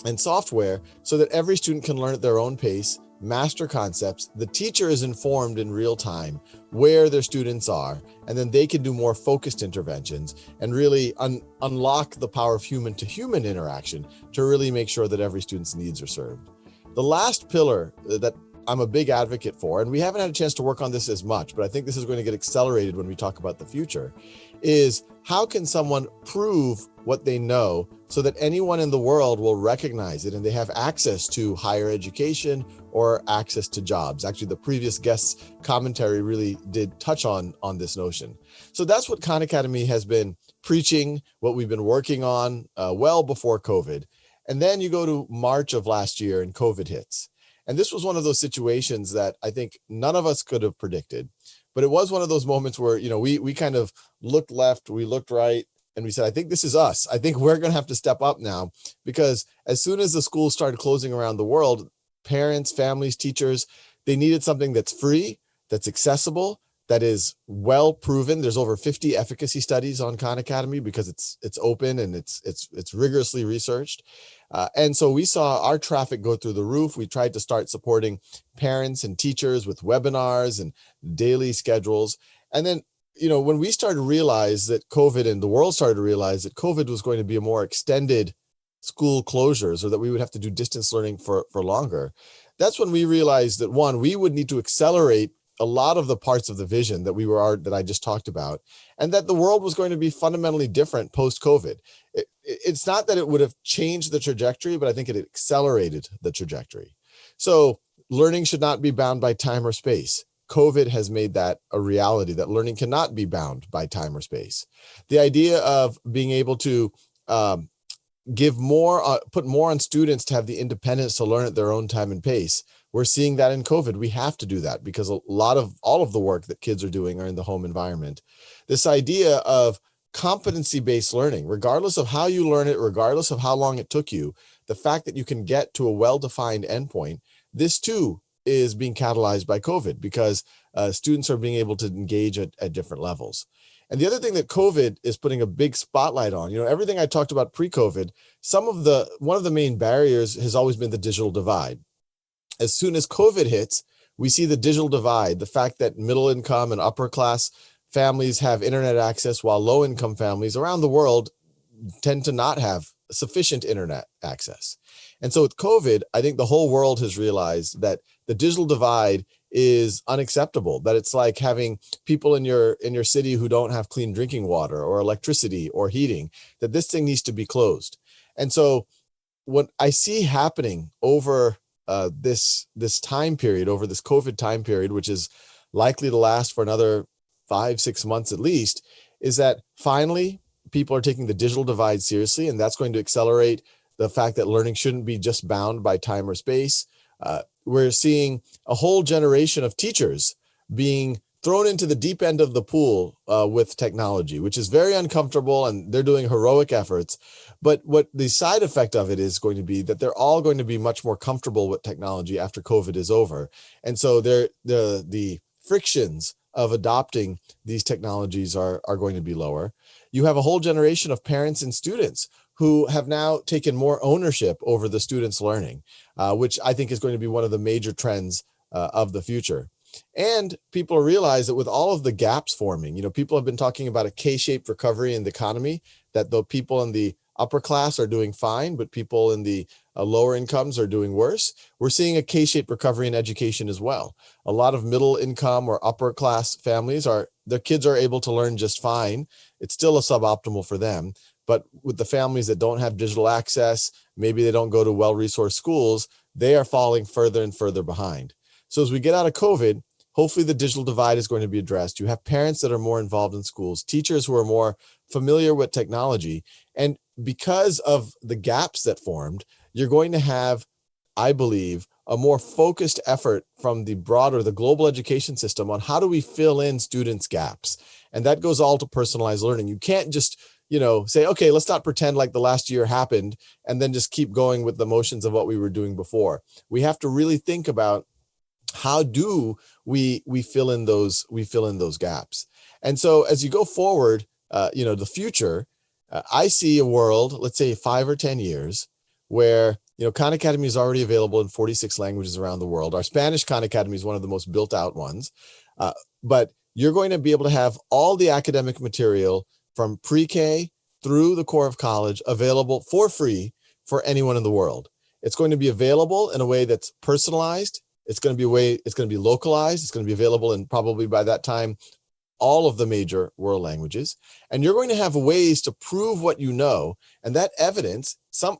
and software so that every student can learn at their own pace master concepts. The teacher is informed in real time where their students are, and then they can do more focused interventions and really unlock the power of human to human interaction to really make sure that every student's needs are served. The last pillar that I'm a big advocate for, and we haven't had a chance to work on this as much, but I think this is going to get accelerated when we talk about the future, is how can someone prove what they know so that anyone in the world will recognize it and they have access to higher education or access to jobs. Actually, the previous guest's commentary really did touch on this notion. So that's what Khan Academy has been preaching, what we've been working on well before COVID. And then you go to March of last year and COVID hits. And this was one of those situations that I think none of us could have predicted. But it was one of those moments where, we kind of looked left, we looked right, and we said, I think this is us. I think we're going to have to step up now, because as soon as the schools started closing around the world, parents, families, teachers, they needed something that's free, that's accessible, that is well proven. There's over 50 efficacy studies on Khan Academy because it's open and it's rigorously researched. And so we saw our traffic go through the roof. We tried to start supporting parents and teachers with webinars and daily schedules. And then, when we started to realize that COVID, and the world started to realize that COVID was going to be a more extended school closures, or that we would have to do distance learning for longer, that's when we realized that, one, we would need to accelerate a lot of the parts of the vision that I just talked about, and that the world was going to be fundamentally different post-COVID. It's not that it would have changed the trajectory, but I think it accelerated the trajectory. So learning should not be bound by time or space. COVID has made that a reality, that learning cannot be bound by time or space. The idea of being able to give more, put more on students to have the independence to learn at their own time and pace. We're seeing that in COVID. We have to do that because all of the work that kids are doing are in the home environment. This idea of competency-based learning, regardless of how you learn it, regardless of how long it took you, the fact that you can get to a well-defined endpoint, this too is being catalyzed by COVID because students are being able to engage at different levels. And the other thing that COVID is putting a big spotlight on, everything I talked about pre-COVID, one of the main barriers has always been the digital divide. As soon as COVID hits, we see the digital divide, the fact that middle income and upper class families have internet access while low income families around the world tend to not have sufficient internet access. And so with COVID, I think the whole world has realized that the digital divide is unacceptable, that it's like having people in your city who don't have clean drinking water or electricity or heating, that this thing needs to be closed. And so what I see happening over this time period, over this COVID time period, which is likely to last for another 5-6 months at least, is that finally people are taking the digital divide seriously, and that's going to accelerate the fact that learning shouldn't be just bound by time or space. We're seeing a whole generation of teachers being thrown into the deep end of the pool with technology, which is very uncomfortable, and they're doing heroic efforts. But what the side effect of it is going to be that they're all going to be much more comfortable with technology after COVID is over. And so the frictions of adopting these technologies are going to be lower. You have a whole generation of parents and students who have now taken more ownership over the students' learning, which I think is going to be one of the major trends of the future. And people realize that with all of the gaps forming, people have been talking about a K-shaped recovery in the economy, that the people in the upper class are doing fine, but people in the lower incomes are doing worse. We're seeing a K-shaped recovery in education as well. A lot of middle income or upper class families their kids are able to learn just fine. It's still a suboptimal for them. But with the families that don't have digital access, maybe they don't go to well-resourced schools, they are falling further and further behind. So as we get out of COVID, hopefully the digital divide is going to be addressed. You have parents that are more involved in schools, teachers who are more familiar with technology. And because of the gaps that formed, you're going to have, I believe, a more focused effort from the global education system on how do we fill in students' gaps. And that goes all to personalized learning. You can't just say, okay, let's not pretend like the last year happened and then just keep going with the motions of what we were doing before. We have to really think about how do we fill in those gaps. And so as you go forward, the future, I see a world, let's say 5 or 10 years, where, Khan Academy is already available in 46 languages around the world. Our Spanish Khan Academy is one of the most built out ones. But you're going to be able to have all the academic material from pre-K through the core of college available for free for anyone in the world. It's going to be available in a way that's personalized. It's going to be localized. It's going to be available in probably by that time all of the major world languages. And you're going to have ways to prove what you know. And that evidence, some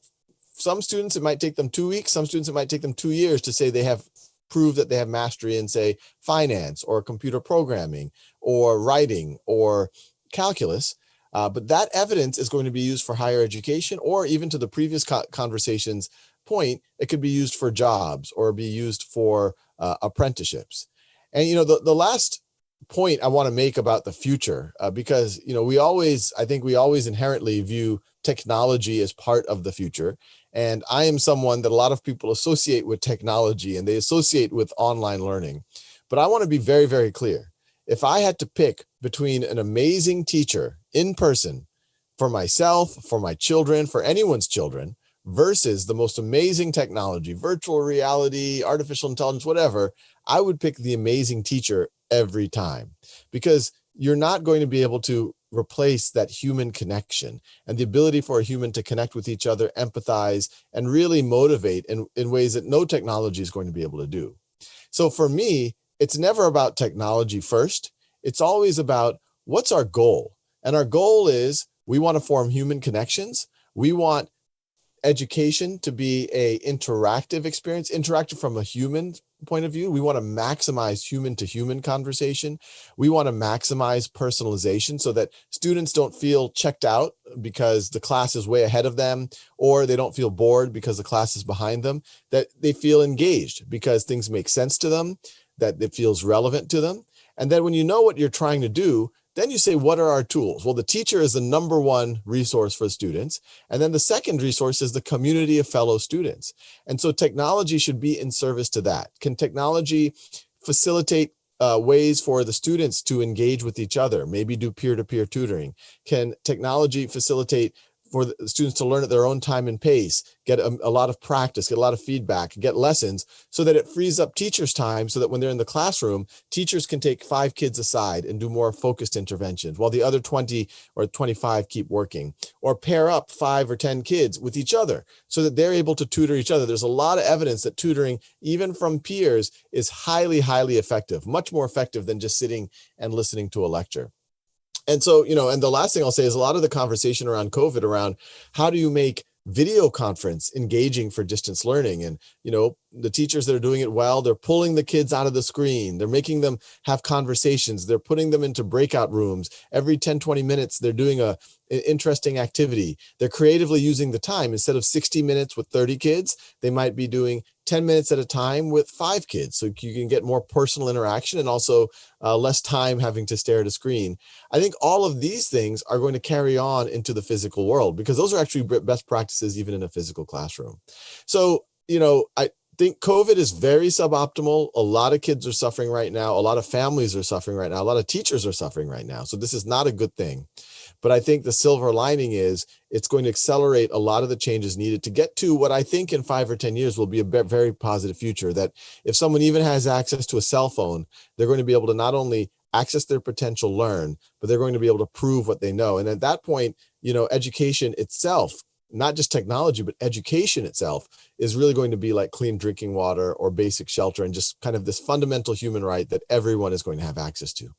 students, it might take them 2 weeks. Some students, it might take them 2 years to say they have proved that they have mastery in, say, finance or computer programming or writing or calculus. But that evidence is going to be used for higher education, or even to the previous conversation's point, it could be used for jobs or be used for apprenticeships. And, the last point I want to make about the future, because, I think we always inherently view technology as part of the future. And I am someone that a lot of people associate with technology, and they associate with online learning. But I want to be very, very clear. If I had to pick between an amazing teacher in person for myself, for my children, for anyone's children, versus the most amazing technology, virtual reality, artificial intelligence, whatever, I would pick the amazing teacher every time, because you're not going to be able to replace that human connection and the ability for a human to connect with each other, empathize, and really motivate in ways that no technology is going to be able to do. So for me, it's never about technology first. It's always about what's our goal. And our goal is we want to form human connections. We want education to be a interactive experience, interactive from a human point of view. We want to maximize human to human conversation. We want to maximize personalization so that students don't feel checked out because the class is way ahead of them, or they don't feel bored because the class is behind them, that they feel engaged because things make sense to them, that it feels relevant to them. And then when you know what you're trying to do, then you say, what are our tools? Well, the teacher is the number one resource for students. And then the second resource is the community of fellow students. And so technology should be in service to that. Can technology facilitate ways for the students to engage with each other, maybe do peer-to-peer tutoring? Can technology facilitate for the students to learn at their own time and pace, get a lot of practice, get a lot of feedback, get lessons, so that it frees up teachers' time so that when they're in the classroom, teachers can take 5 kids aside and do more focused interventions while the other 20 or 25 keep working, or pair up 5 or 10 kids with each other so that they're able to tutor each other. There's a lot of evidence that tutoring, even from peers, is highly, highly effective, much more effective than just sitting and listening to a lecture. And so, and the last thing I'll say is a lot of the conversation around COVID, around how do you make video conference engaging for distance learning? And, the teachers that are doing it well, they're pulling the kids out of the screen. They're making them have conversations. They're putting them into breakout rooms. Every 10, 20 minutes, they're doing an interesting activity. They're creatively using the time. Instead of 60 minutes with 30 kids, they might be doing 10 minutes at a time with 5 kids. So you can get more personal interaction and also less time having to stare at a screen. I think all of these things are going to carry on into the physical world, because those are actually best practices even in a physical classroom. So, I think COVID is very suboptimal. A lot of kids are suffering right now. A lot of families are suffering right now. A lot of teachers are suffering right now. So this is not a good thing. But I think the silver lining is it's going to accelerate a lot of the changes needed to get to what I think in 5 or 10 years will be a very positive future, that if someone even has access to a cell phone, they're going to be able to not only access their potential, learn, but they're going to be able to prove what they know. And at that point, education itself, not just technology, but education itself, is really going to be like clean drinking water or basic shelter, and just kind of this fundamental human right that everyone is going to have access to.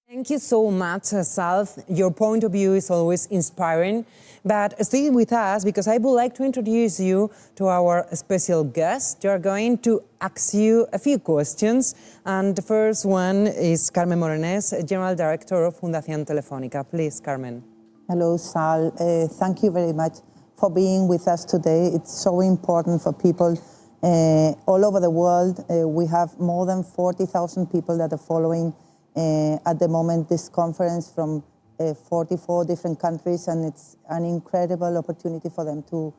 Thank you so much, Sal. Your point of view is always inspiring. But stay with us, because I would like to introduce you to our special guest. They are going to ask you a few questions. And the first one is Carmen Morenés, General Director of Fundación Telefónica. Please, Carmen. Hello, Sal. Thank you very much for being with us today. It's so important for people all over the world. We have more than 40,000 people that are following at the moment this conference from 44 different countries, and it's an incredible opportunity for them to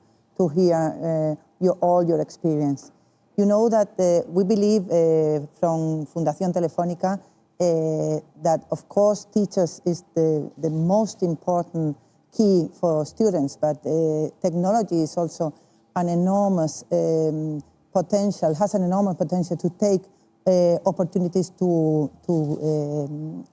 hear all your experience. You know that we believe from Fundación Telefónica that, of course, teachers is the most important key for students, but technology is also an enormous potential, has an enormous potential to take opportunities to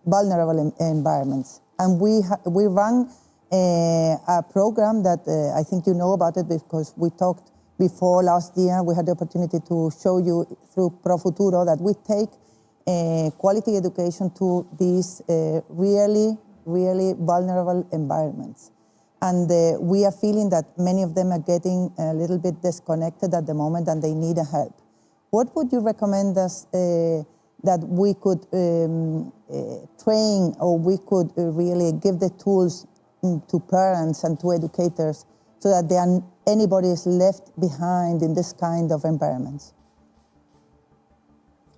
vulnerable environments. And we run a program that I think you know about it because we talked before last year. We had the opportunity to show you through Pro Futuro that we take quality education to these really vulnerable environments. And we are feeling that many of them are getting a little bit disconnected at the moment and they need a help. What would you recommend us that we could train, or we could really give the tools to parents and to educators so that anybody is left behind in this kind of environments?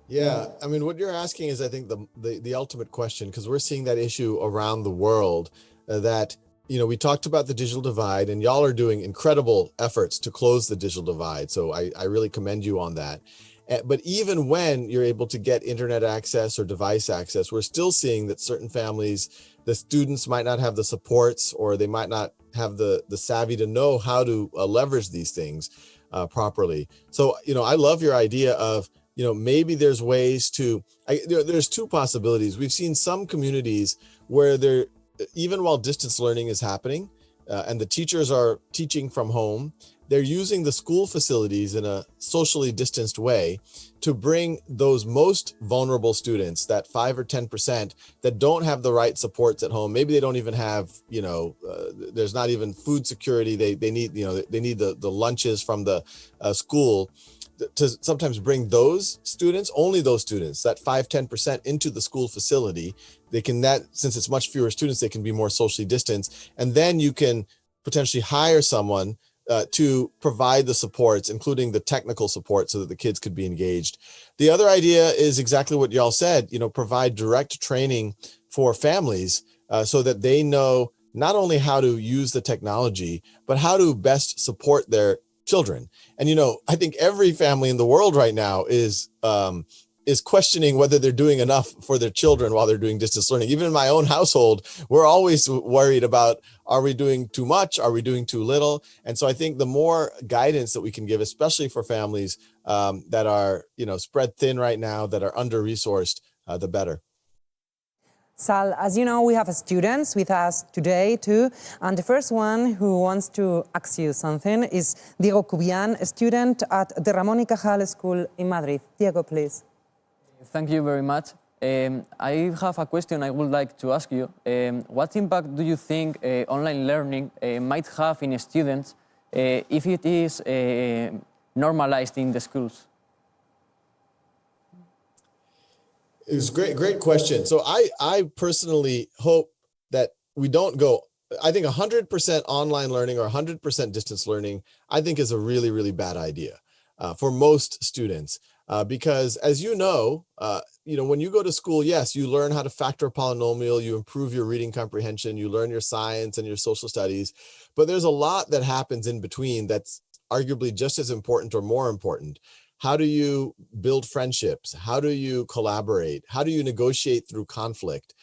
Yeah, I mean, what you're asking is, I think, the ultimate question, because we're seeing that issue around the world, that, you know, we talked about the digital divide, and y'all are doing incredible efforts to close the digital divide. So I really commend you on that. But even when you're able to get internet access or device access, we're still seeing that certain families, the students might not have the supports, or they might not have the savvy to know how to leverage these things properly. So, you know, I love your idea of, you know, maybe there's ways to, there's two possibilities. We've seen some communities where they're, even while distance learning is happening and the teachers are teaching from home, they're using the school facilities in a socially distanced way to bring those most vulnerable students, that 5 or 10% that don't have the right supports at home. Maybe they don't even have, you know, there's not even food security. They need, you know, they need the lunches from the school, to sometimes bring those students, only those students, that 5-10% into the school facility. They can, that, since it's much fewer students, they can be more socially distanced. And then you can potentially hire someone to provide the supports, including the technical support, so that the kids could be engaged. The other idea is exactly what y'all said, you know, provide direct training for families so that they know not only how to use the technology, but how to best support their children. And, you know, I think every family in the world right now is questioning whether they're doing enough for their children while they're doing distance learning. Even in my own household, we're always worried about, are we doing too much? Are we doing too little? And so I think the more guidance that we can give, especially for families that are, you know, spread thin right now, that are under-resourced, the better. Sal, as you know, we have students with us today too, and the first one who wants to ask you something is Diego Cubian, a student at the Ramón y Cajal School in Madrid. Diego, please. Thank you very much. I have a question I would like to ask you. What impact do you think online learning might have in students if it is normalized in the schools? It was great question. So I personally hope that we don't go, I think 100% online learning or 100% distance learning, I think is a really bad idea for most students. Because as you know, when you go to school, yes, you learn how to factor a polynomial, you improve your reading comprehension, you learn your science and your social studies, but there's a lot that happens in between that's arguably just as important or more important. How do you build friendships? How do you collaborate? How do you negotiate through conflict?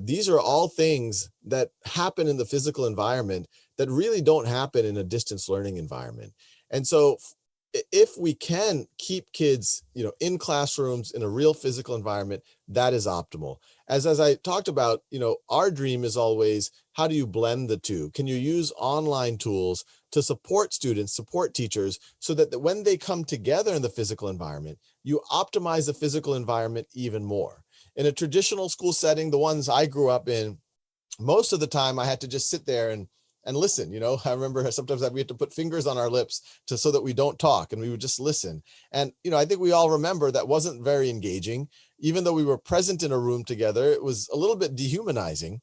These are all things that happen in the physical environment that really don't happen in a distance learning environment. And so if we can keep kids, you know, in classrooms in a real physical environment, that is optimal. As I talked about, you know, our dream is always, how do you blend the two? Can you use online tools to support students, support teachers, so that when they come together in the physical environment, you optimize the physical environment even more? In a traditional school setting, the ones I grew up in, most of the time I had to just sit there and listen. You know, I remember sometimes that we had to put fingers on our lips so that we don't talk, and we would just listen. And, you know, I think we all remember that wasn't very engaging. Even though we were present in a room together, it was a little bit dehumanizing.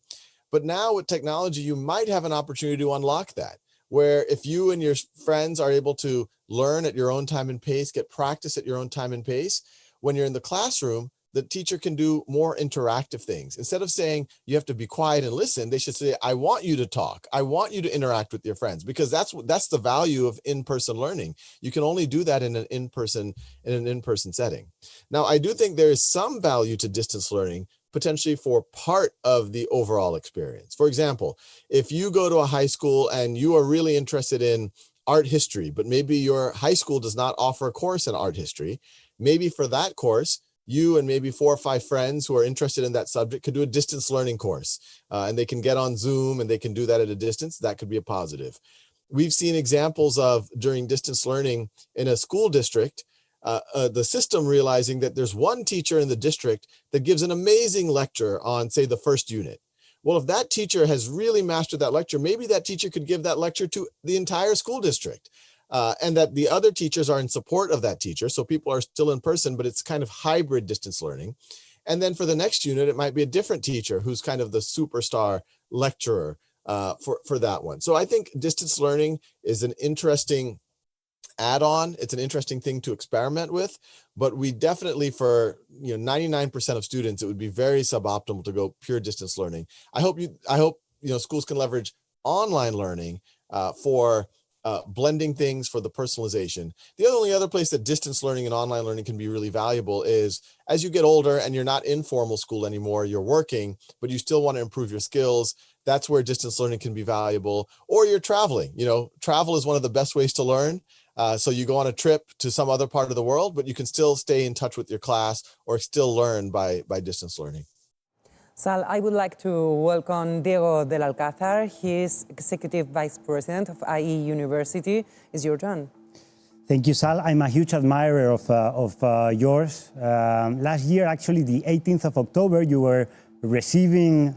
But now with technology, you might have an opportunity to unlock that, where if you and your friends are able to learn at your own time and pace, get practice at your own time and pace, when you're in the classroom, the teacher can do more interactive things. Instead of saying you have to be quiet and listen, they should say, I want you to talk. I want you to interact with your friends, because that's the value of in-person learning. You can only do that in an in-person setting. Now, I do think there is some value to distance learning potentially for part of the overall experience. For example, if you go to a high school and you are really interested in art history, but maybe your high school does not offer a course in art history, maybe for that course, you and maybe 4 or 5 friends who are interested in that subject could do a distance learning course, and they can get on Zoom and they can do that at a distance. That could be a positive. We've seen examples of during distance learning in a school district, the system realizing that there's one teacher in the district that gives an amazing lecture on, say, the first unit. Well, if that teacher has really mastered that lecture, maybe that teacher could give that lecture to the entire school district, and that the other teachers are in support of that teacher. So people are still in person, but it's kind of hybrid distance learning. And then for the next unit, it might be a different teacher who's kind of the superstar lecturer for that one. So I think distance learning is an interesting add-on. It's an interesting thing to experiment with, but we definitely, for 99% of students, it would be very suboptimal to go pure distance learning. I hope schools can leverage online learning for blending things, for the personalization. The only other place that distance learning and online learning can be really valuable is as you get older and you're not in formal school anymore, you're working, but you still want to improve your skills. That's where distance learning can be valuable. Or you're traveling. Travel is one of the best ways to learn. So you go on a trip to some other part of the world, but you can still stay in touch with your class or still learn by distance learning. Sal, I would like to welcome Diego del Alcázar. He is Executive Vice President of IE University. It's your turn. Thank you, Sal. I'm a huge admirer of yours. Last year, actually, the 18th of October, you were receiving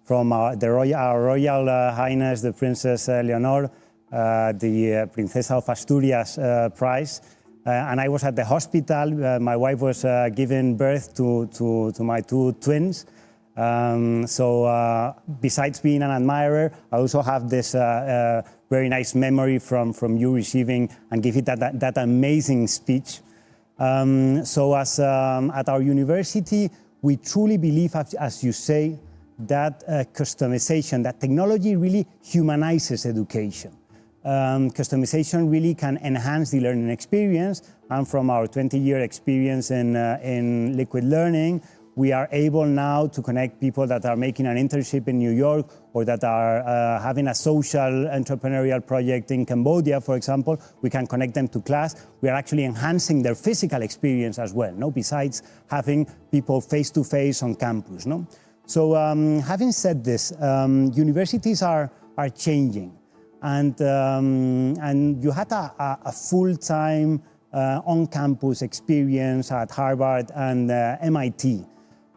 from our Royal Highness, the Princess Leonor, the Princesa of Asturias prize. And I was at the hospital. My wife was giving birth to my 2 twins. So besides being an admirer, I also have this very nice memory from you receiving and giving that amazing speech. So as at our university, we truly believe, as you say, that customization, that technology really humanizes education. Customization really can enhance the learning experience, and from our 20-year experience in liquid learning, we are able now to connect people that are making an internship in New York or that are having a social entrepreneurial project in Cambodia, for example. We can connect them to class. We are actually enhancing their physical experience as well, besides having people face-to-face on campus. So having said this, universities are changing. And you had a full-time on-campus experience at Harvard and MIT.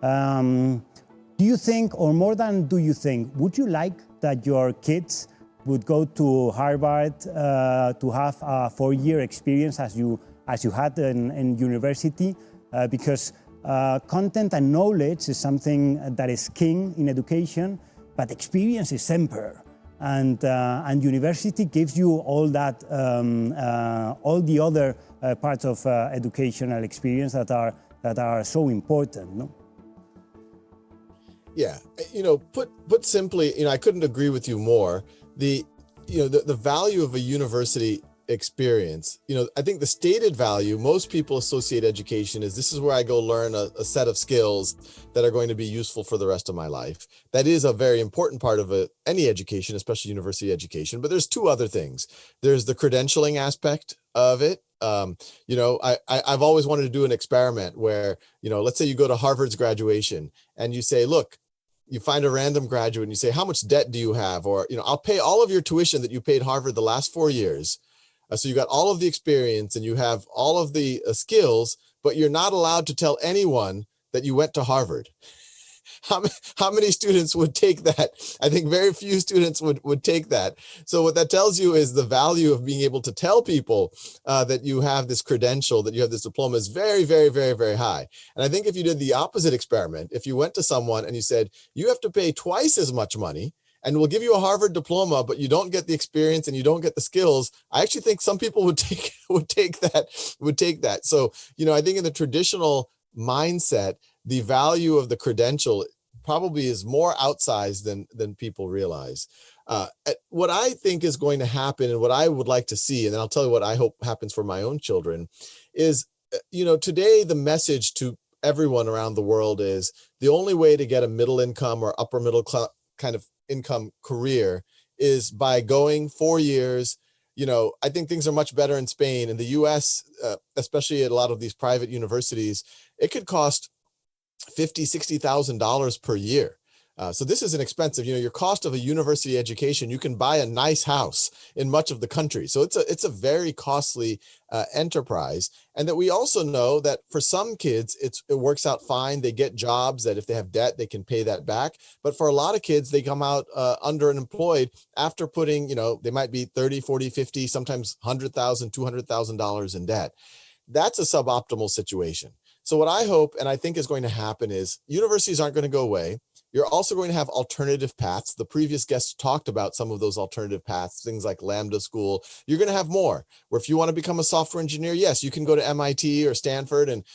Do you think, or more than do you think, would you like that your kids would go to Harvard to have a 4-year experience as you had in university? Because content and knowledge is something that is king in education, but experience is emperor. And university gives you all that, all the other parts of educational experience that are so important. No? Yeah, put simply, I couldn't agree with you more. The value of a university experience, I think the stated value, most people associate education is this is where I go learn a set of skills that are going to be useful for the rest of my life. That is a very important part of any education, especially university education. But there's 2 other things. There's the credentialing aspect of it. I've always wanted to do an experiment where, let's say you go to Harvard's graduation and you say, look, you find a random graduate and you say, how much debt do you have? Or, I'll pay all of your tuition that you paid Harvard the last 4 years. So you got all of the experience and you have all of the skills, but you're not allowed to tell anyone that you went to Harvard. How many students would take that? I think very few students would take that. So what that tells you is the value of being able to tell people that you have this credential, that you have this diploma is very, very, very, very high. And I think if you did the opposite experiment, if you went to someone and you said, you have to pay twice as much money, and we'll give you a Harvard diploma, but you don't get the experience and you don't get the skills, I actually think some people would take that. So, I think in the traditional mindset, the value of the credential probably is more outsized than people realize. What I think is going to happen and what I would like to see, and then I'll tell you what I hope happens for my own children, is, today the message to everyone around the world is the only way to get a middle income or upper middle kind of income career is by going 4 years. I think things are much better in Spain. In the US, especially at a lot of these private universities, it could cost $50,000, $60,000 per year. So this is an expensive, your cost of a university education, you can buy a nice house in much of the country. So it's a very costly enterprise. And that we also know that for some kids, it works out fine. They get jobs that if they have debt, they can pay that back. But for a lot of kids, they come out underemployed after putting, they might be 30, 40, 50, sometimes $100,000, $200,000 in debt. That's a suboptimal situation. So what I hope and I think is going to happen is universities aren't going to go away. You're also going to have alternative paths. The previous guests talked about some of those alternative paths, things like Lambda School. You're going to have more, where if you want to become a software engineer, yes, you can go to MIT or Stanford and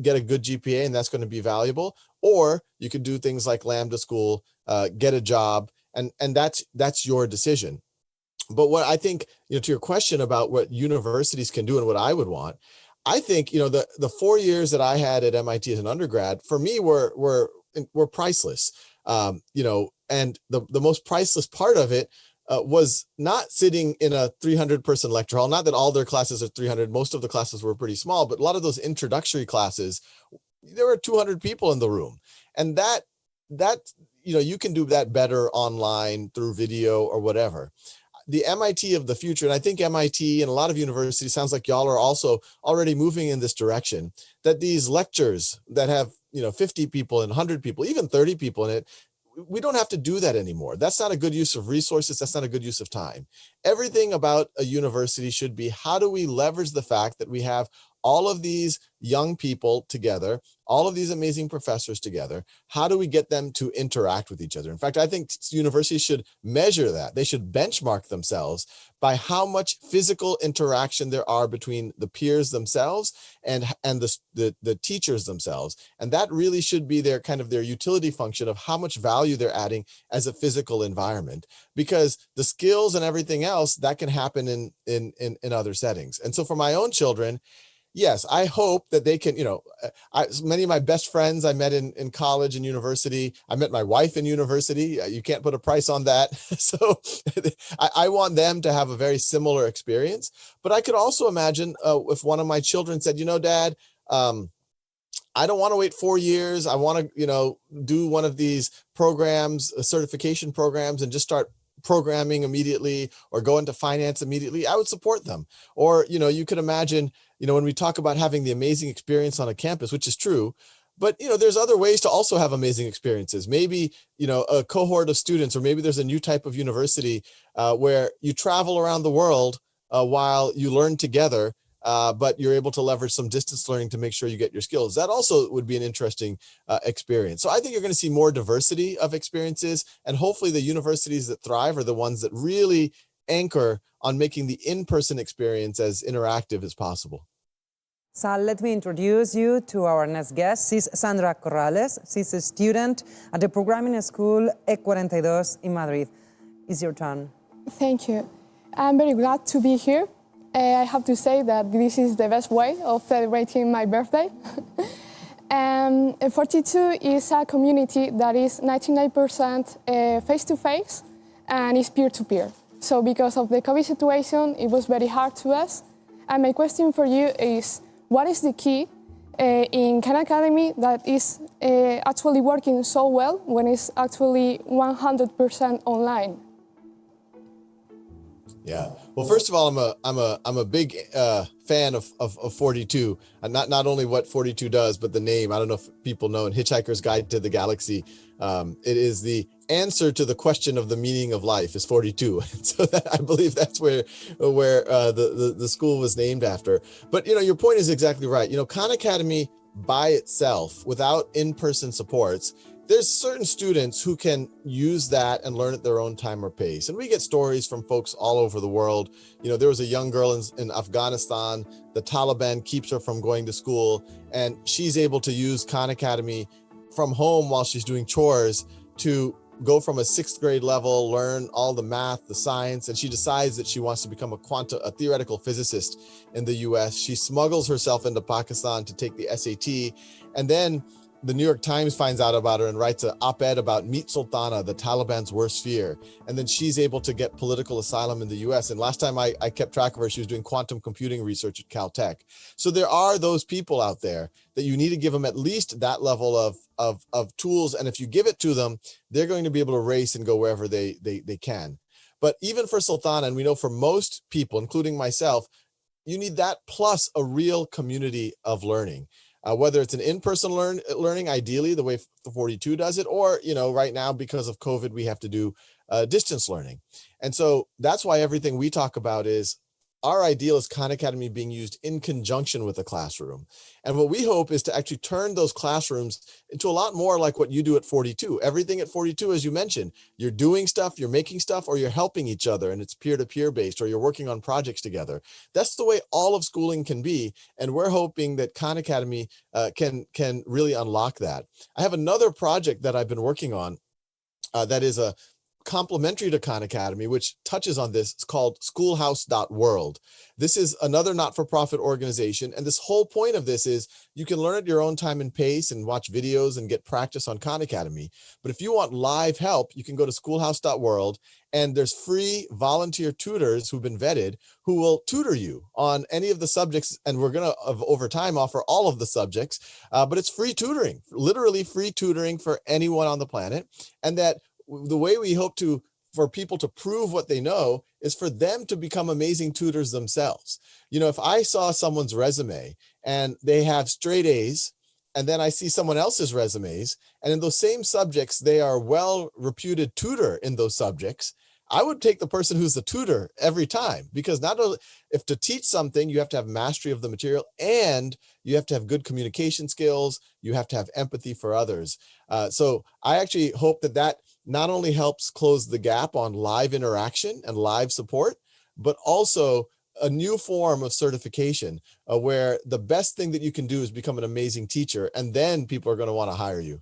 get a good GPA, and that's going to be valuable. Or you could do things like Lambda School, get a job, and that's your decision. But what I think, to your question about what universities can do and what I would want, I think, the 4 years that I had at MIT as an undergrad, for me, were priceless. And the most priceless part of it was not sitting in a 300-person lecture hall. Not that all their classes are 300. Most of the classes were pretty small, but a lot of those introductory classes, there were 200 people in the room. And that you can do that better online through video or whatever. The MIT of the future, and I think MIT and a lot of universities, sounds like y'all are also already moving in this direction, that these lectures that have 50 people and 100 people, even 30 people in it, we don't have to do that anymore. That's not a good use of resources. That's not a good use of time. Everything about a university should be, how do we leverage the fact that we have all of these young people together, all of these amazing professors together? How do we get them to interact with each other? In fact, I think universities should measure that. They should benchmark themselves by how much physical interaction there are between the peers themselves and the teachers themselves. And that really should be their utility function of how much value they're adding as a physical environment, because the skills and everything else that can happen in other settings. And so for my own children, yes, I hope that they can, many of my best friends I met in college and university. I met my wife in university. You can't put a price on that. So I want them to have a very similar experience. But I could also imagine if one of my children said, Dad, I don't want to wait 4 years. I want to, do one of these programs, certification programs, and just start programming immediately or go into finance immediately. I would support them. Or, you could imagine, when we talk about having the amazing experience on a campus, which is true, but, there's other ways to also have amazing experiences. Maybe, a cohort of students, or maybe there's a new type of university where you travel around the world while you learn together, but you're able to leverage some distance learning to make sure you get your skills. That also would be an interesting experience. So I think you're going to see more diversity of experiences, and hopefully the universities that thrive are the ones that really anchor on making the in-person experience as interactive as possible. So let me introduce you to our next guest. She's Sandra Corrales. She's a student at the programming school E42 in Madrid. It's your turn. Thank you. I'm very glad to be here. I have to say that this is the best way of celebrating my birthday. 42 is a community that is 99% face-to-face and is peer-to-peer. So because of the COVID situation, it was very hard to us. And my question for you is, what is the key in Khan Academy that is actually working so well when it's actually 100% online? Yeah. Well, first of all, I'm a big fan of 42. Not only what 42 does, but the name. I don't know if people know in Hitchhiker's Guide to the Galaxy, it is the answer to the question of the meaning of life is 42. So I believe that's where the school was named after. But your point is exactly right. Khan Academy by itself, without in-person supports, there's certain students who can use that and learn at their own time or pace. And we get stories from folks all over the world. There was a young girl in Afghanistan, the Taliban keeps her from going to school, and she's able to use Khan Academy from home while she's doing chores to go from a 6th grade level, learn all the math, the science, and she decides that she wants to become a theoretical physicist in the US. She smuggles herself into Pakistan to take the SAT, and then the New York Times finds out about her and writes an op-ed about Meet Sultana, the Taliban's worst fear. And then she's able to get political asylum in the US. And last time I kept track of her, she was doing quantum computing research at Caltech. So there are those people out there that you need to give them at least that level of tools. And if you give it to them, they're going to be able to race and go wherever they can. But even for Sultana, and we know for most people, including myself, you need that plus a real community of learning. Whether it's an in-person learning, ideally the way the 42 does it, or, right now because of COVID, we have to do distance learning. And so that's why everything we talk about is our ideal is Khan Academy being used in conjunction with the classroom. And what we hope is to actually turn those classrooms into a lot more like what you do at 42. Everything at 42, as you mentioned, you're doing stuff, you're making stuff, or you're helping each other, and it's peer-to-peer based, or you're working on projects together. That's the way all of schooling can be. And we're hoping that Khan Academy can really unlock that. I have another project that I've been working on that is a complementary to Khan Academy, which touches on this. It's called schoolhouse.world. This is another not-for-profit organization. And this whole point of this is you can learn at your own time and pace and watch videos and get practice on Khan Academy. But if you want live help, you can go to schoolhouse.world, and there's free volunteer tutors who've been vetted who will tutor you on any of the subjects. And we're going to, over time, offer all of the subjects, but it's free tutoring, literally free tutoring for anyone on the planet. And that the way we hope for people to prove what they know is for them to become amazing tutors themselves. If I saw someone's resume and they have straight A's, and then I see someone else's resumes, and in those same subjects, they are well-reputed tutor in those subjects, I would take the person who's the tutor every time, because not only if to teach something, you have to have mastery of the material, and you have to have good communication skills. You have to have empathy for others. So I actually hope that not only helps close the gap on live interaction and live support, but also a new form of certification where the best thing that you can do is become an amazing teacher, and then people are going to want to hire you.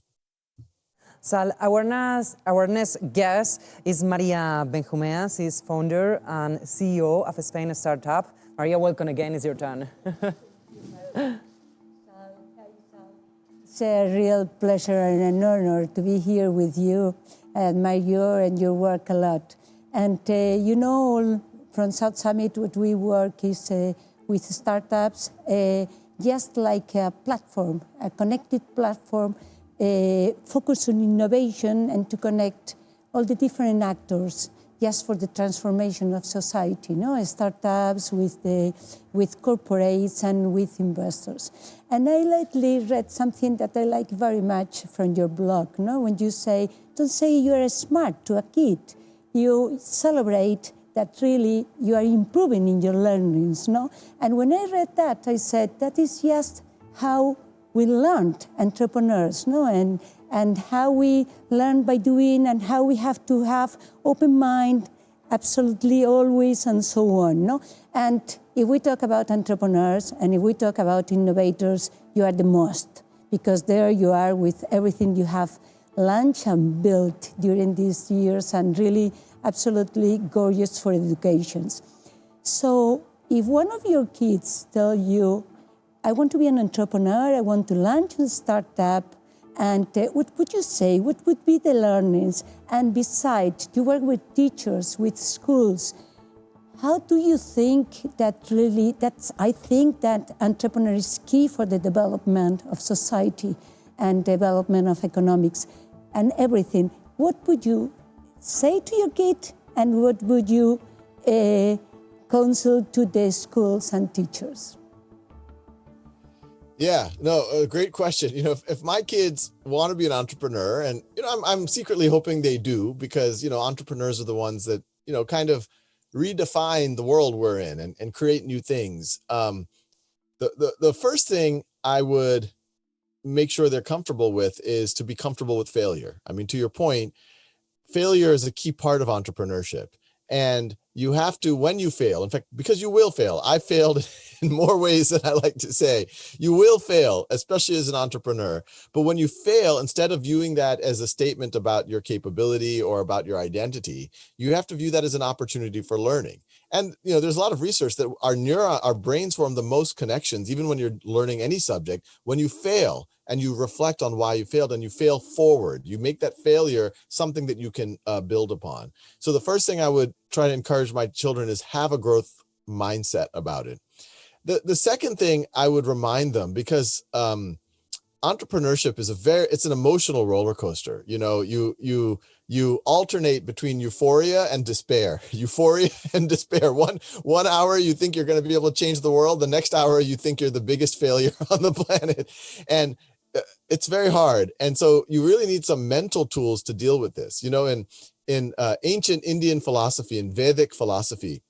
Sal, our next guest is Maria Benjumea. She's founder and CEO of a Spain startup. Maria, welcome again. It's your turn. It's a real pleasure and an honor to be here with you. I admire you and your work a lot. And from South Summit, what we work is with startups, just like a platform, a connected platform, focus on innovation and to connect all the different actors just for the transformation of society, startups with corporates and with investors. And I lately read something that I like very much from your blog, when you say, don't say you're smart to a kid, you celebrate that really you are improving in your learnings, And when I read that, I said, that is just how we learned entrepreneurs, and how we learn by doing, and how we have to have open mind, absolutely always, and so on, And if we talk about entrepreneurs and if we talk about innovators, you are the most, because there you are with everything you have launched and built during these years, and really absolutely gorgeous for educations. So if one of your kids tell you, I want to be an entrepreneur, I want to launch a startup, and what would you say? What would be the learnings? And besides, you work with teachers, with schools. How do you think that really, I think that entrepreneur is key for the development of society and development of economics and everything. What would you say to your kid, and what would you counsel to the schools and teachers? Yeah, no, a great question. If my kids want to be an entrepreneur, and I'm secretly hoping they do, because entrepreneurs are the ones that kind of redefine the world we're in and create new things. The first thing I would make sure they're comfortable with is to be comfortable with failure. I mean, to your point, failure is a key part of entrepreneurship. And you have to, when you fail, in fact, because you will fail. I failed in more ways than I like to say. You will fail, especially as an entrepreneur. But when you fail, instead of viewing that as a statement about your capability or about your identity, you have to view that as an opportunity for learning. And there's a lot of research that our brains form the most connections, even when you're learning any subject. When you fail and you reflect on why you failed and you fail forward, you make that failure something that you can build upon. So the first thing I would try to encourage my children is have a growth mindset about it. The second thing I would remind them, because entrepreneurship is it's an emotional roller coaster. You alternate between euphoria and despair. Euphoria and despair. One hour you think you're going to be able to change the world. The next hour you think you're the biggest failure on the planet. And it's very hard. And so you really need some mental tools to deal with this. In ancient Indian philosophy, in Vedic philosophy,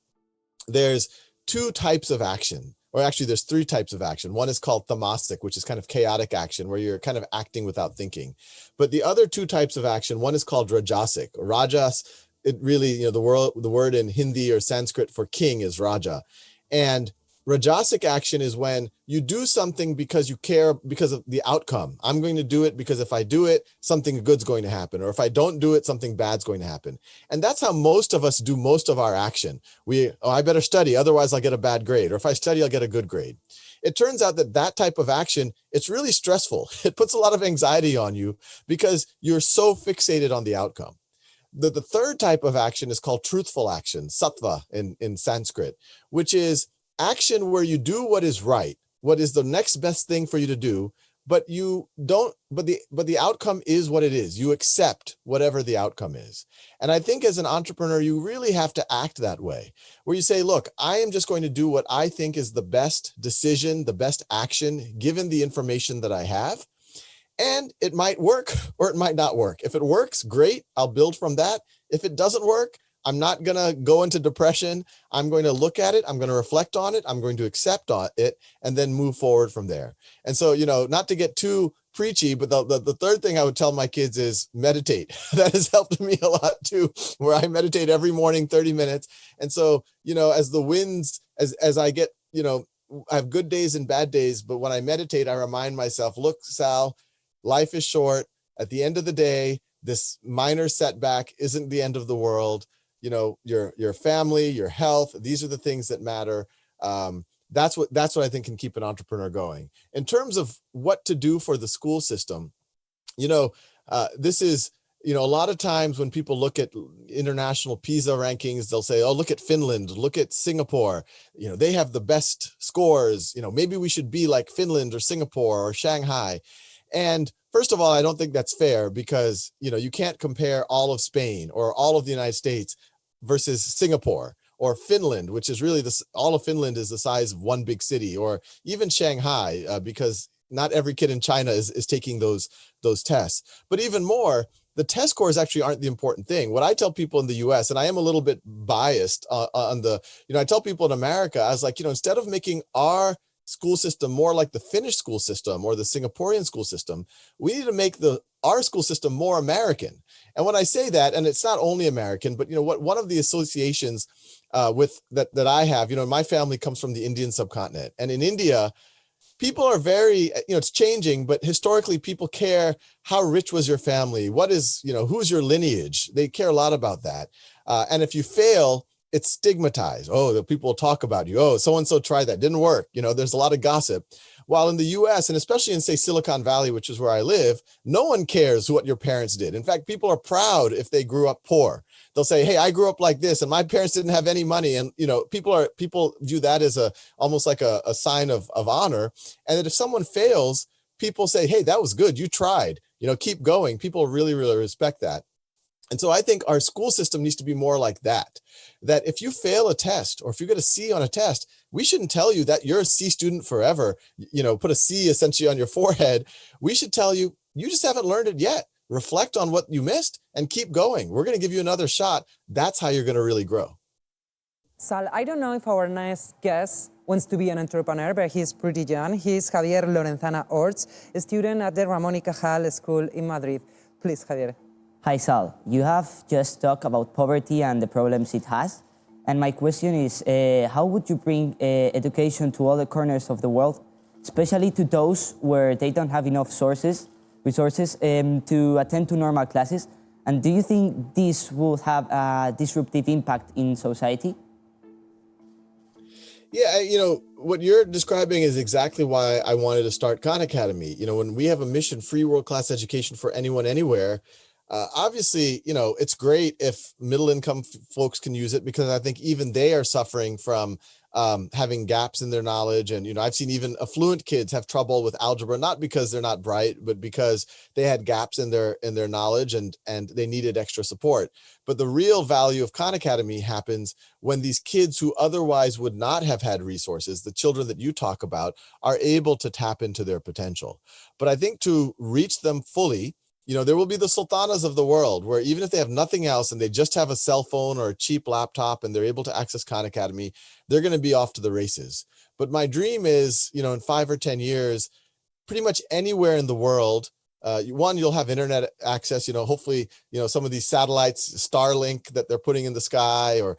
there's two types of action. Or actually, there's three types of action. One is called tamasic, which is kind of chaotic action, where you're kind of acting without thinking. But the other two types of action, one is called rajasic. Rajas, it really, the word in Hindi or Sanskrit for king is raja. And rajasic action is when you do something because you care because of the outcome. I'm going to do it because if I do it, something good's going to happen. Or if I don't do it, something bad's going to happen. And that's how most of us do most of our action. I better study, otherwise I'll get a bad grade. Or if I study, I'll get a good grade. It turns out that type of action, it's really stressful. It puts a lot of anxiety on you because you're so fixated on the outcome. The third type of action is called truthful action, sattva in Sanskrit, which is action where you do what is right, what is the next best thing for you to do, but the outcome is what it is. You accept whatever the outcome is. And I think as an entrepreneur, you really have to act that way, where you say, look, I am just going to do what I think is the best decision, the best action, given the information that I have. And it might work or it might not work. If it works, great, I'll build from that. If it doesn't work, I'm not going to go into depression. I'm going to look at it. I'm going to reflect on it. I'm going to accept it and then move forward from there. And so, not to get too preachy, but the third thing I would tell my kids is meditate. That has helped me a lot too, where I meditate every morning, 30 minutes. And so, as the winds, as I get, I have good days and bad days, but when I meditate, I remind myself, look, Sal, life is short. At the end of the day, this minor setback isn't the end of the world. Your family, your health, these are the things that matter. That's what I think can keep an entrepreneur going. In terms of what to do for the school system, this is, a lot of times when people look at international PISA rankings, they'll say, oh, look at Finland, look at Singapore, they have the best scores, maybe we should be like Finland or Singapore or Shanghai. And first of all, I don't think that's fair because, you can't compare all of Spain or all of the United States versus Singapore or Finland, which is really all of Finland is the size of one big city, or even Shanghai, because not every kid in China is taking those tests. But even more, the test scores actually aren't the important thing. What I tell people in the US, and I am a little bit biased on I tell people in America, I was like, instead of making our school system more like the Finnish school system or the Singaporean school system, we need to make our school system more American. And when I say that, and it's not only American, but one of the associations with that I have, my family comes from the Indian subcontinent, and in India, people are very, it's changing, but historically people care how rich was your family, what is, who's your lineage. They care a lot about that, and if you fail, it's stigmatized. Oh, the people will talk about you. Oh, so-and-so tried that, didn't work. There's a lot of gossip. While in the US, and especially in, say, Silicon Valley, which is where I live, no one cares what your parents did. In fact, people are proud if they grew up poor. They'll say, hey, I grew up like this and my parents didn't have any money. And, people view that as almost like a sign of honor. And that if someone fails, people say, hey, that was good. You tried, keep going. People really, really respect that. And so I think our school system needs to be more like that if you fail a test or if you get a C on a test, we shouldn't tell you that you're a C student forever, put a C essentially on your forehead. We should tell you, you just haven't learned it yet. Reflect on what you missed and keep going. We're going to give you another shot. That's how you're going to really grow. Sal, I don't know if our next guest wants to be an entrepreneur, but he's pretty young. He's Javier Lorenzana Orts, a student at the Ramon y Cajal School in Madrid. Please, Javier. Hi, Sal. You have just talked about poverty and the problems it has. And my question is, how would you bring education to other corners of the world, especially to those where they don't have enough resources to attend to normal classes? And do you think this will have a disruptive impact in society? Yeah, what you're describing is exactly why I wanted to start Khan Academy. When we have a mission, free world-class education for anyone, anywhere, obviously, it's great if middle-income folks can use it, because I think even they are suffering from having gaps in their knowledge. And, I've seen even affluent kids have trouble with algebra, not because they're not bright, but because they had gaps in their knowledge and they needed extra support. But the real value of Khan Academy happens when these kids who otherwise would not have had resources, the children that you talk about, are able to tap into their potential. But I think to reach them fully, there will be the sultanas of the world where even if they have nothing else and they just have a cell phone or a cheap laptop and they're able to access Khan Academy, they're going to be off to the races. But my dream is, in 5 or 10 years, pretty much anywhere in the world, you'll have internet access, hopefully, some of these satellites, Starlink that they're putting in the sky, or,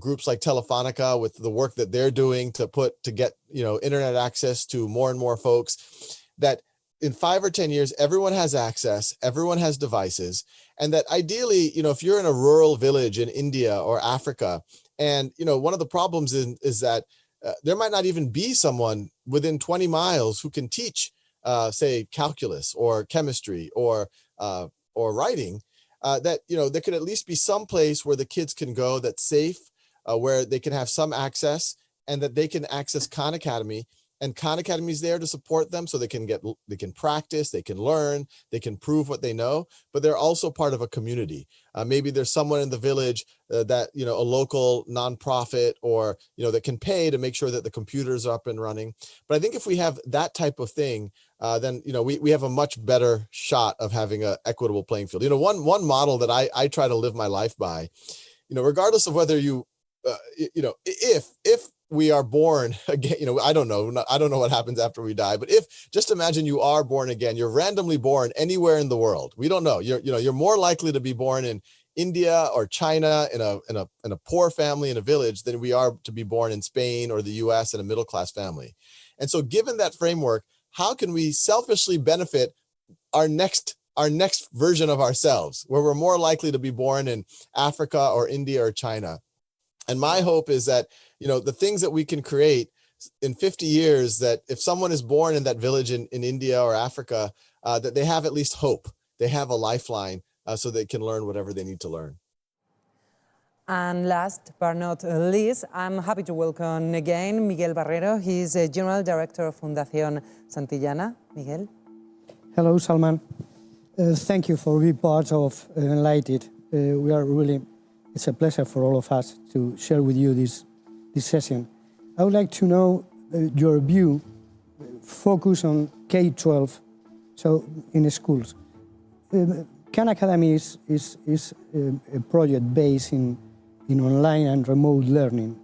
groups like Telefonica with the work that they're doing to get, internet access to more and more folks, that in 5 or 10 years, everyone has access, everyone has devices, and that ideally, if you're in a rural village in India or Africa, and, one of the problems is that there might not even be someone within 20 miles who can teach, say, calculus or chemistry or writing, that, there could at least be some place where the kids can go that's safe, where they can have some access, and that they can access Khan Academy. And Khan Academy is there to support them so they can practice, they can learn, they can prove what they know, but they're also part of a community. Maybe there's someone in the village that, a local nonprofit or, that can pay to make sure that the computers are up and running. But I think if we have that type of thing, then, we have a much better shot of having an equitable playing field. One model that I try to live my life by, regardless of whether if we are born again, I don't know what happens after we die, but just imagine you are born again, you're randomly born anywhere in the world. We don't know. You're more likely to be born in India or China in a poor family in a village than we are to be born in Spain or the US in a middle-class family. And so given that framework, how can we selfishly benefit our next version of ourselves, where we're more likely to be born in Africa or India or China? And my hope is that, the things that we can create in 50 years, that if someone is born in that village in India or Africa, that they have at least hope. They have a lifeline so they can learn whatever they need to learn. And last but not least, I'm happy to welcome again Miguel Barrero. He's a General Director of Fundación Santillana. Miguel. Hello, Salman. Thank you for being part of Enlighted. It's a pleasure for all of us to share with you this session. I would like to know your view, focus on K-12, so in schools. Khan Academy is a project based in online and remote learning,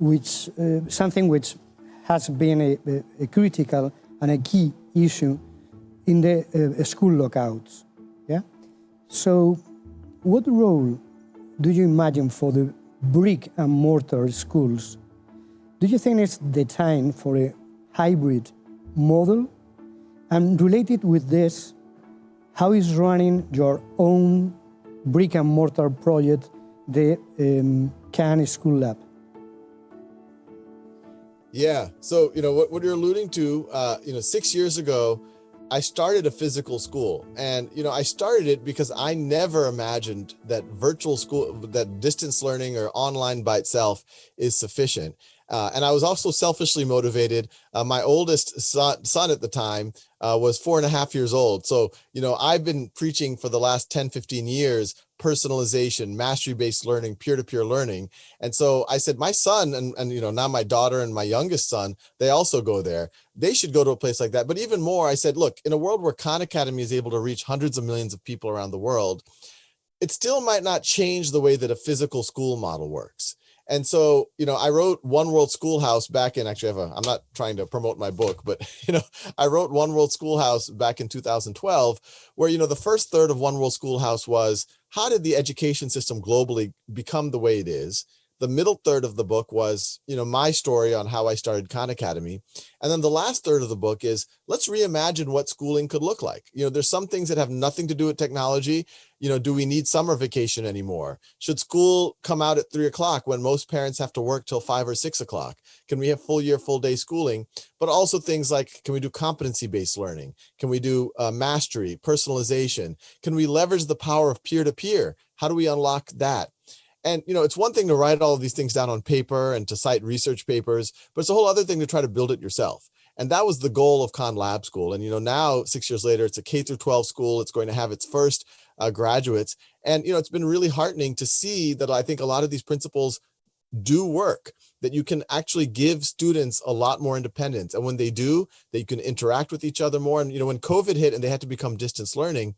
which something which has been a critical and a key issue in the school lockouts. Yeah. So, what role do you imagine for the brick and mortar schools? Do you think it's the time for a hybrid model? And related with this, how is running your own brick and mortar project, the Khan School Lab? Yeah, so what you're alluding to, 6 years ago, I started a physical school, and I started it because I never imagined that virtual school, that distance learning or online by itself is sufficient. And I was also selfishly motivated. My oldest son at the time was 4.5 years old. So, I've been preaching for the last 10, 15 years, personalization, mastery-based learning, peer-to-peer learning. And so I said, my son and now my daughter and my youngest son, they also go there. They should go to a place like that. But even more, I said, look, in a world where Khan Academy is able to reach hundreds of millions of people around the world, it still might not change the way that a physical school model works. And so, I wrote One World Schoolhouse back in, actually, I'm not trying to promote my book, but, I wrote One World Schoolhouse back in 2012, where, the first third of One World Schoolhouse was, how did the education system globally become the way it is? The middle third of the book was, my story on how I started Khan Academy. And then the last third of the book is, let's reimagine what schooling could look like. There's some things that have nothing to do with technology. Do we need summer vacation anymore? Should school come out at 3 o'clock when most parents have to work till 5 or 6 o'clock? Can we have full year, full day schooling? But also things like, can we do competency-based learning? Can we do mastery, personalization? Can we leverage the power of peer-to-peer? How do we unlock that? And, it's one thing to write all of these things down on paper and to cite research papers, but it's a whole other thing to try to build it yourself. And that was the goal of Khan Lab School. And, now 6 years later, it's a K through 12 school. It's going to have its first graduates. And, it's been really heartening to see that I think a lot of these principles do work, that you can actually give students a lot more independence. And when they do, they can interact with each other more. And, when COVID hit and they had to become distance learning,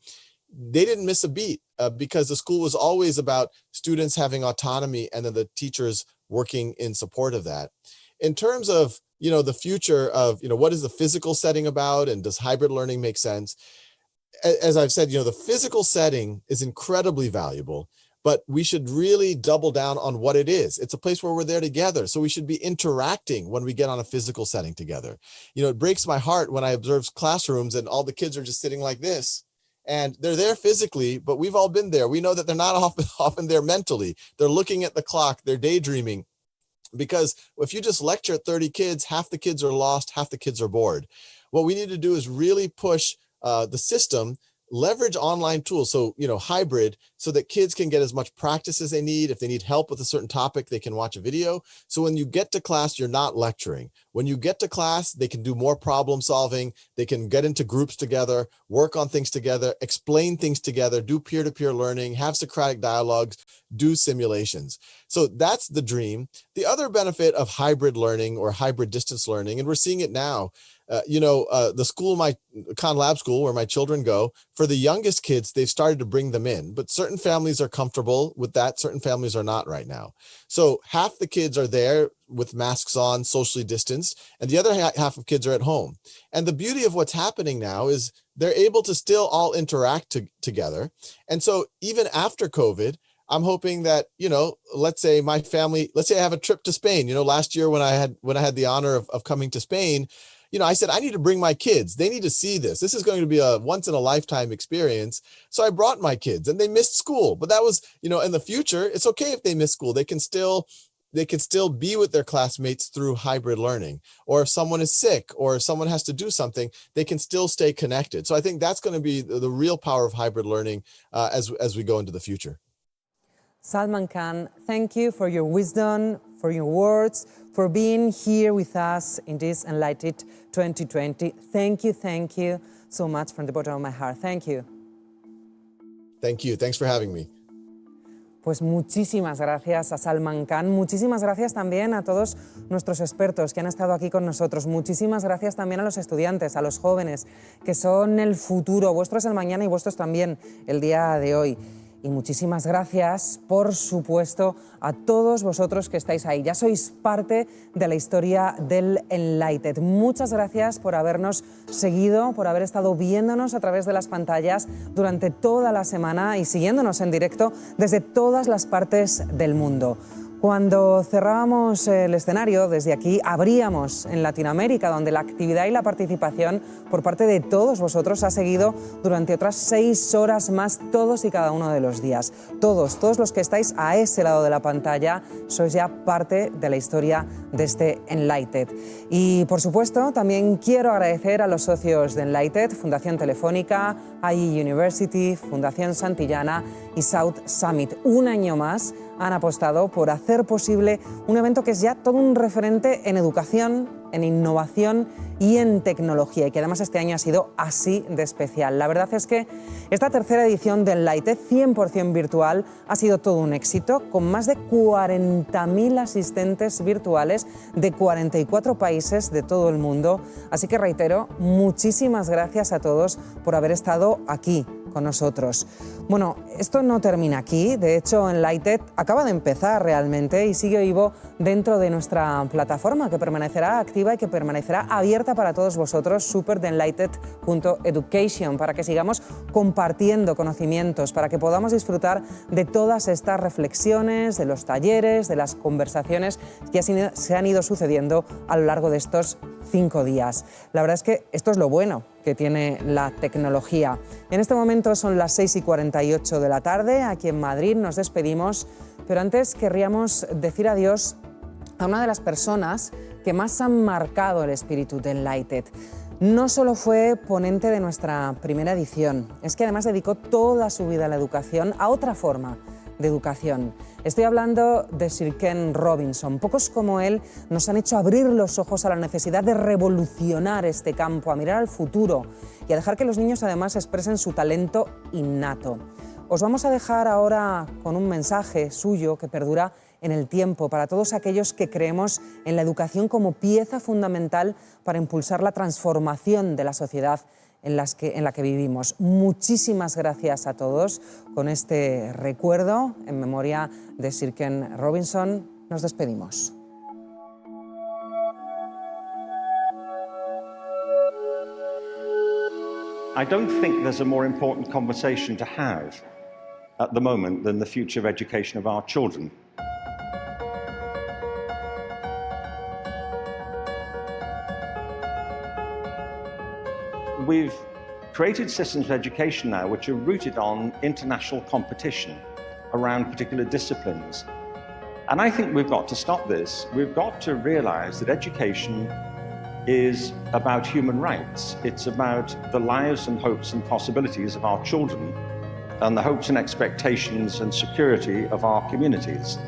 they didn't miss a beat because the school was always about students having autonomy and then the teachers working in support of that. In terms of, the future of, what is the physical setting about and does hybrid learning make sense? As I've said, the physical setting is incredibly valuable, but we should really double down on what it is. It's a place where we're there together. So we should be interacting when we get on a physical setting together. It breaks my heart when I observe classrooms and all the kids are just sitting like this. And they're there physically, but we've all been there. We know that they're not often there mentally. They're looking at the clock, they're daydreaming. Because if you just lecture at 30 kids, half the kids are lost, half the kids are bored. What we need to do is really push the system, leverage online tools, so, hybrid, so that kids can get as much practice as they need. If they need help with a certain topic, they can watch a video. So when you get to class, you're not lecturing. When you get to class, they can do more problem solving. They can get into groups together, work on things together, explain things together, do peer-to-peer learning, have Socratic dialogues, do simulations. So that's the dream. The other benefit of hybrid learning or hybrid distance learning, and we're seeing it now, the school, my Khan Lab School, where my children go, for the youngest kids, they've started to bring them in, but certain families are comfortable with that. Certain families are not right now. So half the kids are there with masks on, socially distanced, and the other half of kids are at home. And the beauty of what's happening now is they're able to still all interact together. And so even after COVID, I'm hoping that, let's say my family, let's say I have a trip to Spain. Last year when I had the honor of coming to Spain, I said, I need to bring my kids. They need to see this. This is going to be a once in a lifetime experience. So I brought my kids and they missed school, but that was, in the future, it's okay if they miss school. They can still be with their classmates through hybrid learning. Or if someone is sick or if someone has to do something, they can still stay connected. So I think that's going to be the real power of hybrid learning as we go into the future. Salman Khan, thank you for your wisdom, for your words, for being here with us in this Enlightened 2020. Thank you so much from the bottom of my heart. Thank you. Thank you. Thanks for having me. Pues muchísimas gracias a Salman Khan, muchísimas gracias también a todos nuestros expertos que han estado aquí con nosotros, muchísimas gracias también a los estudiantes, a los jóvenes, que son el futuro, vuestro es el mañana y vuestro es también el día de hoy. Y muchísimas gracias, por supuesto, a todos vosotros que estáis ahí. Ya sois parte de la historia del Enlightened. Muchas gracias por habernos seguido, por haber estado viéndonos a través de las pantallas durante toda la semana y siguiéndonos en directo desde todas las partes del mundo. Cuando cerrábamos el escenario, desde aquí abríamos en Latinoamérica, donde la actividad y la participación por parte de todos vosotros ha seguido durante otras 6 horas más todos y cada uno de los días. Todos los que estáis a ese lado de la pantalla sois ya parte de la historia de este Enlightened. Y por supuesto también quiero agradecer a los socios de Enlightened, Fundación Telefónica, IE University, Fundación Santillana y South Summit. Un año más han apostado por hacer posible un evento que es ya todo un referente en educación, en innovación y en tecnología, y que además este año ha sido así de especial. La verdad es que esta tercera edición del Enlightened 100% virtual ha sido todo un éxito, con más de 40.000 asistentes virtuales de 44 países de todo el mundo. Así que reitero, muchísimas gracias a todos por haber estado aquí, con nosotros. Bueno, esto no termina aquí, de hecho Enlighted acaba de empezar realmente y sigue vivo dentro de nuestra plataforma, que permanecerá activa y que permanecerá abierta para todos vosotros, super.enlighted.education, para que sigamos compartiendo conocimientos, para que podamos disfrutar de todas estas reflexiones, de los talleres, de las conversaciones que se han ido sucediendo a lo largo de estos 5 días. La verdad es que esto es lo bueno que tiene la tecnología. En este momento son las 6:48 de la tarde, aquí en Madrid nos despedimos, pero antes querríamos decir adiós a una de las personas que más han marcado el espíritu de Enlighted. No solo fue ponente de nuestra primera edición, es que además dedicó toda su vida a la educación, a otra forma de educación. Estoy hablando de Sir Ken Robinson. Pocos como él nos han hecho abrir los ojos a la necesidad de revolucionar este campo, a mirar al futuro y a dejar que los niños además expresen su talento innato. Os vamos a dejar ahora con un mensaje suyo que perdura en el tiempo para todos aquellos que creemos en la educación como pieza fundamental para impulsar la transformación de la sociedad en la que vivimos. Muchísimas gracias a todos. Con este recuerdo en memoria de Sir Ken Robinson, nos despedimos. I don't think there's a more important conversation to have at the moment than the future of education of our children. We've created systems of education now which are rooted on international competition around particular disciplines. And I think we've got to stop this. We've got to realize that education is about human rights. It's about the lives and hopes and possibilities of our children and the hopes and expectations and security of our communities.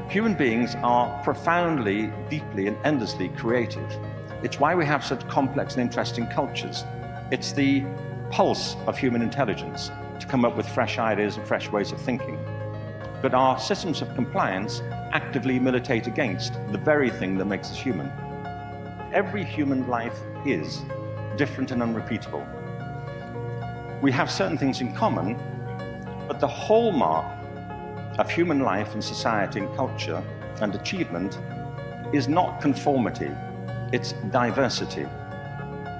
Human beings are profoundly, deeply and endlessly creative. It's why we have such complex and interesting cultures. It's the pulse of human intelligence to come up with fresh ideas and fresh ways of thinking. But our systems of compliance actively militate against the very thing that makes us human. Every human life is different and unrepeatable. We have certain things in common, but the hallmark of human life and society and culture and achievement is not conformity, it's diversity.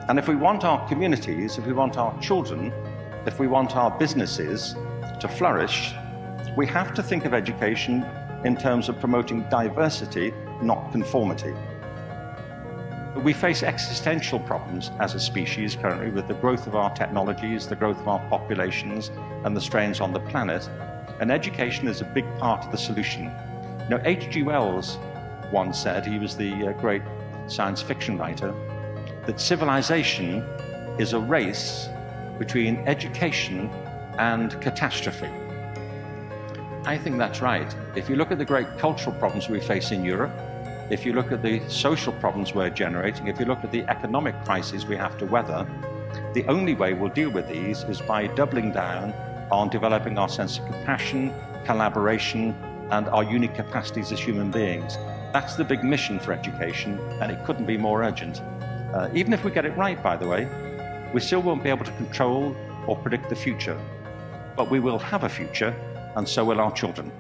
And if we want our communities, if we want our children, if we want our businesses to flourish, we have to think of education in terms of promoting diversity, not conformity. We face existential problems as a species currently with the growth of our technologies, the growth of our populations, and the strains on the planet. And education is a big part of the solution. You know, H.G. Wells once said, he was the great science fiction writer, that civilization is a race between education and catastrophe. I think that's right. If you look at the great cultural problems we face in Europe, if you look at the social problems we're generating, if you look at the economic crises we have to weather, the only way we'll deal with these is by doubling down on developing our sense of compassion, collaboration, and our unique capacities as human beings. That's the big mission for education, and it couldn't be more urgent. Even if we get it right, by the way, we still won't be able to control or predict the future, but we will have a future, and so will our children.